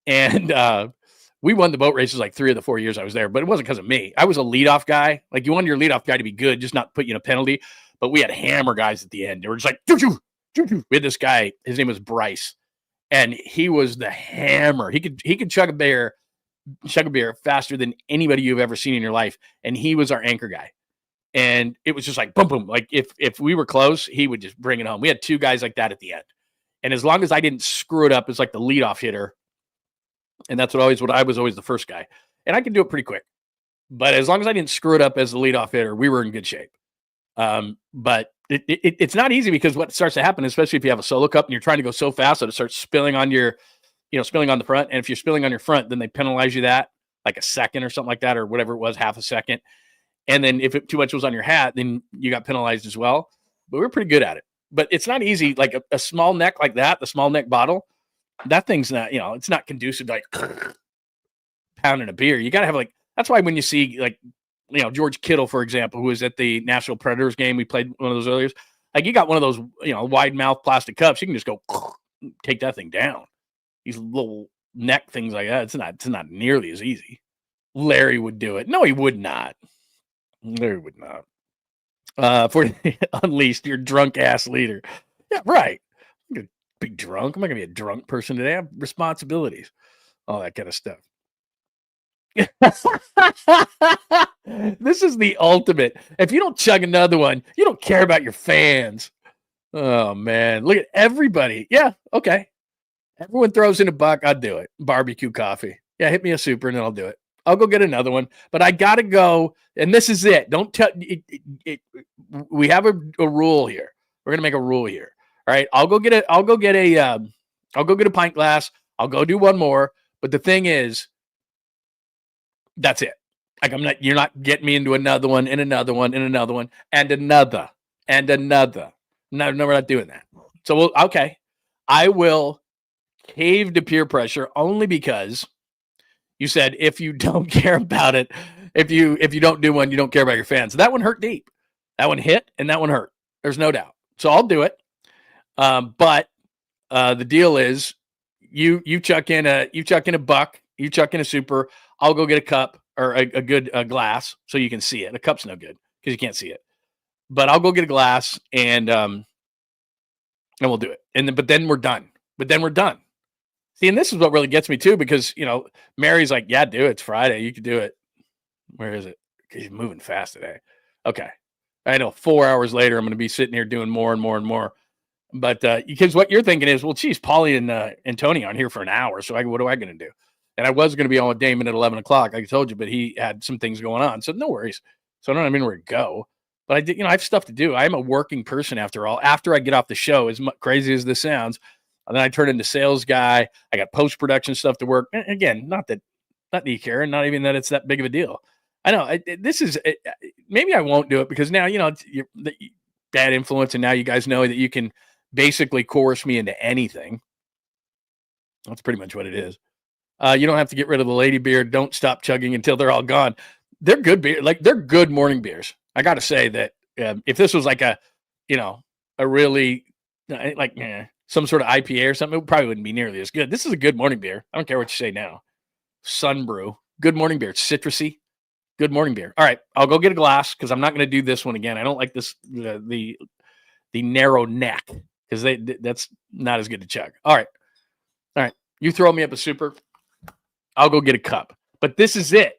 And we won the boat races like 3 of the 4 years I was there, but it wasn't because of me. I was a leadoff guy. Like you wanted your leadoff guy to be good, just not put you in a penalty. But we had hammer guys at the end. They were just like, choo-choo, choo-choo. We had this guy, his name was Bryce, and he was the hammer. He could chug a beer faster than anybody you've ever seen in your life. And he was our anchor guy. And it was just like, boom, boom. Like if we were close, he would just bring it home. We had 2 guys like that at the end. And as long as I didn't screw it up as like the leadoff hitter, and that's what I was always the first guy. And I could do it pretty quick. But as long as I didn't screw it up as the leadoff hitter, we were in good shape. But it's not easy because what starts to happen, especially if you have a solo cup and you're trying to go so fast that it starts spilling on spilling on the front. And if you're spilling on your front, then they penalize you that like a second or something like that, or whatever it was, half a second. And then if too much was on your hat, then you got penalized as well. But we're pretty good at it. But it's not easy. Like a small neck like that, the small neck bottle, that thing's not, it's not conducive to like pounding a beer. You got to have that's why when you see George Kittle, for example, who was at the Nashville Predators game, we played one of those earlier. Like you got one of those, wide mouth plastic cups. You can just go take that thing down. These little neck things like that. It's not nearly as easy. Larry would do it. No, he would not. Larry would not. For Unleashed, your drunk ass leader. Yeah, right. I'm gonna be drunk. I'm not gonna be a drunk person today. I have responsibilities, all that kind of stuff. This is the ultimate. If you don't chug another one, you don't care about your fans. Oh man, look at everybody. Yeah, okay. Everyone throws in a buck. I'll do it. Barbecue coffee. Yeah, hit me a super and then I'll do it. I'll go get another one. But I got to go. And this is it. Don't tell. We have a rule here. We're going to make a rule here. All right. I'll go get a pint glass. I'll go do one more. But the thing is, that's it. Like you're not getting me into another one and another one and another one and another and another. No, we're not doing that. So okay. I will cave to peer pressure only because you said if you don't care about it, if you don't do one, you don't care about your fans. So that one hurt deep. That one hit and that one hurt. There's no doubt. So I'll do it. But the deal is you chuck in a buck, you chuck in a super. I'll go get a cup or a good glass so you can see it. A cup's no good because you can't see it. But I'll go get a glass and we'll do it. But then we're done. See, and this is what really gets me too, because Mary's like, yeah, do it. It's Friday. You can do it. Where is it? He's moving fast today. Okay. I know 4 hours later, I'm going to be sitting here doing more and more and more. But because what you're thinking is, well, geez, Paulie and Tony on here for an hour. So what am I going to do? And I was going to be on with Damon at 11 o'clock, like I told you, but he had some things going on. So no worries. So I don't have anywhere to go. But I did, I have stuff to do. I'm a working person after all. After I get off the show, as crazy as this sounds, and then I turn into sales guy. I got post-production stuff to work. And again, not that you care, and not even that it's that big of a deal. I know this is maybe I won't do it because now it's bad influence, and now you guys know that you can basically coerce me into anything. That's pretty much what it is. You don't have to get rid of the lady beer. Don't stop chugging until they're all gone. They're good beer, they're good morning beers. I got to say that if this was like a really some sort of IPA or something, it probably wouldn't be nearly as good. This is a good morning beer. I don't care what you say now. Sun Brew, good morning beer. It's citrusy, good morning beer. All right, I'll go get a glass because I'm not going to do this one again. I don't like this the narrow neck because that's not as good to chug. All right, you throw me up a super, I'll go get a cup. But this is it.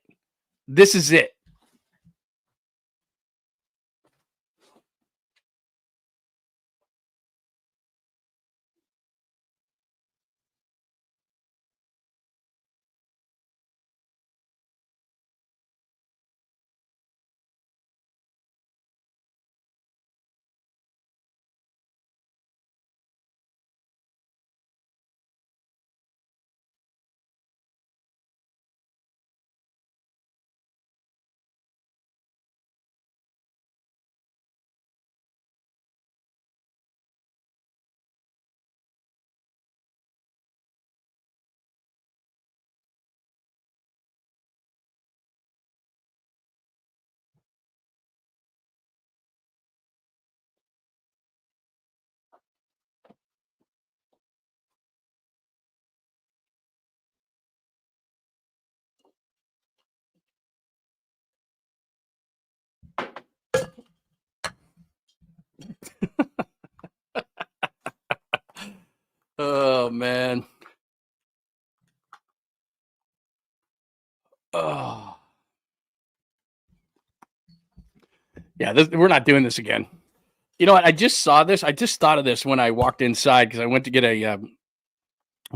Oh, man. Oh. Yeah, we're not doing this again. You know what? I just saw this. I just thought of this when I walked inside because I went to get a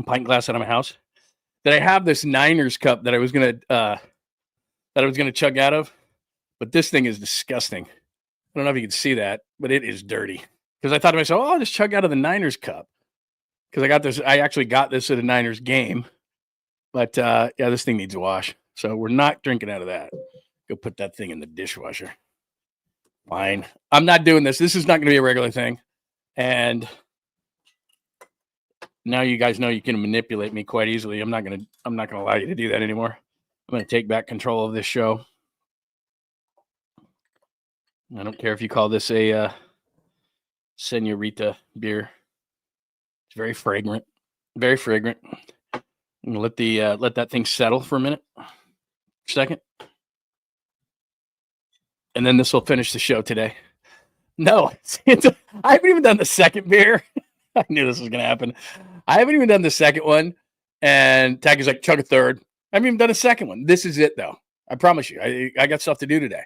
pint glass out of my house. That I have this Niners cup that I was gonna chug out of, but this thing is disgusting. I don't know if you can see that, but it is dirty. Because I thought to myself, oh, I'll just chug out of the Niners cup. Because I actually got this at a Niners game. But yeah, this thing needs a wash. So we're not drinking out of that. Go put that thing in the dishwasher. Fine. I'm not doing this. This is not going to be a regular thing. And now you guys know you can manipulate me quite easily. I'm not going to allow you to do that anymore. I'm going to take back control of this show. I don't care if you call this a Senorita beer. It's very fragrant. Very fragrant. I'm going to let that thing settle for a minute. Second. And then this will finish the show today. No, I haven't even done the second beer. I knew this was going to happen. I haven't even done the second one. And Taggy's like, chug a third. I haven't even done a second one. This is it, though. I promise you. I got stuff to do today.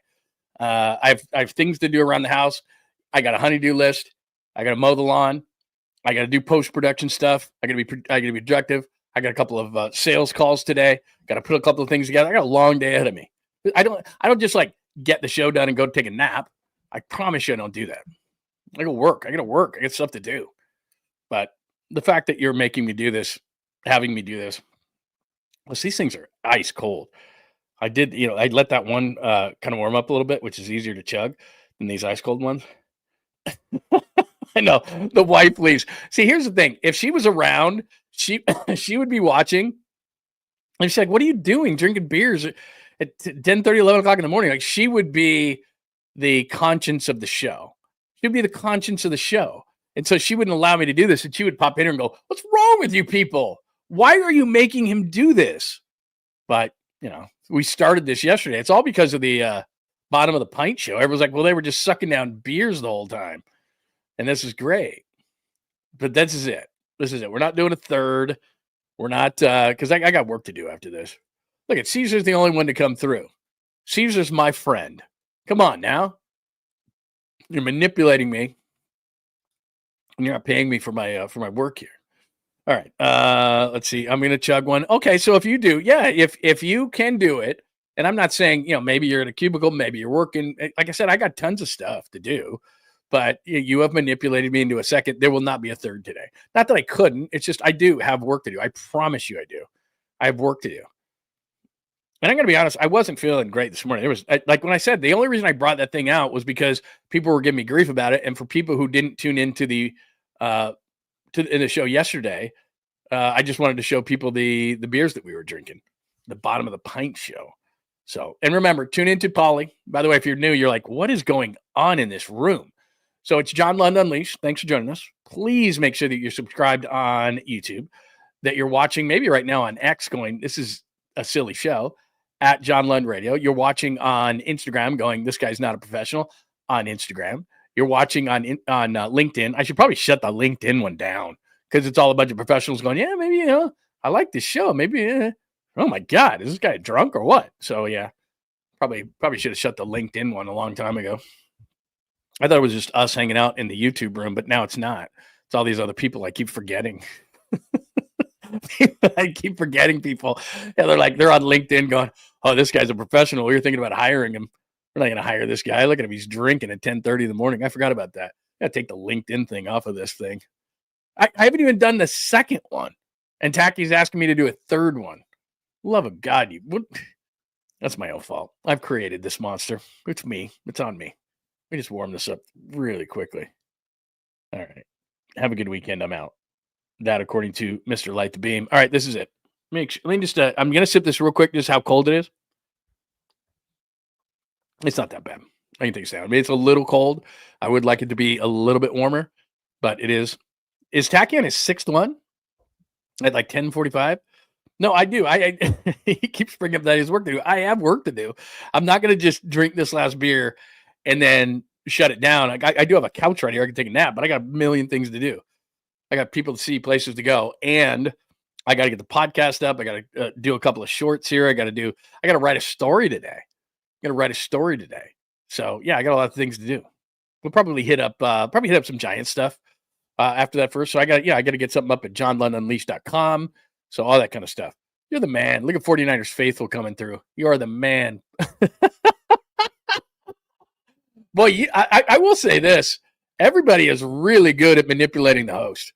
I have things to do around the house. I got a honeydew list. I got to mow the lawn. I got to do post-production stuff. I got to be productive. I got a couple of sales calls today. Got to put a couple of things together. I got a long day ahead of me. I don't just like get the show done and go take a nap. I promise you I don't do that. I go work. I got to work. I got stuff to do. But the fact that you're making me do this, having me do this, these things are ice cold. I did, I let that one kind of warm up a little bit, which is easier to chug than these ice cold ones. I know the wife leaves. See, here's the thing. If she was around, she would be watching. And she's like, what are you doing? Drinking beers at 10:30, 11 o'clock in the morning. Like, she would be the conscience of the show. She'd be the conscience of the show. And so she wouldn't allow me to do this. And she would pop in and go, what's wrong with you people? Why are you making him do this? But, we started this yesterday. It's all because of the bottom of the pint show. Everyone's like, well, they were just sucking down beers the whole time. And this is great. But this is it. This is it. We're not doing a third. We're not, because I got work to do after this. Look, Caesar's the only one to come through. Caesar's my friend. Come on now. You're manipulating me. And you're not paying me for my work here. All right. Let's see. I'm going to chug one. Okay. So if you do, if you can do it, and I'm not saying, maybe you're in a cubicle, maybe you're working. Like I said, I got tons of stuff to do, but you have manipulated me into a second. There will not be a third today. Not that I couldn't. It's just I do have work to do. I promise you I do. I have work to do. And I'm going to be honest, I wasn't feeling great this morning. There was, like when I said, the only reason I brought that thing out was because people were giving me grief about it. And for people who didn't tune into in the show yesterday, I just wanted to show people the beers that we were drinking, the bottom of the pint show. So, and remember, tune into Polly. By the way, if you're new, you're like, what is going on in this room? So it's John Lund Unleashed. Thanks for joining us. Please make sure that you're subscribed on YouTube, that you're watching maybe right now on X going, this is a silly show, at John Lund Radio. You're watching on Instagram going, this guy's not a professional, on Instagram. You're watching on LinkedIn. I should probably shut the LinkedIn one down because it's all a bunch of professionals going, yeah, maybe, I like this show. Maybe, oh my God, is this guy drunk or what? So yeah, probably should have shut the LinkedIn one a long time ago. I thought it was just us hanging out in the YouTube room, but now it's not. It's all these other people I keep forgetting. I keep forgetting people. Yeah, they're on LinkedIn going, oh, this guy's a professional. We were thinking about hiring him. We're not going to hire this guy. Look at him. He's drinking at 10:30 in the morning. I forgot about that. I got to take the LinkedIn thing off of this thing. I haven't even done the second one. And Tacky's asking me to do a third one. Love of God. That's my own fault. I've created this monster. It's me. It's on me. Let me just warm this up really quickly. All right. Have a good weekend. I'm out. That according to Mr. Light the Beam. All right, this is it. Let me just, I'm going to sip this real quick, just how cold it is. It's not that bad. I can take it down. I mean, it's a little cold. I would like it to be a little bit warmer, but it is. Is Tacky on his sixth one at like 10:45? No, I do. He keeps bringing up that he has work to do. I have work to do. I'm not going to just drink this last beer and then shut it down. I do have a couch right here. I can take a nap, but I got a million things to do. I got people to see, places to go, and I got to get the podcast up. I got to do a couple of shorts here. I got to write a story today. So yeah, I got a lot of things to do. We'll probably hit up some Giant stuff after that first. So I got to get something up at johnlundunleashed.com. So all that kind of stuff. You're the man. Look at 49ers faithful coming through. You are the man. Boy, I will say this. Everybody is really good at manipulating the host.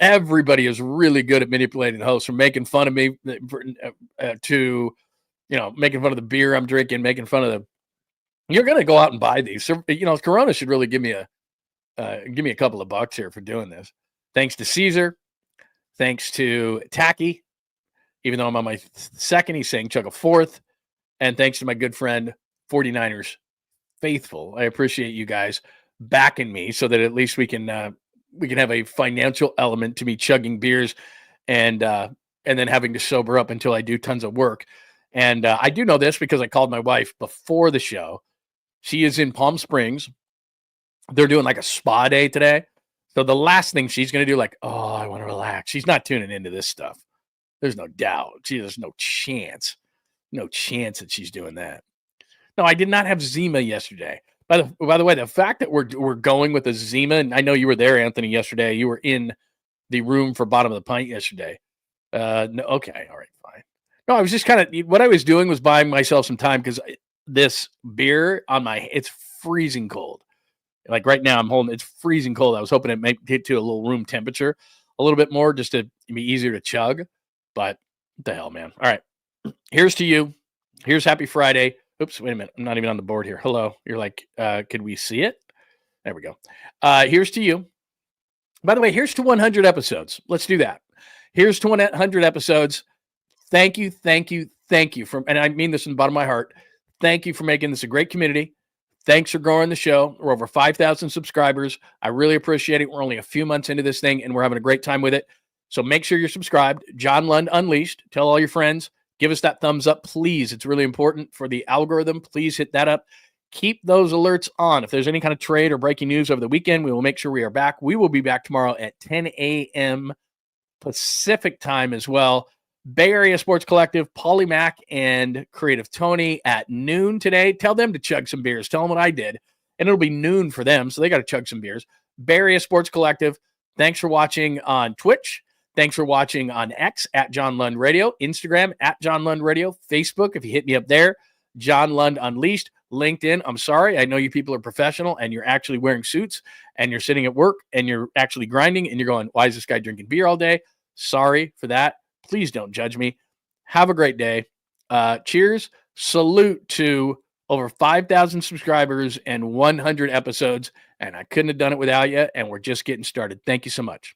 Everybody is really good at manipulating the host, from making fun of me to, making fun of the beer I'm drinking, making fun of the. You're going to go out and buy these. So, Corona should really give me a couple of bucks here for doing this. Thanks to Caesar. Thanks to Tacky. Even though I'm on my second, he's saying chug a fourth. And thanks to my good friend, 49ers Faithful. I appreciate you guys backing me so that at least we can have a financial element to me chugging beers and then having to sober up until I do tons of work. And I do know this because I called my wife before the show. She is in Palm Springs. They're doing like a spa day today. So the last thing she's going to do, like, oh, I want to relax. She's not tuning into this stuff. There's no doubt. There's no chance that she's doing that. No, I did not have Zima yesterday. By the way, the fact that we're going with a Zima, and I know you were there, Anthony, yesterday. You were in the room for Bottom of the Pint yesterday. No, okay, all right, fine. No, I was just kind of, what I was doing was buying myself some time because this beer it's freezing cold. Like right now, it's freezing cold. I was hoping it might get to a little room temperature a little bit more just to be easier to chug. But what the hell, man. All right, here's to you. Here's Happy Friday. Oops, wait a minute. I'm not even on the board here. Hello. You're like, could we see it? There we go. Here's to you. By the way, here's to 100 episodes. Let's do that. Here's to 100 episodes. Thank you. And I mean this in the bottom of my heart. Thank you for making this a great community. Thanks for growing the show. We're over 5,000 subscribers. I really appreciate it. We're only a few months into this thing, and we're having a great time with it. So make sure you're subscribed. John Lund Unleashed. Tell all your friends. Give us that thumbs up, please. It's really important for the algorithm. Please hit that up. Keep those alerts on. If there's any kind of trade or breaking news over the weekend, we will make sure we are back. We will be back tomorrow at 10 a.m. Pacific time as well. Bay Area Sports Collective, Paulie Mac, and Creative Tony at noon today. Tell them to chug some beers. Tell them what I did. And it'll be noon for them, so they got to chug some beers. Bay Area Sports Collective, thanks for watching on Twitch. Thanks for watching on X at John Lund Radio, Instagram at John Lund Radio, Facebook, if you hit me up there, John Lund Unleashed, LinkedIn. I'm sorry. I know you people are professional and you're actually wearing suits and you're sitting at work and you're actually grinding and you're going, why is this guy drinking beer all day? Sorry for that. Please don't judge me. Have a great day. Cheers. Salute to over 5,000 subscribers and 100 episodes. And I couldn't have done it without you. And we're just getting started. Thank you so much.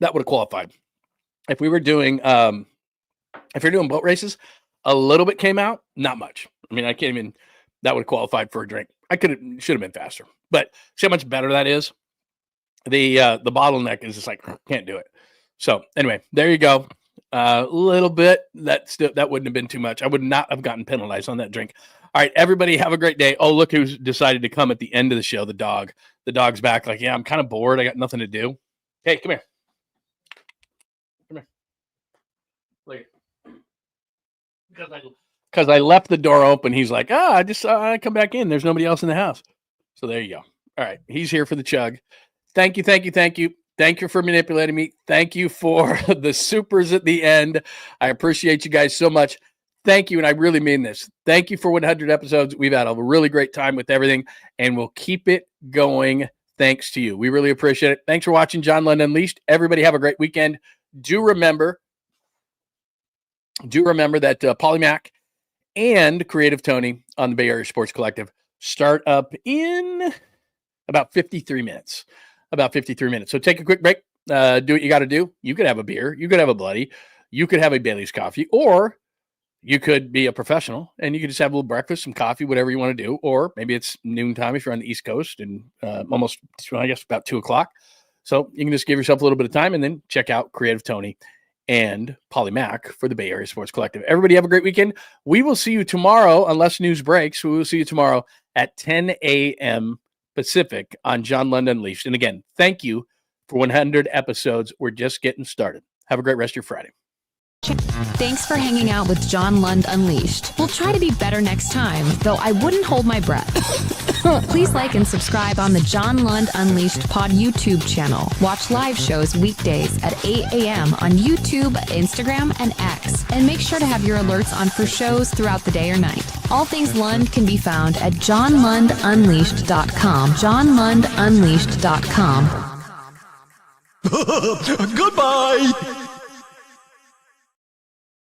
That would have qualified. If we were doing, if you're doing boat races, a little bit came out, not much. I mean, I can't even, that would have qualified for a drink. Should have been faster, but see how much better that is. The bottleneck is just like, can't do it. So anyway, there you go. A little bit, that wouldn't have been too much. I would not have gotten penalized on that drink. All right, everybody have a great day. Oh, look who's decided to come at the end of the show, the dog. The dog's back like, yeah, I'm kind of bored. I got nothing to do. Hey, come here. Because I left the door open. He's like, I come back in. There's nobody else in the house. So there you go. All right. He's here for the chug. Thank you. Thank you for manipulating me. Thank you for the supers at the end. I appreciate you guys so much. Thank you. And I really mean this. Thank you for 100 episodes. We've had a really great time with everything, and we'll keep it going thanks to you. We really appreciate it. Thanks for watching John Lund Unleashed. Everybody have a great weekend. Do remember that Polymac and Creative Tony on the Bay Area Sports Collective start up in about 53 minutes. So take a quick break. Do what you got to do. You could have a beer. You could have a bloody. You could have a Bailey's coffee. Or you could be a professional and you could just have a little breakfast, some coffee, whatever you want to do. Or maybe it's noontime if you're on the East Coast and almost, I guess, about 2 o'clock. So you can just give yourself a little bit of time and then check out Creative Tony and Polly Mac for the Bay Area Sports Collective. Everybody have a great weekend. We will see you tomorrow, unless news breaks. We will see you tomorrow at 10 a.m. Pacific on John Lund Unleashed. And again, thank you for 100 episodes. We're just getting started. Have a great rest of your Friday. Thanks for hanging out with John Lund Unleashed. We'll try to be better next time, though I wouldn't hold my breath. Please like and subscribe on the John Lund Unleashed Pod YouTube channel. Watch live shows weekdays at 8 a.m. on YouTube, Instagram, and X. And make sure to have your alerts on for shows throughout the day or night. All things Lund can be found at johnlundunleashed.com. johnlundunleashed.com. Goodbye!